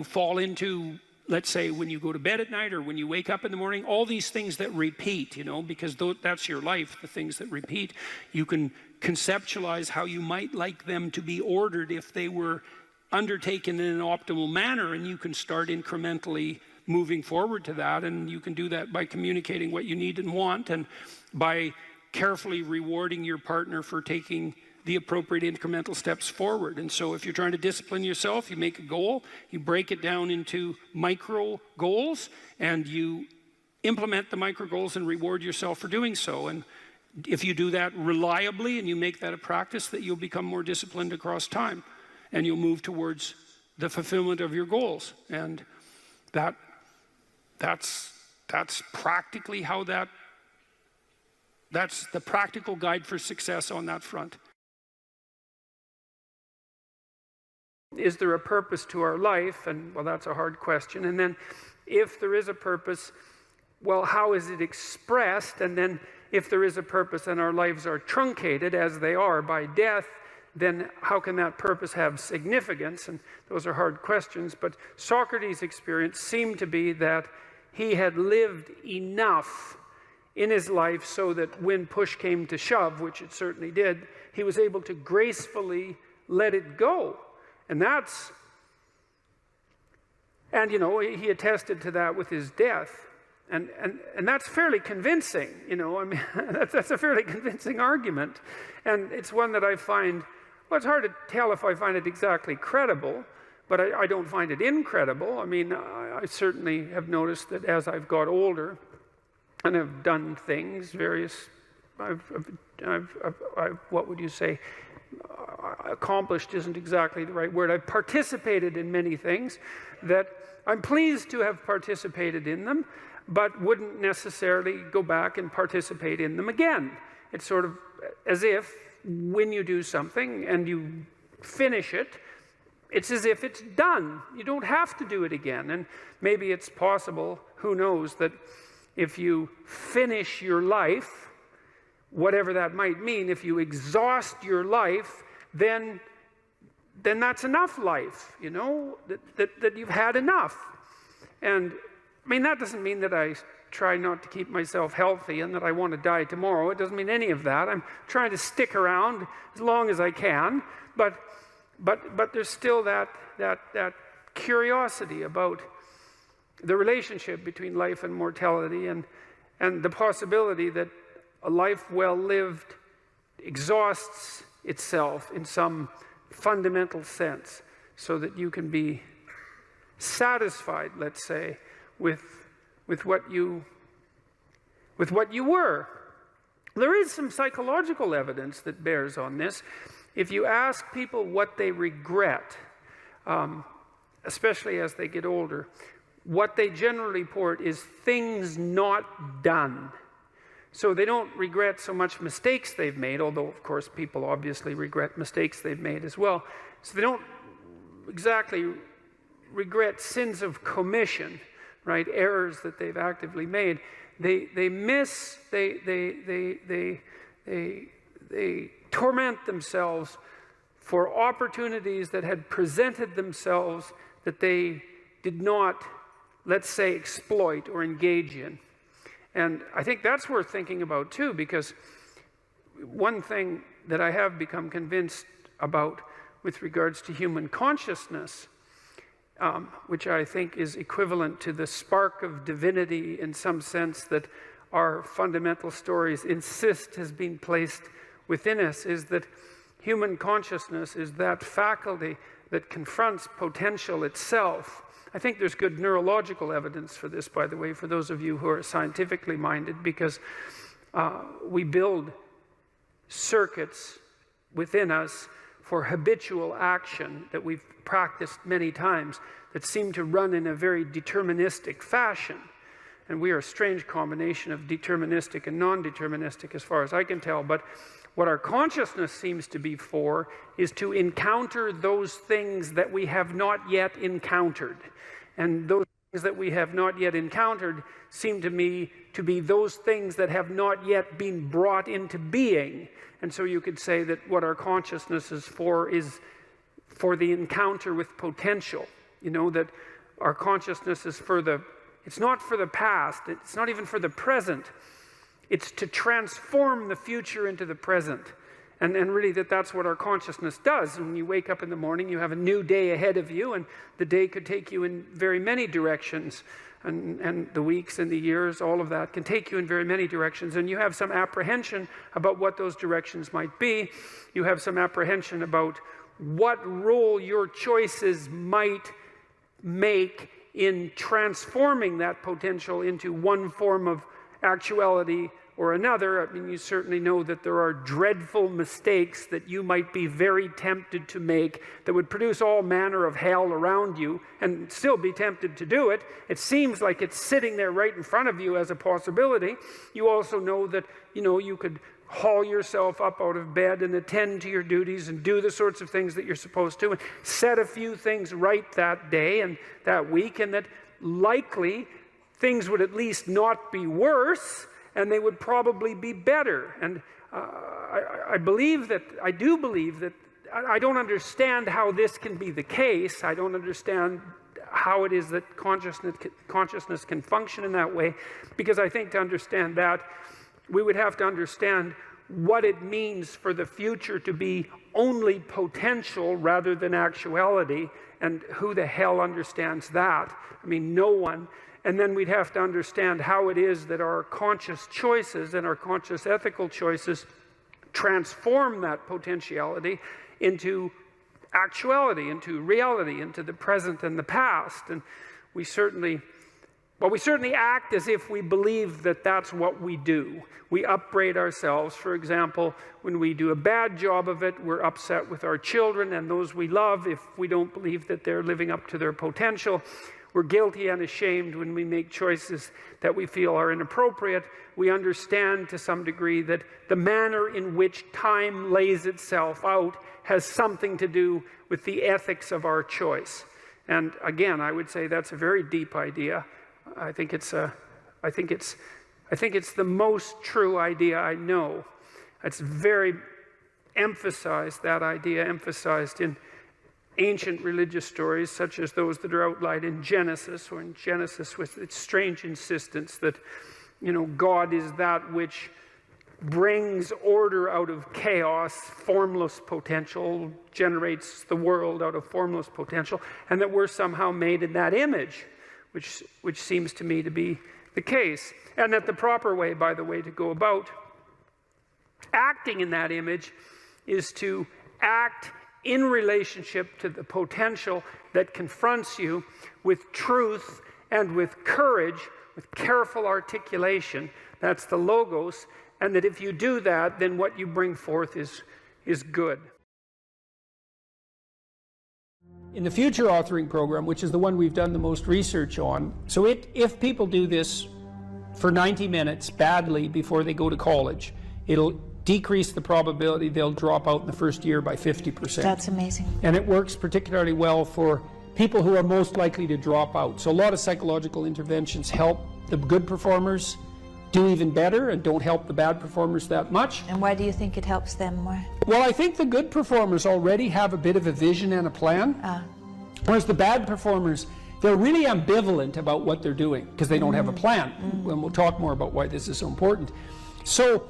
fall into, let's say, when you go to bed at night or when you wake up in the morning. All these things that repeat, because that's your life, the things that repeat. You can conceptualize how you might like them to be ordered if they were undertaken in an optimal manner, and you can start incrementally moving forward to that. And you can do that by communicating what you need and want, and by carefully rewarding your partner for taking the appropriate incremental steps forward. And so if you're trying to discipline yourself, you make a goal, you break it down into micro goals, and you implement the micro goals and reward yourself for doing so. And if you do that reliably and you make that a practice, that you'll become more disciplined across time, and you'll move towards the fulfillment of your goals. And that's practically how that's the practical guide for success on that front. Is there a purpose to our life? And well, that's a hard question. And then if there is a purpose, well, how is it expressed? And then if there is a purpose and our lives are truncated as they are by death, then how can that purpose have significance? And those are hard questions. But Socrates' experience seemed to be that he had lived enough in his life so that when push came to shove, which it certainly did, he was able to gracefully let it go. And he attested to that with his death. And that's fairly convincing, I mean, that's a fairly convincing argument. And it's one that I find, well, it's hard to tell if I find it exactly credible, but I don't find it incredible. I mean, I certainly have noticed that as I've got older and have done things, what would you say? Accomplished isn't exactly the right word. I've participated in many things that I'm pleased to have participated in them, but wouldn't necessarily go back and participate in them again. It's sort of as if when you do something and you finish it, it's as if it's done. You don't have to do it again. And maybe it's possible, who knows, that if you finish your life, whatever that might mean, if you exhaust your life, then that's enough life, that you've had enough. And I mean, that doesn't mean that I try not to keep myself healthy and that I want to die tomorrow. It doesn't mean any of that. I'm trying to stick around as long as I can, but there's still that curiosity about the relationship between life and mortality, and the possibility that a life well lived exhausts itself in some fundamental sense, so that you can be satisfied, let's say, with what you were. There is some psychological evidence that bears on this. If you ask people what they regret, especially as they get older, what they generally report is things not done. So they don't regret so much mistakes they've made, although, of course, people obviously regret mistakes they've made as well. So they don't exactly regret sins of commission, right? Errors that they've actively made. They torment themselves for opportunities that had presented themselves that they did not, let's say, exploit or engage in. And I think that's worth thinking about too, because one thing that I have become convinced about with regards to human consciousness, which I think is equivalent to the spark of divinity in some sense that our fundamental stories insist has been placed within us, is that human consciousness is that faculty that confronts potential itself. I think there's good neurological evidence for this, by the way, for those of you who are scientifically minded, because we build circuits within us for habitual action that we've practiced many times that seem to run in a very deterministic fashion. And we are a strange combination of deterministic and non-deterministic as far as I can tell, but What our consciousness seems to be for is to encounter those things that we have not yet encountered. And those things that we have not yet encountered seem to me to be those things that have not yet been brought into being. And so you could say that what our consciousness is for the encounter with potential. You know, that our consciousness is it's not for the past, it's not even for the present. It's to transform the future into the present. And really that's what our consciousness does. When you wake up in the morning, you have a new day ahead of you, and the day could take you in very many directions. And the weeks and the years, all of that can take you in very many directions. And you have some apprehension about what those directions might be. You have some apprehension about what role your choices might make in transforming that potential into one form of actuality or another. I mean, you certainly know that there are dreadful mistakes that you might be very tempted to make that would produce all manner of hell around you, and still be tempted to do it. It seems like it's sitting there right in front of you as a possibility. You also know that, you know, you could haul yourself up out of bed and attend to your duties and do the sorts of things that you're supposed to, and set a few things right that day and that week, and that likely things would at least not be worse, and they would probably be better. And I do believe that I don't understand how this can be the case. I don't understand how it is that consciousness can function in that way, because I think to understand that, we would have to understand what it means for the future to be only potential rather than actuality, and who the hell understands that? I mean, no one. And then we'd have to understand how it is that our conscious choices and our conscious ethical choices transform that potentiality into actuality, into reality, into the present and the past. And we certainly act as if we believe that that's what we do. We upbraid ourselves. For example, when we do a bad job of it, we're upset with our children and those we love if we don't believe that they're living up to their potential. We're guilty and ashamed when we make choices that we feel are inappropriate. We understand to some degree that the manner in which time lays itself out has something to do with the ethics of our choice. And again, I would say that's a very deep idea. I think it's the most true idea I know. It's very emphasized, that idea emphasized in ancient religious stories, such as those that are outlined in Genesis, or in Genesis with its strange insistence that, you know, God is that which brings order out of chaos, formless potential, generates the world out of formless potential, and that we're somehow made in that image, which seems to me to be the case. And that the proper way, by the way, to go about acting in that image is to act in relationship to the potential that confronts you with truth and with courage, with careful articulation. That's the logos. And that if you do that, then what you bring forth is good. In the future authoring program, which is the one we've done the most research on, so if people do this for 90 minutes badly before they go to college, it'll decrease the probability they'll drop out in the first year by 50%. That's amazing. And it works particularly well for people who are most likely to drop out. So a lot of psychological interventions help the good performers do even better and don't help the bad performers that much. And why do you think it helps them more? Well, I think the good performers already have a bit of a vision and a plan. Whereas the bad performers, they're really ambivalent about what they're doing because they don't have a plan. And we'll talk more about why this is so important. So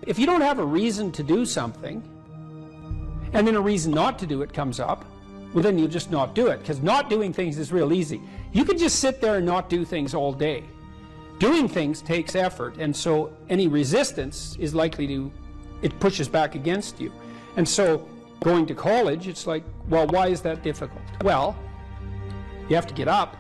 if you don't have a reason to do something, and then a reason not to do it comes up, well, then you'll just not do it, because not doing things is real easy. You can just sit there and not do things all day. Doing things takes effort, and so any resistance is likely to, it pushes back against you. And so going to college, it's like, well, why is that difficult? Well, you have to get up,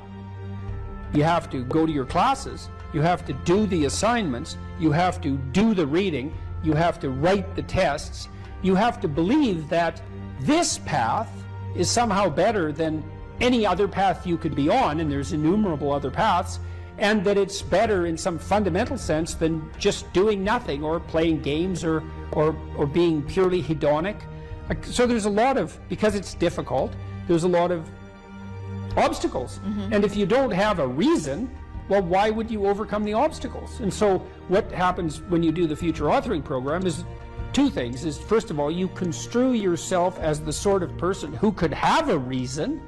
you have to go to your classes, you have to do the assignments, you have to do the reading, you have to write the tests, you have to believe that this path is somehow better than any other path you could be on, and there's innumerable other paths, and that it's better in some fundamental sense than just doing nothing or playing games or being purely hedonic. So there's a lot of, because it's difficult, there's a lot of obstacles. And if you don't have a reason, well, why would you overcome the obstacles? And so what happens when you do the future authoring program is two things. Is first of all, you construe yourself as the sort of person who could have a reason,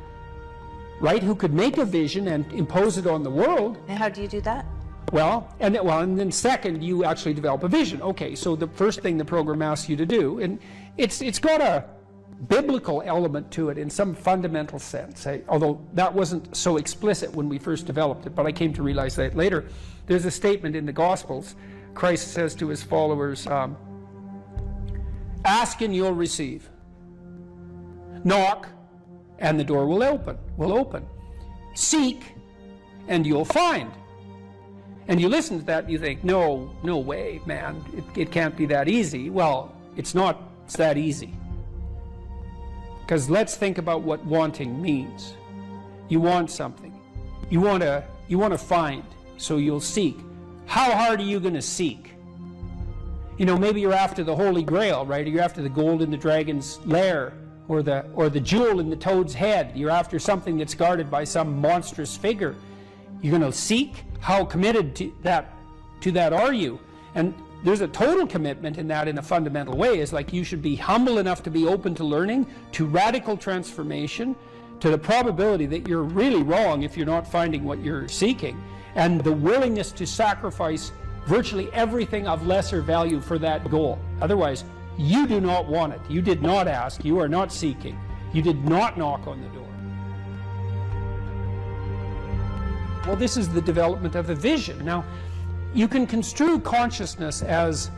right? Who could make a vision and impose it on the world. And how do you do that? Well, and then second, you actually develop a vision. Okay, so the first thing the program asks you to do, and it's got a biblical element to it in some fundamental sense, although that wasn't so explicit when we first developed it, but I came to realize that later. There's a statement in the Gospels. Christ says to his followers, ask and you'll receive. Knock and the door will open. Seek and you'll find. And you listen to that and you think, no way, man, it can't be that easy. Well, it's that easy. Because let's think about what wanting means. You want something. You want to find, so you'll seek. How hard are you going to seek? Maybe you're after the Holy Grail, right? Or you're after the gold in the dragon's lair, or the jewel in the toad's head. You're after something that's guarded by some monstrous figure. You're going to seek? How committed to that are you? And there's a total commitment in that in a fundamental way. Is like you should be humble enough to be open to learning, to radical transformation, to the probability that you're really wrong if you're not finding what you're seeking, and the willingness to sacrifice virtually everything of lesser value for that goal. Otherwise, you do not want it. You did not ask. You are not seeking. You did not knock on the door. Well, this is the development of a vision. Now, you can construe consciousness as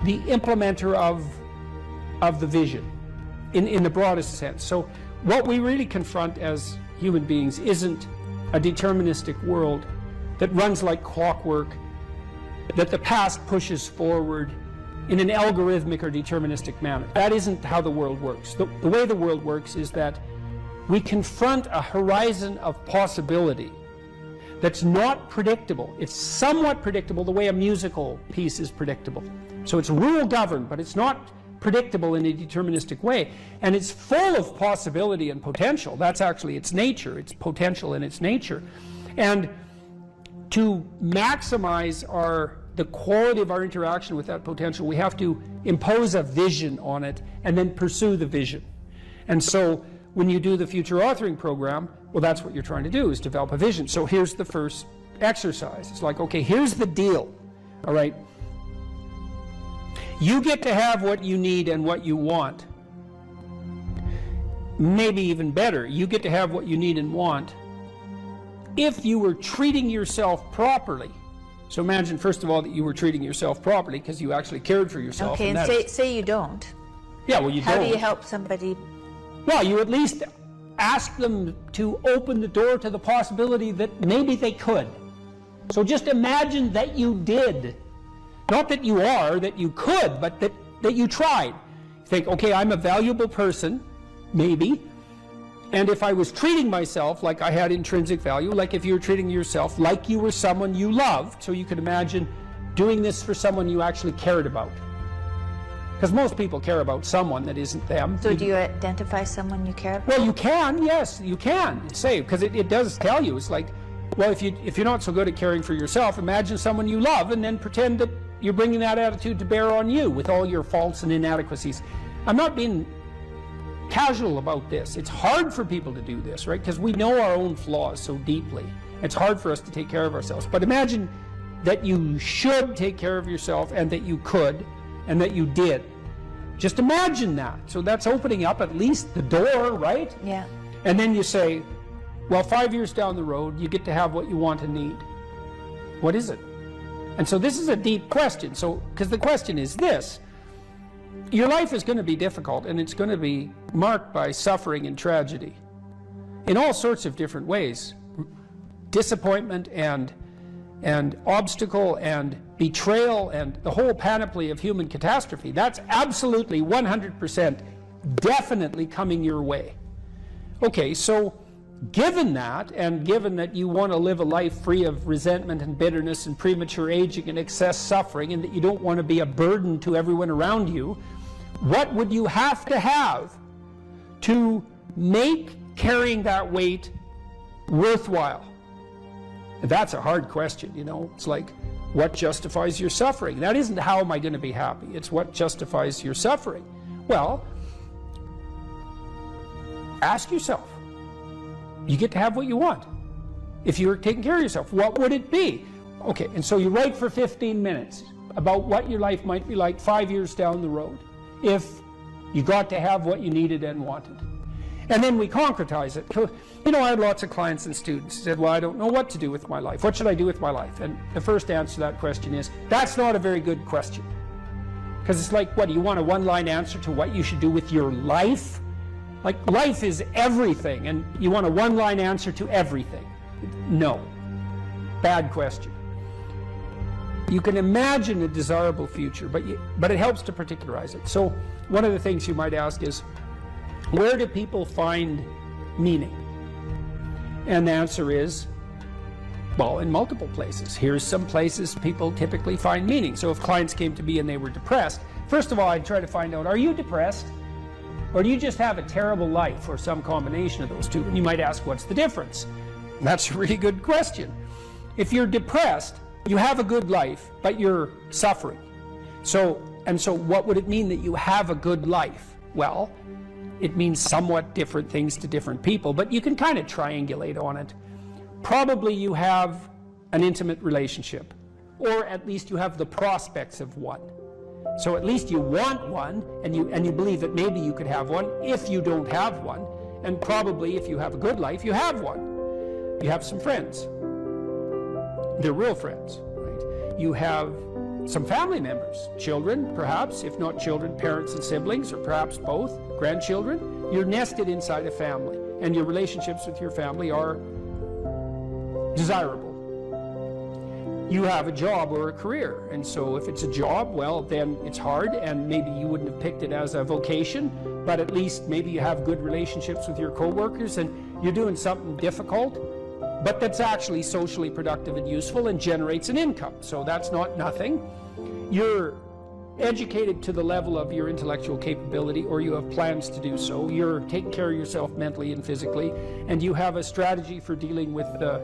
the implementer of the vision in the broadest sense. So what we really confront as human beings isn't a deterministic world that runs like clockwork, that the past pushes forward in an algorithmic or deterministic manner. That isn't how the world works. The way the world works is that we confront a horizon of possibility that's not predictable. It's somewhat predictable the way a musical piece is predictable. So it's rule governed, but it's not predictable in a deterministic way. And it's full of possibility and potential. That's actually its nature. It's potential in its nature. And to maximize the quality of our interaction with that potential, we have to impose a vision on it and then pursue the vision. And so when you do the future authoring program, well, that's what you're trying to do, is develop a vision. So here's the first exercise. It's like, okay, here's the deal. All right. You get to have what you need and what you want. Maybe even better, you get to have what you need and want if you were treating yourself properly. So imagine, first of all, that you were treating yourself properly because you actually cared for yourself. Okay, and say you don't. Yeah, well, you don't. How do you help somebody? Well, you at least ask them to open the door to the possibility that maybe they could. So just imagine that you did. Not that you are, that you could, but that you tried. Think, okay, I'm a valuable person, maybe. And if I was treating myself like I had intrinsic value, like if you were treating yourself like you were someone you loved, so you could imagine doing this for someone you actually cared about. Because most people care about someone that isn't them. So do you identify someone you care about? Well, you can, yes, you can say, because it does tell you. It's like, well, if you're not so good at caring for yourself, imagine someone you love and then pretend that you're bringing that attitude to bear on you with all your faults and inadequacies. I'm not being casual about this. It's hard for people to do this, right? Because we know our own flaws so deeply. It's hard for us to take care of ourselves. But imagine that you should take care of yourself and that you could and that you did. Just imagine that. So that's opening up at least the door, right? Yeah. And then you say, well, 5 years down the road, you get to have what you want and need. What is it? And so this is a deep question. So, because the question is this: your life is going to be difficult, and it's going to be marked by suffering and tragedy in all sorts of different ways. Disappointment and obstacle and betrayal and the whole panoply of human catastrophe. That's absolutely 100% definitely coming your way. Okay, so given that, and given that you want to live a life free of resentment and bitterness and premature aging and excess suffering, and that you don't want to be a burden to everyone around you, what would you have to make carrying that weight worthwhile? And that's a hard question, you know. It's like, what justifies your suffering? That isn't how am I going to be happy. It's what justifies your suffering. Well, ask yourself. You get to have what you want. If you're taking care of yourself, what would it be? Okay, and so you write for 15 minutes about what your life might be like 5 years down the road if you got to have what you needed and wanted. And then we concretize it. You know, I had lots of clients and students who said, well, I don't know what to do with my life. What should I do with my life? And the first answer to that question is, that's not a very good question. Because it's like, what, do you want a one-line answer to what you should do with your life? Like, life is everything, and you want a one-line answer to everything. No. Bad question. You can imagine a desirable future, but it helps to particularize it. So one of the things you might ask is, where do people find meaning? And the answer is, well, in multiple places. Here's some places people typically find meaning. So if clients came to me and they were depressed, first of all, I'd try to find out, are you depressed? Or do you just have a terrible life, or some combination of those two? And you might ask, what's the difference? And that's a really good question. If you're depressed, you have a good life, but you're suffering. So what would it mean that you have a good life? Well, it means somewhat different things to different people, but you can kind of triangulate on it. Probably you have an intimate relationship, or at least you have the prospects of one. So at least you want one, and you believe that maybe you could have one if you don't have one, and probably if you have a good life, you have one. You have some friends. They're real friends, right? You have some family members, children perhaps, if not children, parents and siblings, or perhaps both, grandchildren. You're nested inside a family, and your relationships with your family are desirable. You have a job or a career, and so if it's a job, well, then it's hard, and maybe you wouldn't have picked it as a vocation, but at least maybe you have good relationships with your coworkers, and you're doing something difficult, but that's actually socially productive and useful and generates an income. So that's not nothing. You're educated to the level of your intellectual capability, or you have plans to do so. You're taking care of yourself mentally and physically, and you have a strategy for dealing with the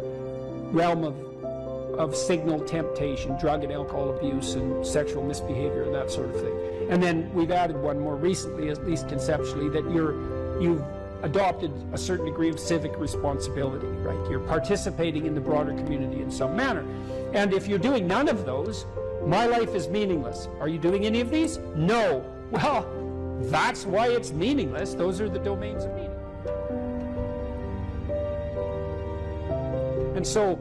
realm of signal temptation, drug and alcohol abuse and sexual misbehavior and that sort of thing. And then we've added one more recently, at least conceptually, that you've adopted a certain degree of civic responsibility, right? You're participating in the broader community in some manner. And if you're doing none of those, my life is meaningless. Are you doing any of these? No. Well, that's why it's meaningless. Those are the domains of meaning. And so,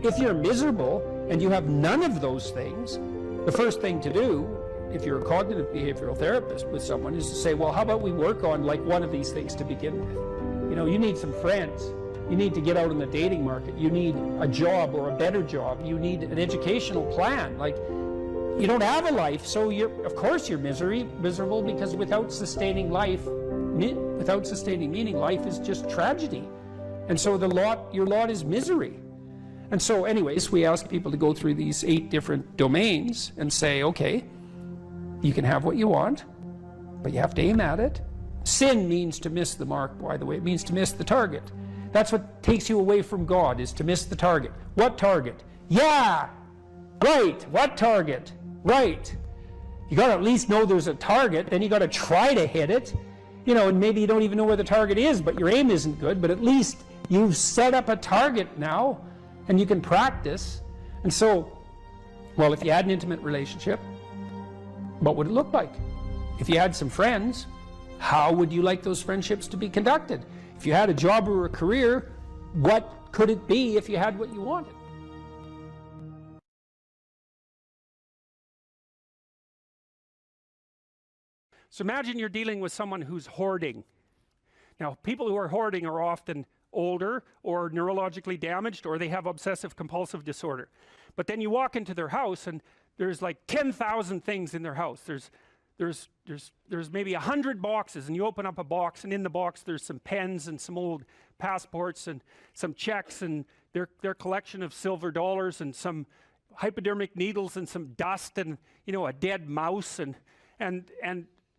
if you're miserable and you have none of those things, the first thing to do, if you're a cognitive behavioral therapist with someone, is to say, well, how about we work on like one of these things to begin with? You know, you need some friends. You need to get out in the dating market. You need a job or a better job. You need an educational plan. Like, you don't have a life, so of course you're miserable, because without sustaining meaning, life is just tragedy. And so your lot is misery. And so anyways, we ask people to go through these 8 different domains and say, okay, you can have what you want, but you have to aim at it. Sin means to miss the mark, by the way. It means to miss the target. That's what takes you away from God, is to miss the target. What target? Yeah, right. What target? Right. You got to at least know there's a target, then you got to try to hit it. You know, and maybe you don't even know where the target is, but your aim isn't good, but at least you've set up a target now, and you can practice. And so, well, if you had an intimate relationship, what would it look like? If you had some friends, how would you like those friendships to be conducted? If you had a job or a career, what could it be if you had what you wanted? So imagine you're dealing with someone who's hoarding. Now, people who are hoarding are often older or neurologically damaged, or they have obsessive compulsive disorder. But then you walk into their house and there's like 10,000 things in their house. There's maybe 100 boxes, and you open up a box, and in the box there's some pens and some old passports and some checks and their collection of silver dollars and some hypodermic needles and some dust and, you know, a dead mouse and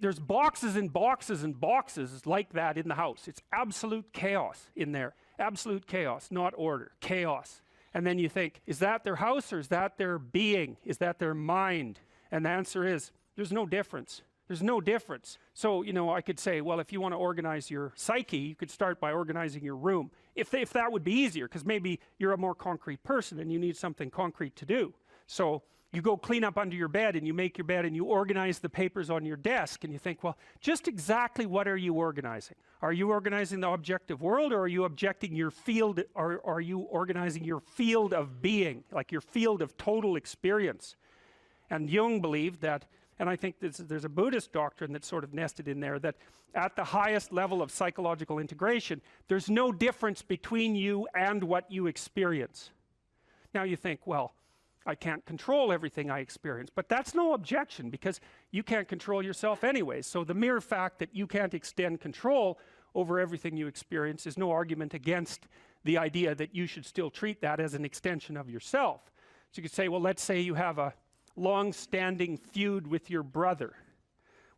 there's boxes and boxes and boxes like that in the house. It's absolute chaos in there. Absolute chaos, not order, chaos. And then you think, is that their house or is that their being? Is that their mind? And the answer is, there's no difference. There's no difference. So, you know, I could say, well, if you want to organize your psyche, you could start by organizing your room. If that would be easier, because maybe you're a more concrete person and you need something concrete to do. So you go clean up under your bed and you make your bed and you organize the papers on your desk and you think, well, just exactly what are you organizing? Are you organizing the objective world, or are you objecting your field, or are you organizing your field of being, like your field of total experience? And Jung believed that, and I think there's a Buddhist doctrine that's sort of nested in there, that at the highest level of psychological integration, there's no difference between you and what you experience. Now you think, well, I can't control everything I experience, but that's no objection, because you can't control yourself anyway. So the mere fact that you can't extend control over everything you experience is no argument against the idea that you should still treat that as an extension of yourself. So you could say, well, let's say you have a long-standing feud with your brother.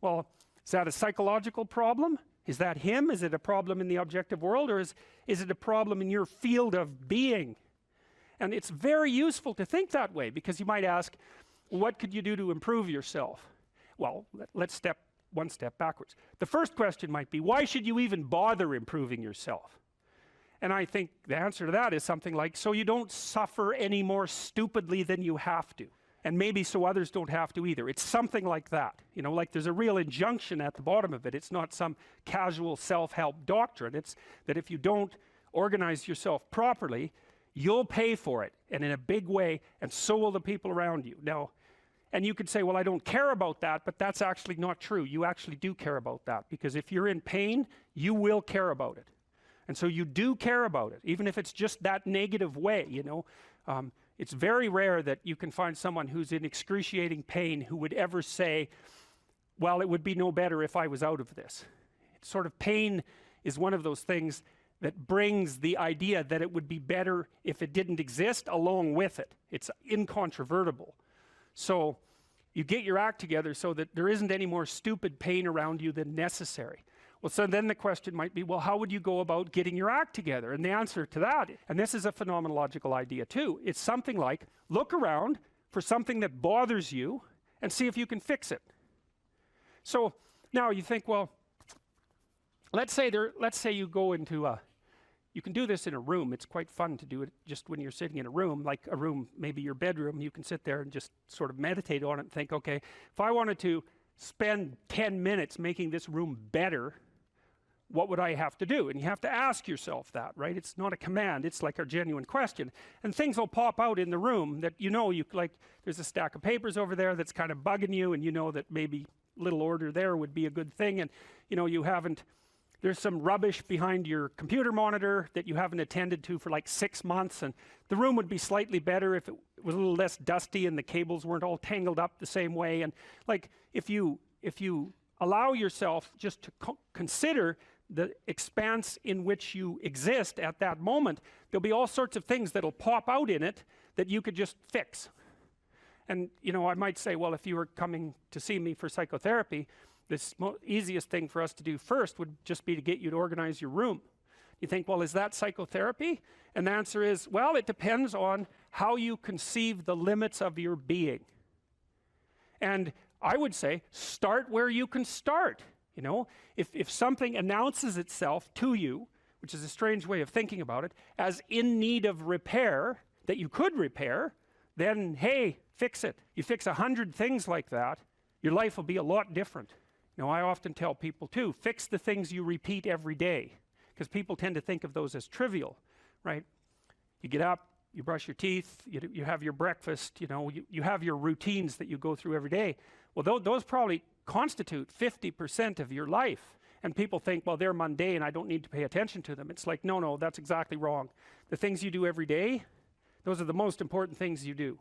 Well, is that a psychological problem? Is that him? Is it a problem in the objective world, or is it a problem in your field of being? And it's very useful to think that way, because you might ask, what could you do to improve yourself? Well, let's step one step backwards. The first question might be, why should you even bother improving yourself? And I think the answer to that is something like, so you don't suffer any more stupidly than you have to. And maybe so others don't have to either. It's something like that. You know, like there's a real injunction at the bottom of it. It's not some casual self-help doctrine. It's that if you don't organize yourself properly, you'll pay for it, and in a big way, and so will the people around you. Now, and you could say, well, I don't care about that, but that's actually not true. You actually do care about that, because if you're in pain, you will care about it. And so you do care about it, even if it's just that negative way, you know. It's very rare that you can find someone who's in excruciating pain who would ever say, well, it would be no better if I was out of this. It's sort of, pain is one of those things that brings the idea that it would be better if it didn't exist along with it. It's incontrovertible. So you get your act together so that there isn't any more stupid pain around you than necessary. Well, so then the question might be, well, how would you go about getting your act together? And the answer to that, and this is a phenomenological idea too, it's something like, look around for something that bothers you and see if you can fix it. So now you think, well, let's say you go into you can do this in a room. It's quite fun to do it just when you're sitting in a room, like a room, maybe your bedroom. You can sit there and just sort of meditate on it and think, okay, if I wanted to spend 10 minutes making this room better, what would I have to do? And you have to ask yourself that, right? It's not a command, it's like a genuine question. And things will pop out in the room that you know, like there's a stack of papers over there that's kind of bugging you, and you know that maybe little order there would be a good thing, and you know, there's some rubbish behind your computer monitor that you haven't attended to for like 6 months, and the room would be slightly better if it was a little less dusty and the cables weren't all tangled up the same way. And like, if you allow yourself just to consider the expanse in which you exist at that moment, there'll be all sorts of things that'll pop out in it that you could just fix. And you know, I might say, well, if you were coming to see me for psychotherapy, the easiest thing for us to do first would just be to get you to organize your room. You think, well, is that psychotherapy? And the answer is, well, it depends on how you conceive the limits of your being. And I would say, start where you can start. You know, if something announces itself to you, which is a strange way of thinking about it, as in need of repair, that you could repair, then hey, fix it. You fix 100 things like that, your life will be a lot different. You know, I often tell people too, fix the things you repeat every day, because people tend to think of those as trivial, right? You get up, you brush your teeth, you have your breakfast, you know, you have your routines that you go through every day. Well, those probably constitute 50% of your life. And people think, well, they're mundane, I don't need to pay attention to them. It's like, no, that's exactly wrong. The things you do every day, those are the most important things you do.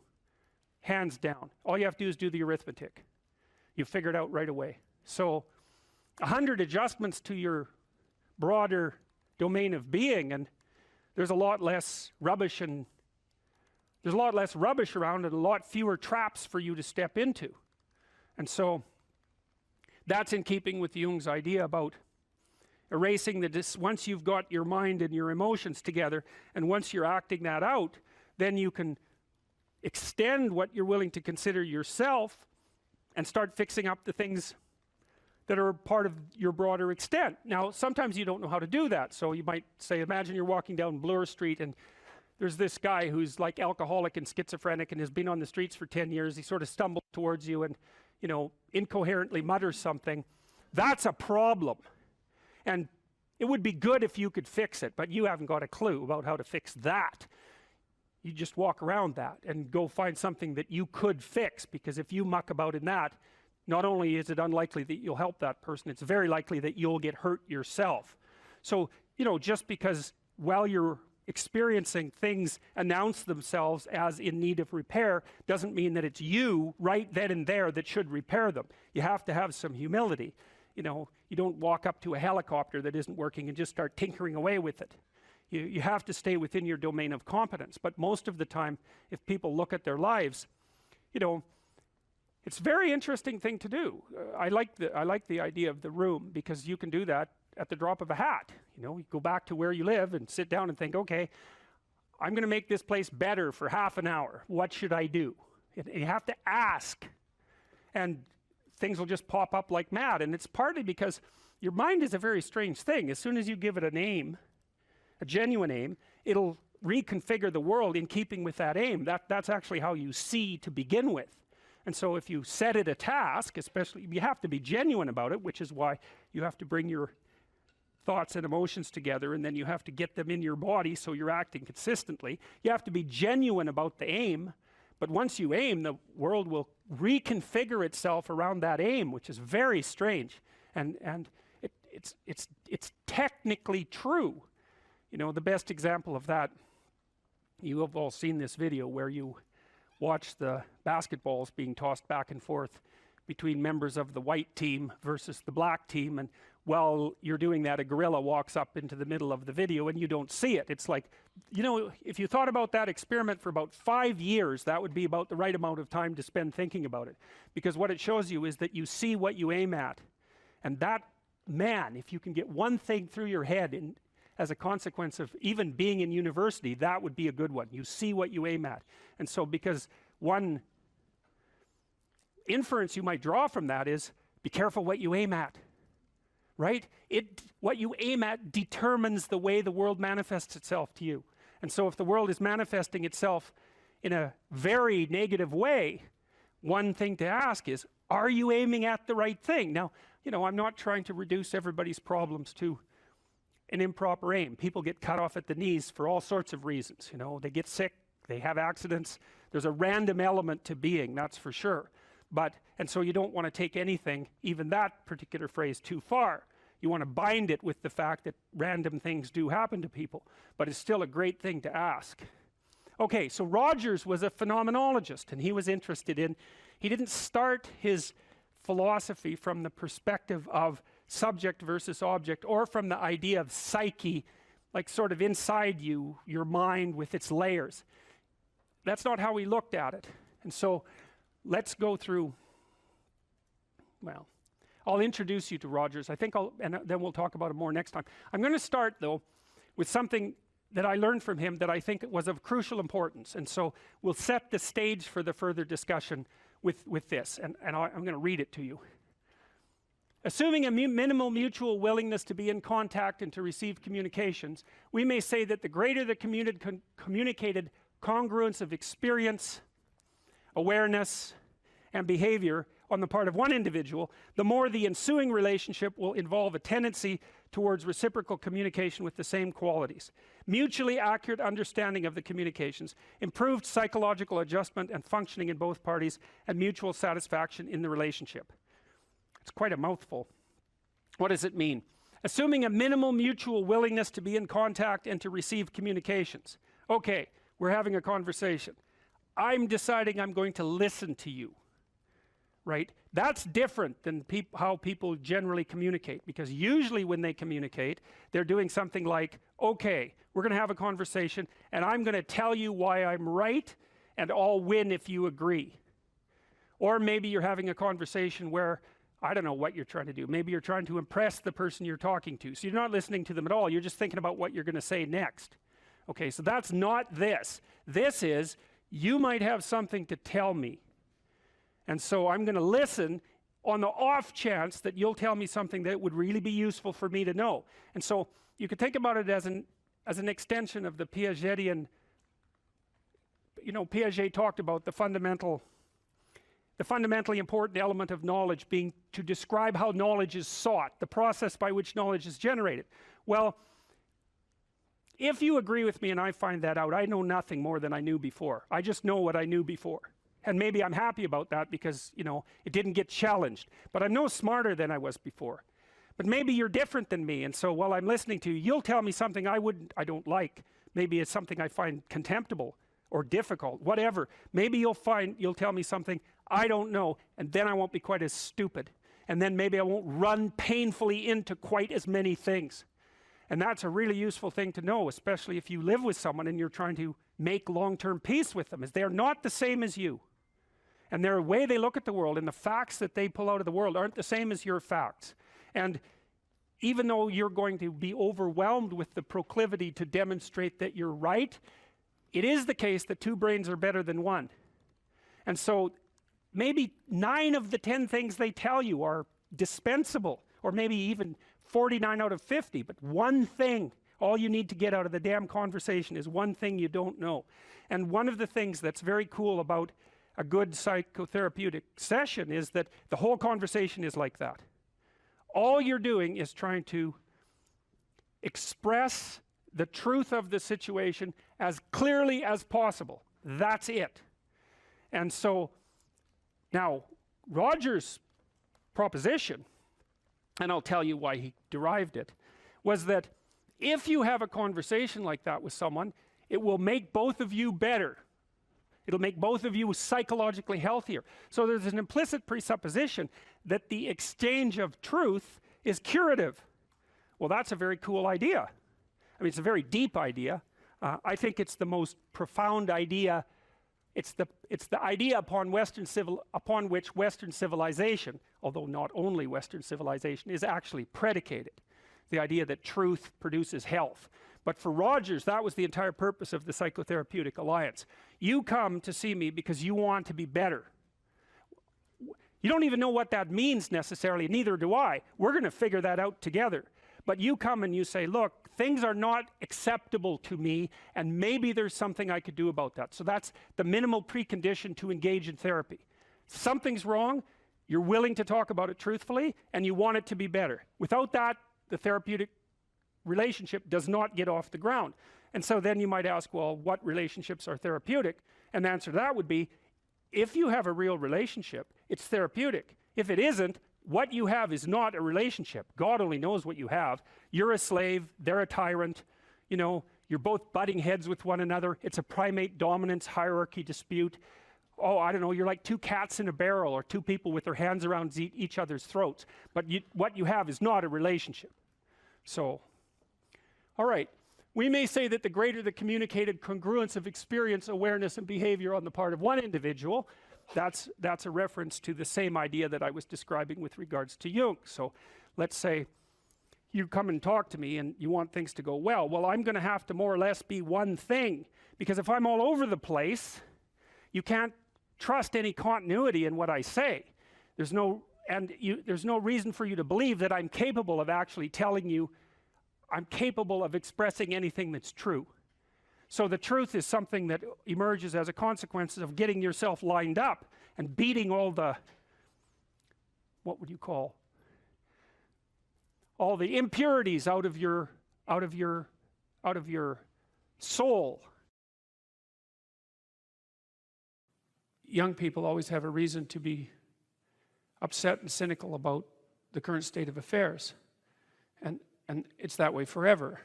Hands down. All you have to do is do the arithmetic. You figure it out right away. So 100 adjustments to your broader domain of being, and there's a lot less rubbish around and a lot fewer traps for you to step into. And so that's in keeping with Jung's idea about erasing once you've got your mind and your emotions together, and once you're acting that out, then you can extend what you're willing to consider yourself and start fixing up the things that are part of your broader extent. Now, sometimes you don't know how to do that. So you might say, imagine you're walking down Bloor Street and there's this guy who's like alcoholic and schizophrenic and has been on the streets for 10 years. He sort of stumbles towards you and, you know, incoherently mutters something. That's a problem. And it would be good if you could fix it, but you haven't got a clue about how to fix that. You just walk around that and go find something that you could fix, because if you muck about in that, not only is it unlikely that you'll help that person, it's very likely that you'll get hurt yourself. So, you know, just because while you're experiencing things announce themselves as in need of repair doesn't mean that it's you right then and there that should repair them. You have to have some humility. You know, you don't walk up to a helicopter that isn't working and just start tinkering away with it. You have to stay within your domain of competence. But most of the time, if people look at their lives, you know, it's a very interesting thing to do. I like the idea of the room, because you can do that at the drop of a hat. You know, you go back to where you live and sit down and think, okay, I'm going to make this place better for half an hour. What should I do? And you have to ask. And things will just pop up like mad. And it's partly because your mind is a very strange thing. As soon as you give it a name, a genuine aim, it'll reconfigure the world in keeping with that aim. That's actually how you see to begin with. And so if you set it a task, especially, you have to be genuine about it, which is why you have to bring your thoughts and emotions together, and then you have to get them in your body so you're acting consistently. You have to be genuine about the aim. But once you aim, the world will reconfigure itself around that aim, which is very strange. And it's technically true. You know, the best example of that, you have all seen this video where you watch the basketballs being tossed back and forth between members of the white team versus the black team, and while you're doing that, a gorilla walks up into the middle of the video and you don't see it. It's like, you know, if you thought about that experiment for about 5 years, that would be about the right amount of time to spend thinking about it, because what it shows you is that you see what you aim at. And that, man, if you can get one thing through your head as a consequence of even being in university, that would be a good one. You see what you aim at. And so, because one inference you might draw from that is, be careful what you aim at, right? What you aim at determines the way the world manifests itself to you. And so if the world is manifesting itself in a very negative way, one thing to ask is, are you aiming at the right thing? Now, you know, I'm not trying to reduce everybody's problems to an improper aim. People get cut off at the knees for all sorts of reasons. You know, they get sick, they have accidents. There's a random element to being, that's for sure. And so you don't want to take anything, even that particular phrase, too far. You want to bind it with the fact that random things do happen to people, but it's still a great thing to ask. Okay, so Rogers was a phenomenologist, and he was interested in, he didn't start his philosophy from the perspective of subject versus object, or from the idea of psyche, like sort of inside you, your mind with its layers. That's not how he looked at it. And so let's go through, well, I'll introduce you to Rogers. I think and then we'll talk about it more next time. I'm going to start, though, with something that I learned from him that I think was of crucial importance. And so we'll set the stage for the further discussion with this. And I'm going to read it to you. Assuming a minimal mutual willingness to be in contact and to receive communications, we may say that the greater the communicated congruence of experience, awareness, and behavior on the part of one individual, the more the ensuing relationship will involve a tendency towards reciprocal communication with the same qualities, mutually accurate understanding of the communications, improved psychological adjustment and functioning in both parties, and mutual satisfaction in the relationship. It's quite a mouthful. What does it mean? Assuming a minimal mutual willingness to be in contact and to receive communications. Okay, we're having a conversation. I'm deciding I'm going to listen to you, right? That's different than how people generally communicate, because usually when they communicate, they're doing something like, okay, we're going to have a conversation and I'm going to tell you why I'm right and I'll win if you agree. Or maybe you're having a conversation where, I don't know what you're trying to do. Maybe you're trying to impress the person you're talking to. So you're not listening to them at all. You're just thinking about what you're going to say next. Okay, so that's not this. This is, you might have something to tell me. And so I'm going to listen on the off chance that you'll tell me something that would really be useful for me to know. And so you could think about it as an extension of the Piagetian. You know, Piaget talked about the fundamentally important element of knowledge being to describe how knowledge is sought, the process by which knowledge is generated. Well, if you agree with me and I find that out, I know nothing more than I knew before. I just know what I knew before. And maybe I'm happy about that because, you know, it didn't get challenged. But I'm no smarter than I was before. But maybe you're different than me, and so while I'm listening to you, you'll tell me something I don't like. Maybe it's something I find contemptible or difficult, whatever. Maybe you'll tell me something I don't know, and then I won't be quite as stupid. And then maybe I won't run painfully into quite as many things. And that's a really useful thing to know, especially if you live with someone and you're trying to make long-term peace with them, is they're not the same as you. And their way they look at the world and the facts that they pull out of the world aren't the same as your facts. And even though you're going to be overwhelmed with the proclivity to demonstrate that you're right, it is the case that two brains are better than one. And so maybe 9 of the 10 things they tell you are dispensable, or maybe even 49 out of 50, but one thing, all you need to get out of the damn conversation is one thing you don't know. And one of the things that's very cool about a good psychotherapeutic session is that the whole conversation is like that. All you're doing is trying to express the truth of the situation as clearly as possible. That's it. And so now Roger's proposition, and I'll tell you why he derived it, was that if you have a conversation like that with someone, it will make both of you better. It'll make both of you psychologically healthier. So there's an implicit presupposition that the exchange of truth is curative. Well, that's a very cool idea. I mean, it's a very deep idea. I think it's the most profound idea. It's the idea upon which Western civilization, although not only Western civilization, is actually predicated. The idea that truth produces health. But for Rogers, that was the entire purpose of the Psychotherapeutic Alliance. You come to see me because you want to be better. You don't even know what that means necessarily, neither do I. We're going to figure that out together. But you come and you say, look, things are not acceptable to me, and maybe there's something I could do about that. So that's the minimal precondition to engage in therapy. Something's wrong, you're willing to talk about it truthfully, and you want it to be better. Without that, the therapeutic relationship does not get off the ground. And so then you might ask, well, what relationships are therapeutic? And the answer to that would be, if you have a real relationship, it's therapeutic. If it isn't, what you have is not a relationship. God only knows what you have. You're a slave, they're a tyrant, you know, you're both butting heads with one another. It's a primate dominance hierarchy dispute. Oh, I don't know, you're like 2 cats in a barrel, or 2 people with their hands around each other's throats. But what you have is not a relationship. So, all right. We may say that the greater the communicated congruence of experience, awareness, and behavior on the part of one individual, that's a reference to the same idea that I was describing with regards to Jung. So let's say you come and talk to me and you want things to go well. Well, I'm going to have to more or less be one thing, because if I'm all over the place, you can't trust any continuity in what I say. There's no reason for you to believe that I'm capable of actually telling you, I'm capable of expressing anything that's true. So the truth is something that emerges as a consequence of getting yourself lined up and beating all the, what would you call, all the impurities out of your soul. Young people always have a reason to be upset and cynical about the current state of affairs. And it's that way forever.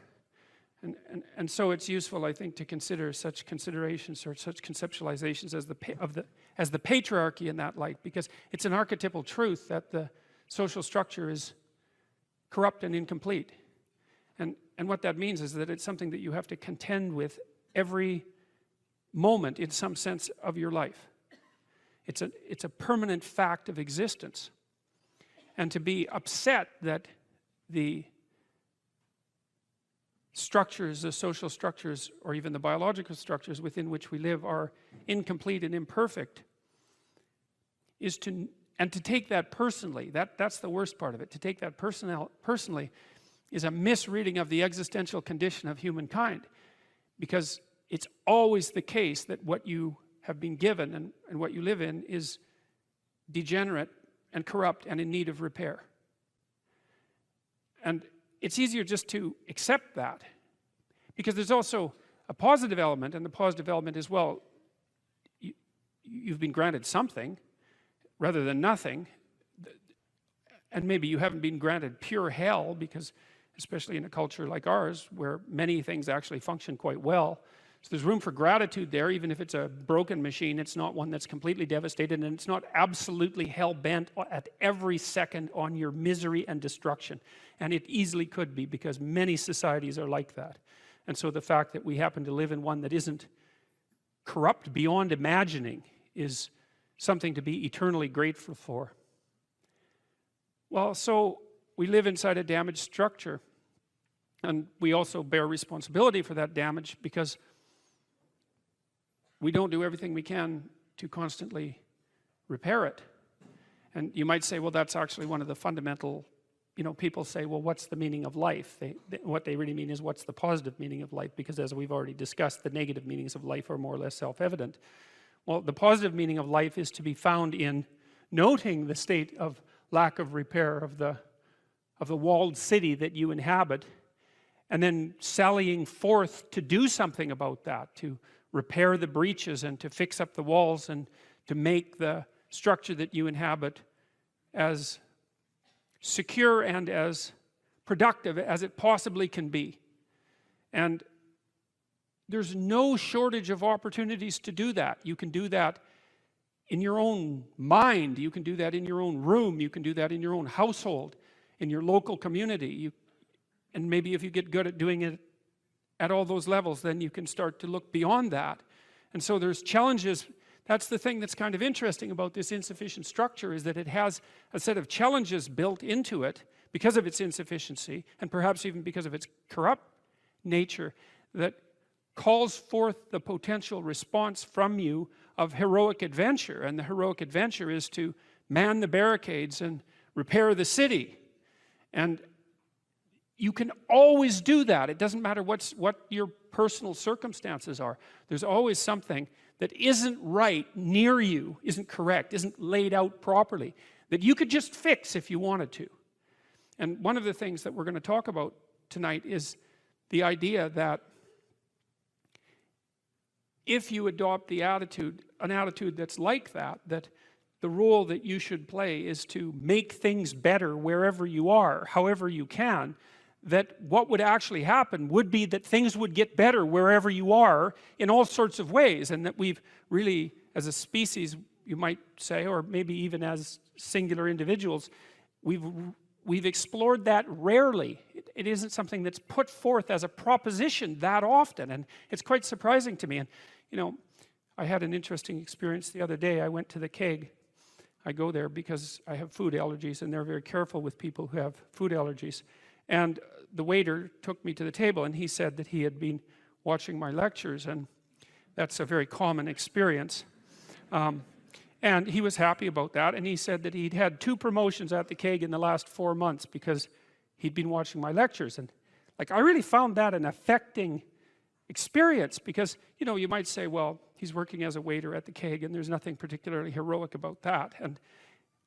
And so it's useful, I think, to consider such considerations or such conceptualizations as the patriarchy in that light, because it's an archetypal truth that the social structure is corrupt and incomplete. And what that means is that it's something that you have to contend with every moment in some sense of your life. It's a permanent fact of existence. And to be upset that the structures, the social structures, or even the biological structures within which we live are incomplete and imperfect, is to take that personally. That's the worst part of it. To take that personally is a misreading of the existential condition of humankind, because it's always the case that what you have been given and what you live in is degenerate and corrupt and in need of repair. And it's easier just to accept that, because there's also a positive element, and the positive element is, well, you've been granted something rather than nothing, and maybe you haven't been granted pure hell, because especially in a culture like ours where many things actually function quite well, so there's room for gratitude there. Even if it's a broken machine, it's not one that's completely devastated, and it's not absolutely hell-bent at every second on your misery and destruction. And it easily could be, because many societies are like that. And so the fact that we happen to live in one that isn't corrupt beyond imagining is something to be eternally grateful for. Well, so we live inside a damaged structure, and we also bear responsibility for that damage, because we don't do everything we can to constantly repair it. And you might say, well, that's actually one of the fundamental, people say, well, what's the meaning of life? What they really mean is, what's the positive meaning of life? Because as we've already discussed, the negative meanings of life are more or less self-evident. Well, the positive meaning of life is to be found in noting the state of lack of repair of the walled city that you inhabit, and then sallying forth to do something about that, to repair the breaches and to fix up the walls and to make the structure that you inhabit as secure and as productive as it possibly can be. And there's no shortage of opportunities to do that. You can do that in your own mind, you can do that in your own room, you can do that in your own household, in your local community. And maybe if you get good at doing it at all those levels, then you can start to look beyond that. And so there's challenges. That's the thing that's kind of interesting about this insufficient structure, is that it has a set of challenges built into it because of its insufficiency, and perhaps even because of its corrupt nature, that calls forth the potential response from you of heroic adventure. And the heroic adventure is to man the barricades and repair the city. And you can always do that. It doesn't matter what your personal circumstances are. There's always something that isn't right near you, isn't correct, isn't laid out properly, that you could just fix if you wanted to. And one of the things that we're going to talk about tonight is the idea that if you adopt an attitude that's like that the role that you should play is to make things better wherever you are, however you can, that what would actually happen would be that things would get better wherever you are in all sorts of ways, and that we've really, as a species, you might say, or maybe even as singular individuals, we've explored that rarely. It isn't something that's put forth as a proposition that often, and it's quite surprising to me. And I had an interesting experience the other day. I went to the keg. I go there because I have food allergies, and they're very careful with people who have food allergies. And the waiter took me to the table, and he said that he had been watching my lectures, and that's a very common experience. And he was happy about that, and he said that he'd had 2 promotions at the keg in the last 4 months because he'd been watching my lectures. And I really found that an affecting experience, because you might say, well, he's working as a waiter at the keg and there's nothing particularly heroic about that.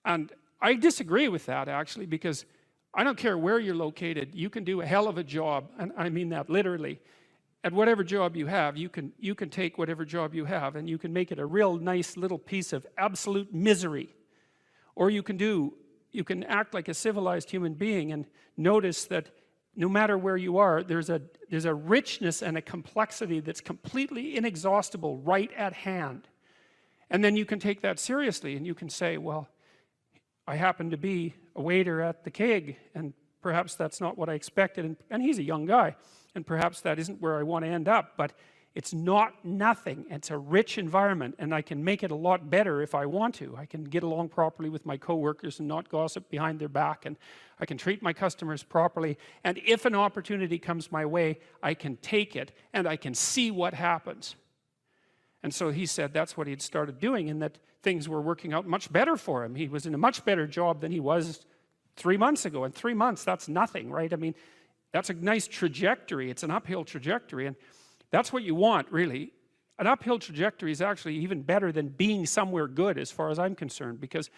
And I disagree with that, actually, because I don't care where you're located, you can do a hell of a job, and I mean that literally. At whatever job you have, you can take whatever job you have and you can make it a real nice little piece of absolute misery. Or you can act like a civilized human being and notice that no matter where you are, there's a richness and a complexity that's completely inexhaustible right at hand. And then you can take that seriously, and you can say, well, I happen to be a waiter at the Keg, and perhaps that's not what I expected, and he's a young guy, and perhaps that isn't where I want to end up, but it's not nothing. It's a rich environment, and I can make it a lot better if I want to. I can get along properly with my coworkers and not gossip behind their back, and I can treat my customers properly, and if an opportunity comes my way, I can take it, and I can see what happens. And so he said that's what he had started doing, and that things were working out much better for him. He was in a much better job than he was 3 months ago. In 3 months, that's nothing, right? I mean, that's a nice trajectory. It's an uphill trajectory, and that's what you want, really. An uphill trajectory is actually even better than being somewhere good, as far as I'm concerned, because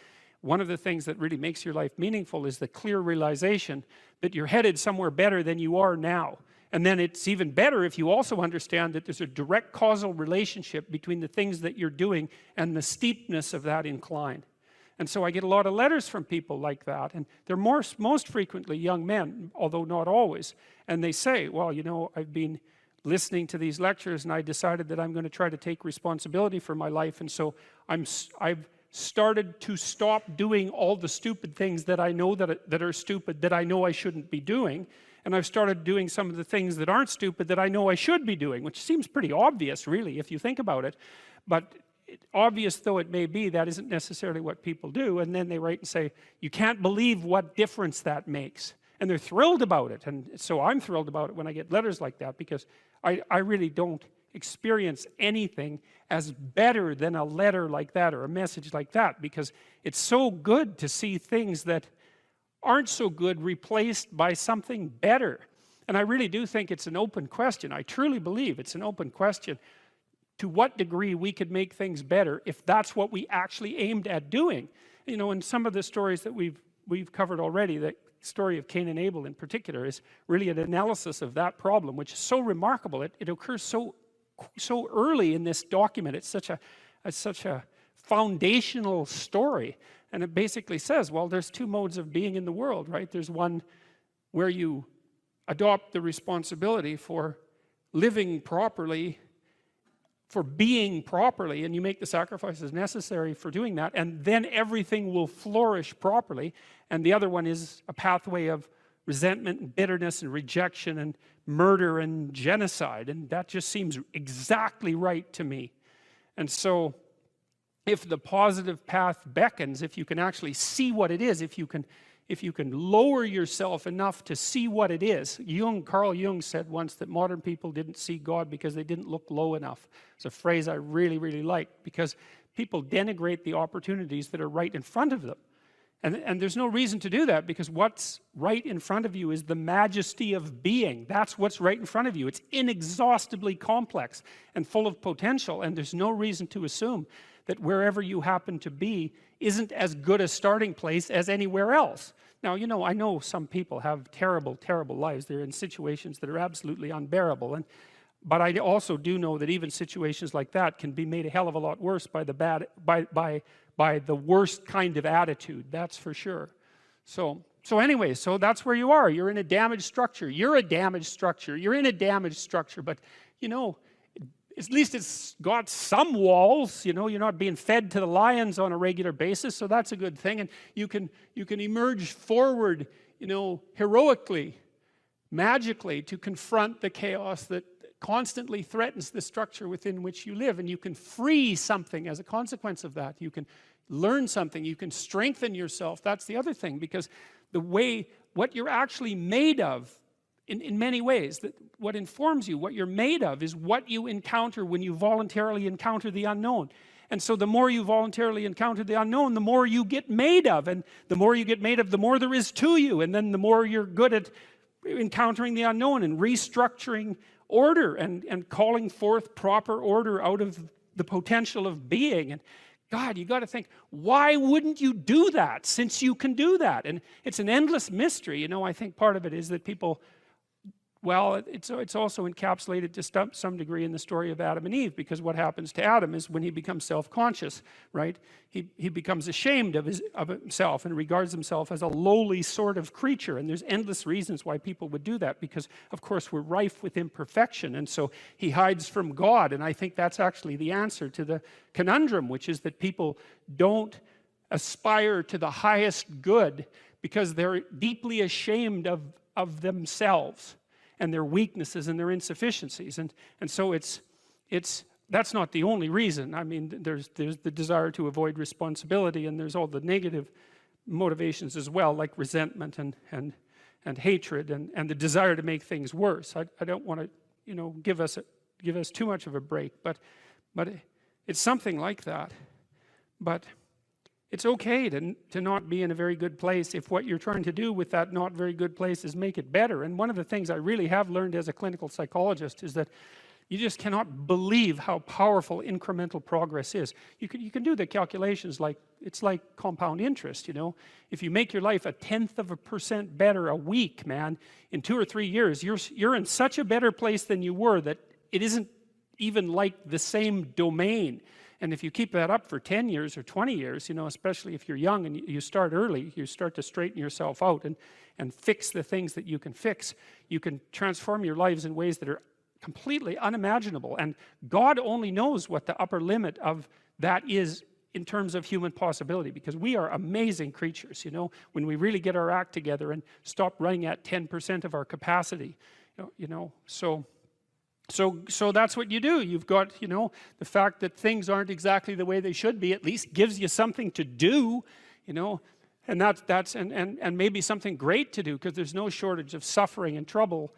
one of the things that really makes your life meaningful is the clear realization that you're headed somewhere better than you are now. And then it's even better if you also understand that there's a direct causal relationship between the things that you're doing and the steepness of that incline. And so I get a lot of letters from people like that, and they're most frequently young men, although not always. And they say, well, you know, I've been listening to these lectures, and I decided that I'm going to try to take responsibility for my life, and so I've started to stop doing all the stupid things that I know that are stupid, that I know I shouldn't be doing, and I've started doing some of the things that aren't stupid that I know I should be doing, which seems pretty obvious, really, if you think about it. But obvious though it may be, that isn't necessarily what people do. And then they write and say, you can't believe what difference that makes. And they're thrilled about it. And so I'm thrilled about it when I get letters like that, because I really don't experience anything as better than a letter like that or a message like that, because it's so good to see things that aren't so good replaced by something better. And I really do think it's an open question. I truly believe it's an open question to what degree we could make things better if that's what we actually aimed at doing. You know, in some of the stories that we've covered already, the story of Cain and Abel in particular is really an analysis of that problem, which is so remarkable. It occurs so early in this document. It's such a foundational story, and it basically says, well, there's two modes of being in the world, right? There's one where you adopt the responsibility for living properly, for being properly, and you make the sacrifices necessary for doing that, and then everything will flourish properly. And the other one is a pathway of resentment and bitterness and rejection and murder and genocide, and that just seems exactly right to me. And so if the positive path beckons, if you can actually see what it is, if you can lower yourself enough to see what it is. Carl Jung said once that modern people didn't see God because they didn't look low enough. It's a phrase I really, really like, because people denigrate the opportunities that are right in front of them. And there's no reason to do that, because what's right in front of you is the majesty of being. That's what's right in front of you. It's inexhaustibly complex and full of potential, and there's no reason to assume that wherever you happen to be isn't as good a starting place as anywhere else. Now, you know, I know some people have terrible, terrible lives. They're in situations that are absolutely unbearable. But I also do know that even situations like that can be made a hell of a lot worse by the worst kind of attitude. That's for sure. So anyway, so that's where you are. You're in a damaged structure. You're a damaged structure. You're in a damaged structure. But, you know, at least it's got some walls. You know, you're not being fed to the lions on a regular basis, so that's a good thing. And you can emerge forward, you know, heroically, magically, to confront the chaos that constantly threatens the structure within which you live. And you can free something as a consequence of that. You can learn something. You can strengthen yourself. That's the other thing, because what you're actually made of, in many ways, that what informs you, what you're made of, is what you encounter when you voluntarily encounter the unknown. And so the more you voluntarily encounter the unknown, the more you get made of. And the more you get made of, the more there is to you. And then the more you're good at encountering the unknown and restructuring order and calling forth proper order out of the potential of being. And God, you got to think, why wouldn't you do that, since you can do that? And it's an endless mystery. You know, I think part of it is that people Well, it's also encapsulated to some degree in the story of Adam and Eve, because what happens to Adam is when he becomes self-conscious, right? He becomes ashamed of himself and regards himself as a lowly sort of creature. And there's endless reasons why people would do that, because of course we're rife with imperfection, and so he hides from God. And I think that's actually the answer to the conundrum, which is that people don't aspire to the highest good because they're deeply ashamed of themselves and their weaknesses and their insufficiencies. And so that's not the only reason. I mean, there's the desire to avoid responsibility, and there's all the negative motivations as well, like resentment and hatred and the desire to make things worse. I don't want to, you know, give us too much of a break, but it's something like that. But it's okay to not be in a very good place if what you're trying to do with that not very good place is make it better. And one of the things I really have learned as a clinical psychologist is that you just cannot believe how powerful incremental progress is. You can do the calculations like, it's like compound interest, you know. If you make your life 0.1% better a week, man, in 2 or 3 years, you're in such a better place than you were that it isn't even like the same domain. And if you keep that up for 10 years or 20 years, you know, especially if you're young and you start early, you start to straighten yourself out and fix the things that you can fix. You can transform your lives in ways that are completely unimaginable. And God only knows what the upper limit of that is in terms of human possibility, because we are amazing creatures, you know, when we really get our act together and stop running at 10% of our capacity, you know. So that's what you do. You've got, you know, the fact that things aren't exactly the way they should be at least gives you something to do, you know, and that's maybe something great to do, because there's no shortage of suffering and trouble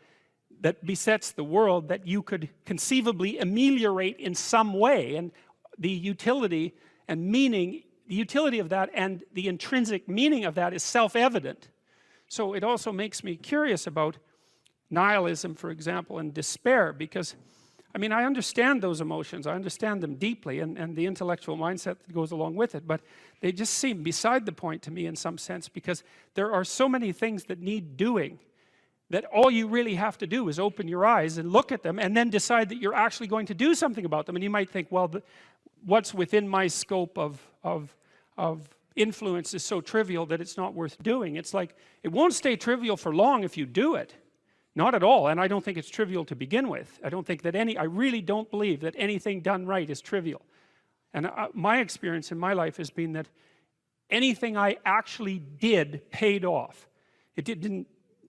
that besets the world that you could conceivably ameliorate in some way. And the utility and meaning, the utility of that and the intrinsic meaning of that is self-evident. So it also makes me curious about nihilism, for example, and despair, because I mean, I understand those emotions, I understand them deeply, and the intellectual mindset that goes along with it, but they just seem beside the point to me in some sense, because there are so many things that need doing that all you really have to do is open your eyes and look at them and then decide that you're actually going to do something about them. And you might think, well, what's within my scope of influence is so trivial that it's not worth doing. It's like, it won't stay trivial for long if you do it. Not at all. And I don't think it's trivial to begin with. I don't think that I really don't believe that anything done right is trivial. And my experience in my life has been that anything I actually did paid off. It didn't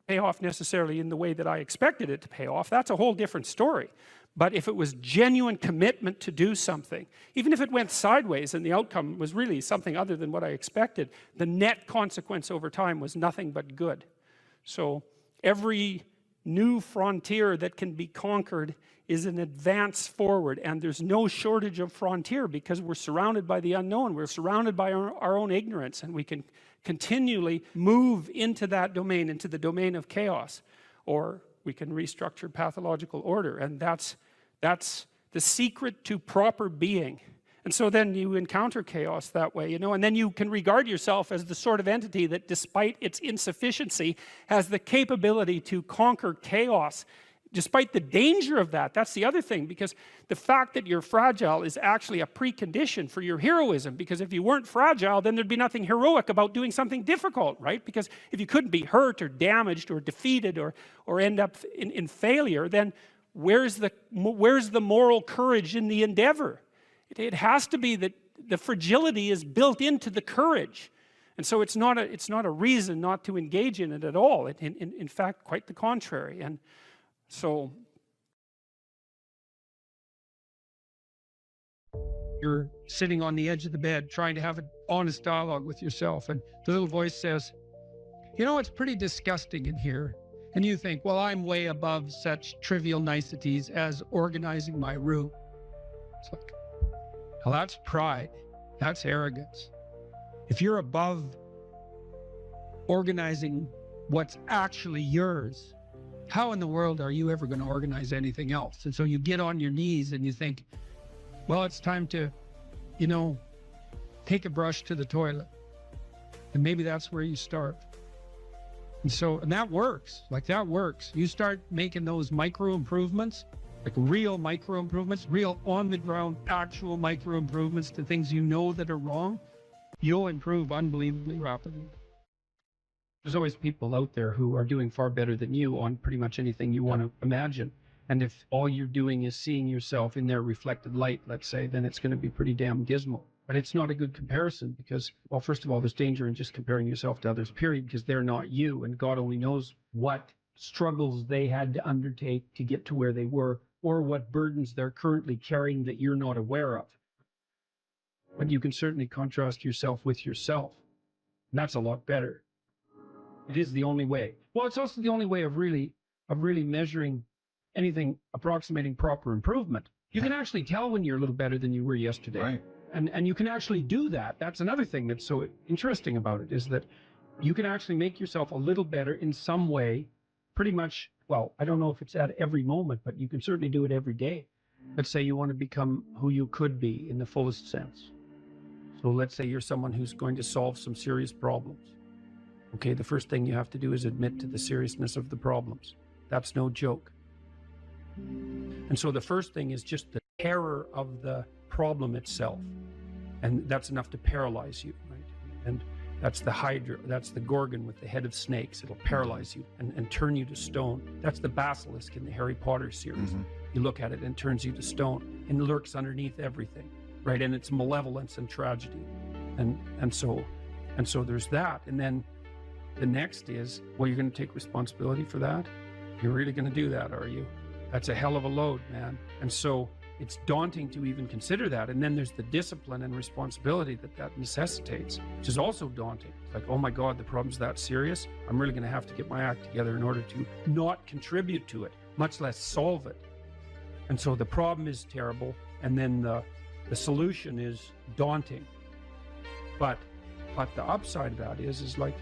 pay off necessarily in the way that I expected it to pay off. That's a whole different story. But if it was genuine commitment to do something, even if it went sideways and the outcome was really something other than what I expected, the net consequence over time was nothing but good. So every new frontier that can be conquered is an advance forward, and there's no shortage of frontier because we're surrounded by the unknown. We're surrounded by our own ignorance, and we can continually move into that domain, into the domain of chaos, or we can restructure pathological order, and that's the secret to proper being. And so then you encounter chaos that way, you know, and then you can regard yourself as the sort of entity that, despite its insufficiency, has the capability to conquer chaos, despite the danger of that. That's the other thing, because the fact that you're fragile is actually a precondition for your heroism, because if you weren't fragile, then there'd be nothing heroic about doing something difficult, right? Because if you couldn't be hurt or damaged or defeated or end up in failure, then where's the moral courage in the endeavor? It has to be that the fragility is built into the courage. And so it's not a reason not to engage in it at all. In fact, quite the contrary. And so you're sitting on the edge of the bed trying to have an honest dialogue with yourself, and the little voice says, you know, it's pretty disgusting in here. And you think, well, I'm way above such trivial niceties as organizing my room. It's like, well, that's pride. That's arrogance. If you're above organizing what's actually yours, how in the world are you ever going to organize anything else? And so you get on your knees and you think, well, it's time to, you know, take a brush to the toilet. And maybe that's where you start. And that works. Like, that works. You start making those micro improvements, like real micro improvements, real on the ground, actual micro improvements to things you know that are wrong, you'll improve unbelievably rapidly. There's always people out there who are doing far better than you on pretty much anything you want to imagine. And if all you're doing is seeing yourself in their reflected light, let's say, then it's going to be pretty damn dismal. But it's not a good comparison because, well, first of all, there's danger in just comparing yourself to others, period, because they're not you. And God only knows what struggles they had to undertake to get to where they were, or what burdens they're currently carrying that you're not aware of. But you can certainly contrast yourself with yourself. And that's a lot better. It is the only way. Well, it's also the only way of really measuring anything approximating proper improvement. You can actually tell when you're a little better than you were yesterday. Right. And you can actually do that. That's another thing that's so interesting about it, is that you can actually make yourself a little better in some way, pretty much, well, I don't know if it's at every moment, but you can certainly do it every day. Let's say you want to become who you could be in the fullest sense. So let's say you're someone who's going to solve some serious problems. Okay, the first thing you have to do is admit to the seriousness of the problems. That's no joke. And so the first thing is just the terror of the problem itself. And that's enough to paralyze you, right? And that's the Hydra, that's the Gorgon with the head of snakes. It'll paralyze you and turn you to stone. That's the basilisk in the Harry Potter series. Mm-hmm. You look at it and it turns you to stone and lurks underneath everything, right? And it's malevolence and tragedy. And so there's that. And then the next is, well, you're going to take responsibility for that? You're really going to do that, are you? That's a hell of a load, man. And so it's daunting to even consider that. And then there's the discipline and responsibility that necessitates, which is also daunting. It's like, oh my God, the problem's that serious. I'm really going to have to get my act together in order to not contribute to it, much less solve it. And so the problem is terrible. And then the solution is daunting. But the upside of that is like,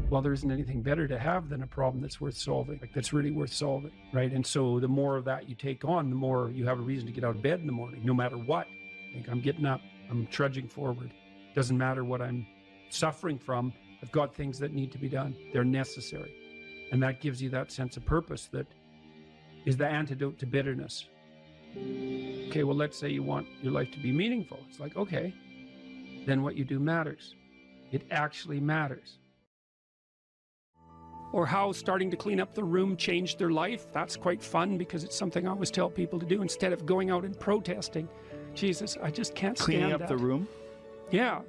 well, there isn't anything better to have than a problem that's worth solving, like that's really worth solving, right? And so the more of that you take on, the more you have a reason to get out of bed in the morning, no matter what. Like, I'm getting up, I'm trudging forward. Doesn't matter what I'm suffering from. I've got things that need to be done. They're necessary. And that gives you that sense of purpose that is the antidote to bitterness. Okay, well, let's say you want your life to be meaningful. It's like, okay, then what you do matters. It actually matters. Or how starting to clean up the room changed their life. That's quite fun because it's something I always tell people to do instead of going out and protesting. Jesus, I just can't stand Cleaning up that. the room? Yeah.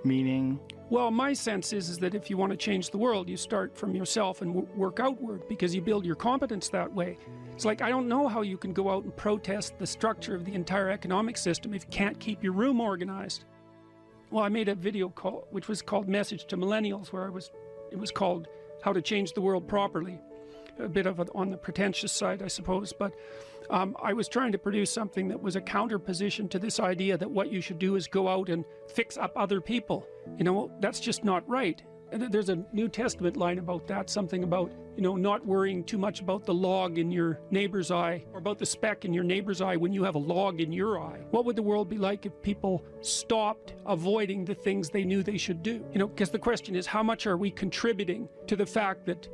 Meaning? Well, my sense is that if you want to change the world, you start from yourself and work outward because you build your competence that way. It's like, I don't know how you can go out and protest the structure of the entire economic system if you can't keep your room organized. Well, I made a video which was called Message to Millennials, where it was called How to Change the World Properly. A bit of it on the pretentious side, I suppose, but I was trying to produce something that was a counterposition to this idea that what you should do is go out and fix up other people. You know, that's just not right. And there's a New Testament line about that, something about, you know, not worrying too much about the log in your neighbor's eye or about the speck in your neighbor's eye when you have a log in your eye. What would the world be like if people stopped avoiding the things they knew they should do? You know, because the question is, how much are we contributing to the fact that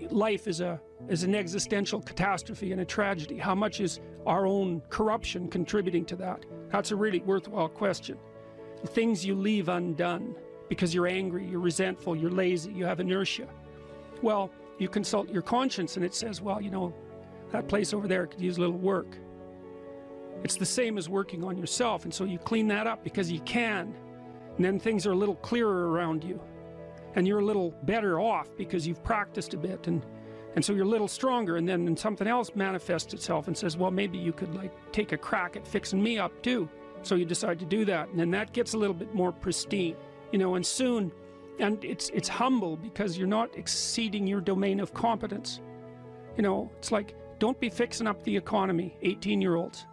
life is an existential catastrophe and a tragedy? How much is our own corruption contributing to that? That's a really worthwhile question. The things you leave undone because you're angry, you're resentful, you're lazy, you have inertia. Well, you consult your conscience and it says, well, you know, that place over there could use a little work. It's the same as working on yourself, and so you clean that up because you can. And then things are a little clearer around you. And you're a little better off because you've practiced a bit, and so you're a little stronger, and then something else manifests itself and says, well, maybe you could like take a crack at fixing me up too. So you decide to do that, and then that gets a little bit more pristine, you know, and soon, and it's humble because you're not exceeding your domain of competence. You know, it's like, don't be fixing up the economy, 18-year-olds.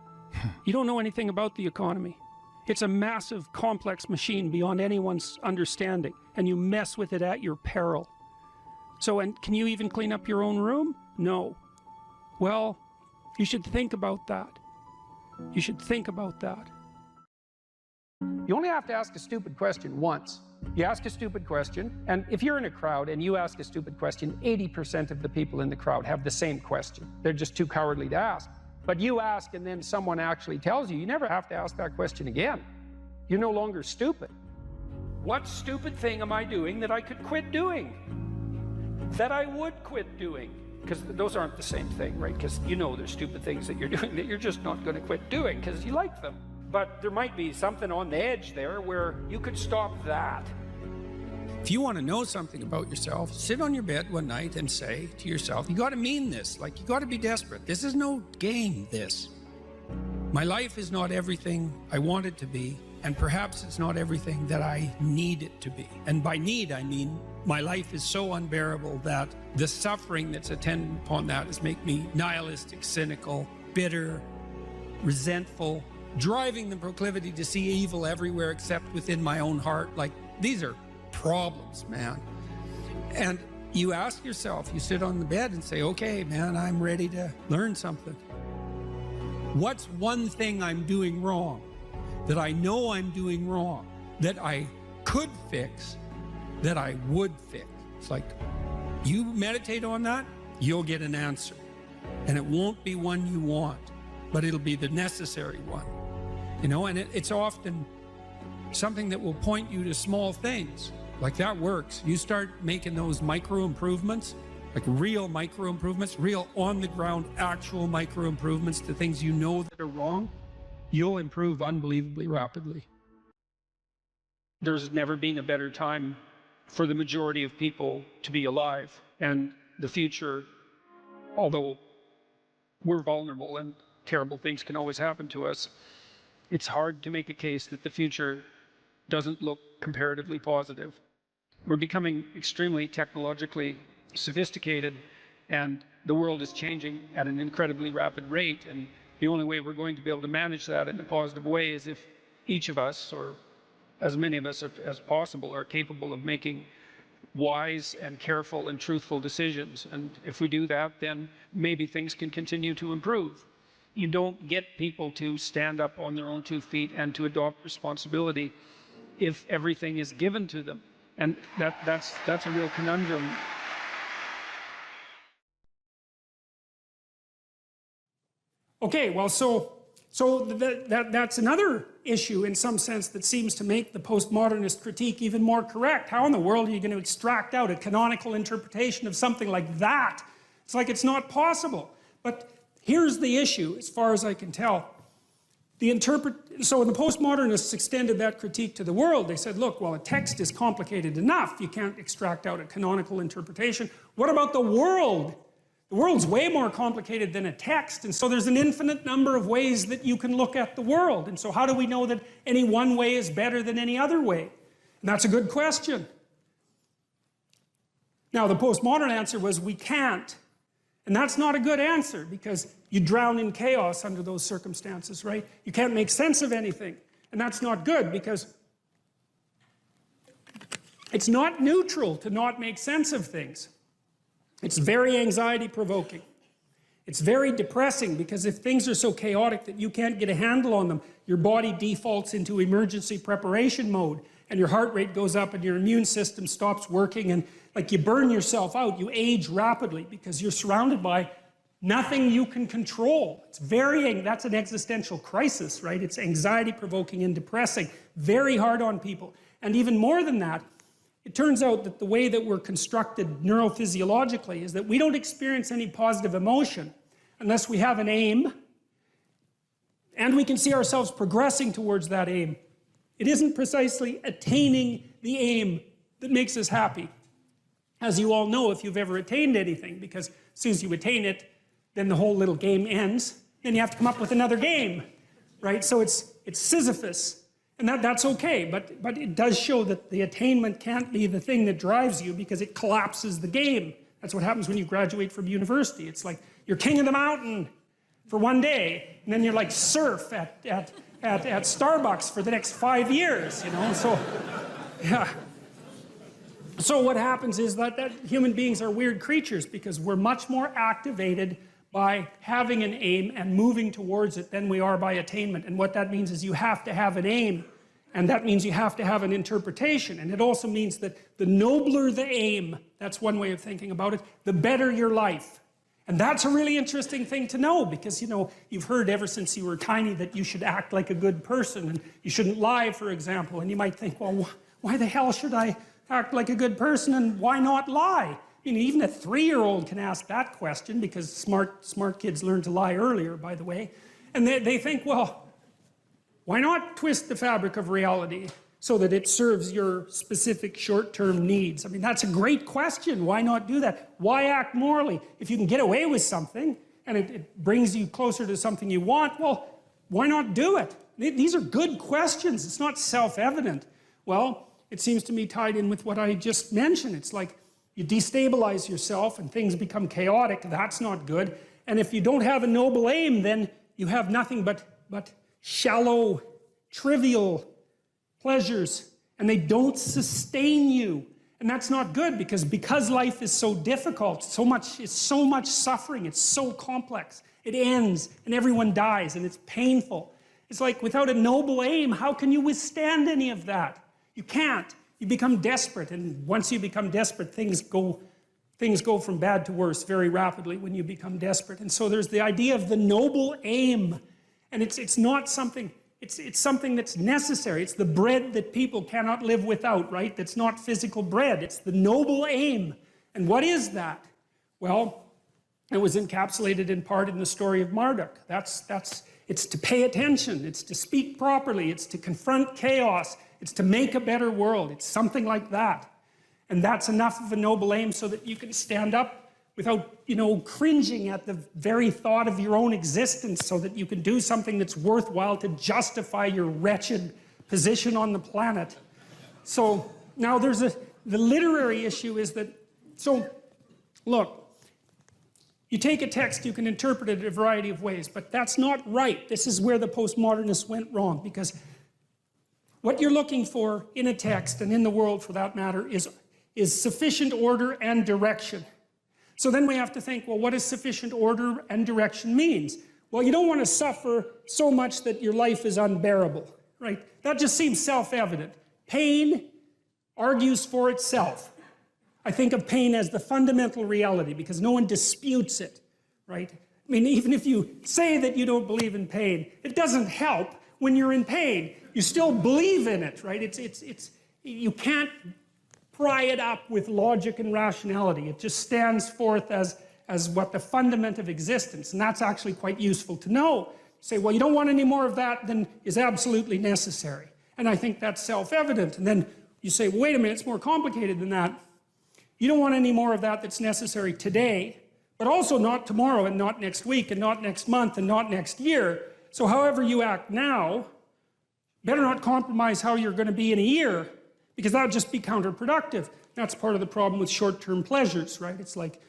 You don't know anything about the economy. It's a massive, complex machine beyond anyone's understanding, and you mess with it at your peril. So, and can you even clean up your own room? No. Well, you should think about that. You should think about that. You only have to ask a stupid question once. You ask a stupid question, and if you're in a crowd and you ask a stupid question, 80% of the people in the crowd have the same question. They're just too cowardly to ask. But you ask and then someone actually tells you, you never have to ask that question again. You're no longer stupid. What stupid thing am I doing that I could quit doing? That I would quit doing? Because those aren't the same thing, right? Because you know there's stupid things that you're doing that you're just not going to quit doing because you like them. But there might be something on the edge there where you could stop that. If you want to know something about yourself, sit on your bed one night and say to yourself, you got to mean this, like you got to be desperate. This is no game, this. My life is not everything I want it to be, and perhaps it's not everything that I need it to be. And by need, I mean my life is so unbearable that the suffering that's attendant upon that has made me nihilistic, cynical, bitter, resentful, driving the proclivity to see evil everywhere except within my own heart. Like, these are problems, man. And you ask yourself, you sit on the bed and say, okay, man, I'm ready to learn something. What's one thing I'm doing wrong that I know I'm doing wrong that I could fix, that I would fix? It's like, you meditate on that, you'll get an answer. And it won't be one you want, but it'll be the necessary one. You know, and it's often something that will point you to small things. Like, that works. You start making those micro improvements, like real micro improvements, real on the ground, actual micro improvements to things you know that are wrong, you'll improve unbelievably rapidly. There's never been a better time for the majority of people to be alive. And the future, although we're vulnerable and terrible things can always happen to us, it's hard to make a case that the future doesn't look comparatively positive. We're becoming extremely technologically sophisticated, and the world is changing at an incredibly rapid rate. And the only way we're going to be able to manage that in a positive way is if each of us, or as many of us as possible, are capable of making wise and careful and truthful decisions. And if we do that, then maybe things can continue to improve. You don't get people to stand up on their own 2 feet and to adopt responsibility if everything is given to them. And that's a real conundrum. Okay, well, so that's another issue in some sense that seems to make the postmodernist critique even more correct. How in the world are you going to extract out a canonical interpretation of something like that? It's like it's not possible. But here's the issue, as far as I can tell. So when the postmodernists extended that critique to the world, they said, look, well, a text is complicated enough. You can't extract out a canonical interpretation. What about the world? The world's way more complicated than a text, and so there's an infinite number of ways that you can look at the world. And so how do we know that any one way is better than any other way? And that's a good question. Now, the postmodern answer was we can't. And that's not a good answer, because you drown in chaos under those circumstances, right? You can't make sense of anything. And that's not good, because it's not neutral to not make sense of things. It's very anxiety-provoking. It's very depressing, because if things are so chaotic that you can't get a handle on them, your body defaults into emergency preparation mode, and your heart rate goes up and your immune system stops working, and like you burn yourself out. You age rapidly because you're surrounded by nothing you can control. That's an existential crisis, right? It's anxiety-provoking and depressing, very hard on people. And even more than that, it turns out that the way that we're constructed neurophysiologically is that we don't experience any positive emotion unless we have an aim and we can see ourselves progressing towards that aim. It isn't precisely attaining the aim that makes us happy. As you all know, if you've ever attained anything, because as soon as you attain it, then the whole little game ends. Then you have to come up with another game, right? So it's Sisyphus. And that's okay, but it does show that the attainment can't be the thing that drives you, because it collapses the game. That's what happens when you graduate from university. It's like you're king of the mountain for one day, and then you're like serf at Starbucks for the next 5 years, you know? So, yeah. So what happens is that human beings are weird creatures, because we're much more activated by having an aim and moving towards it than we are by attainment. And what that means is you have to have an aim. And that means you have to have an interpretation. And it also means that the nobler the aim, that's one way of thinking about it, the better your life. And that's a really interesting thing to know because, you know, you've heard ever since you were tiny that you should act like a good person and you shouldn't lie, for example. And you might think, well, why the hell should I act like a good person and why not lie? I mean, even a 3-year-old can ask that question because smart kids learn to lie earlier, by the way. And they think, well, why not twist the fabric of reality so that it serves your specific short-term needs? I mean, that's a great question. Why not do that? Why act morally? If you can get away with something and it brings you closer to something you want, well, why not do it? These are good questions. It's not self-evident. Well, it seems to me tied in with what I just mentioned. It's like you destabilize yourself and things become chaotic. That's not good. And if you don't have a noble aim, then you have nothing but shallow, trivial pleasures, and they don't sustain you. And that's not good because life is so difficult, it's so much suffering, it's so complex. It ends, and everyone dies, and it's painful. It's like without a noble aim, how can you withstand any of that? You can't. You become desperate, and once you become desperate, things go from bad to worse very rapidly when you become desperate. And so there's the idea of the noble aim. And it's not something, it's something that's necessary. It's the bread that people cannot live without, right? That's not physical bread. It's the noble aim. And what is that? Well, it was encapsulated in part in the story of Marduk. It's to pay attention. It's to speak properly. It's to confront chaos. It's to make a better world. It's something like that. And that's enough of a noble aim so that you can stand up without, you know, cringing at the very thought of your own existence so that you can do something that's worthwhile to justify your wretched position on the planet. So now the literary issue is that, so look, you take a text, you can interpret it a variety of ways, but that's not right. This is where the postmodernists went wrong because what you're looking for in a text and in the world for that matter is sufficient order and direction. So then we have to think, well, what does sufficient order and direction means? Well, you don't want to suffer so much that your life is unbearable, right? That just seems self-evident. Pain argues for itself. I think of pain as the fundamental reality because no one disputes it, right? I mean, even if you say that you don't believe in pain, it doesn't help when you're in pain. You still believe in it, right? You can't pry it up with logic and rationality. It just stands forth as what the fundament of existence, and that's actually quite useful to know. Say, well, you don't want any more of that than is absolutely necessary. And I think that's self-evident. And then you say, well, wait a minute, it's more complicated than that. You don't want any more of that that's necessary today, but also not tomorrow and not next week and not next month and not next year. So however you act now, better not compromise how you're going to be in a year, because that would just be counterproductive. That's part of the problem with short-term pleasures, right? It's like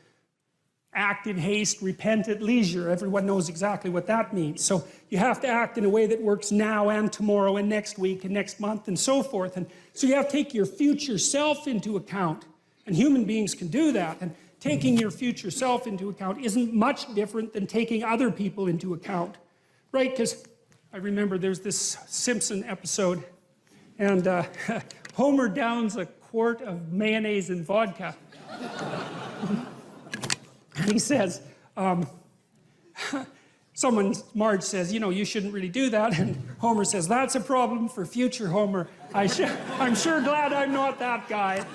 act in haste, repent at leisure. Everyone knows exactly what that means. So you have to act in a way that works now and tomorrow and next week and next month and so forth. And so you have to take your future self into account. And human beings can do that. And taking your future self into account isn't much different than taking other people into account, right? Because I remember there's this Simpson episode, and Homer downs a quart of mayonnaise and vodka. He says, Marge says, you know, you shouldn't really do that. And Homer says, that's a problem for future Homer. I'm sure glad I'm not that guy.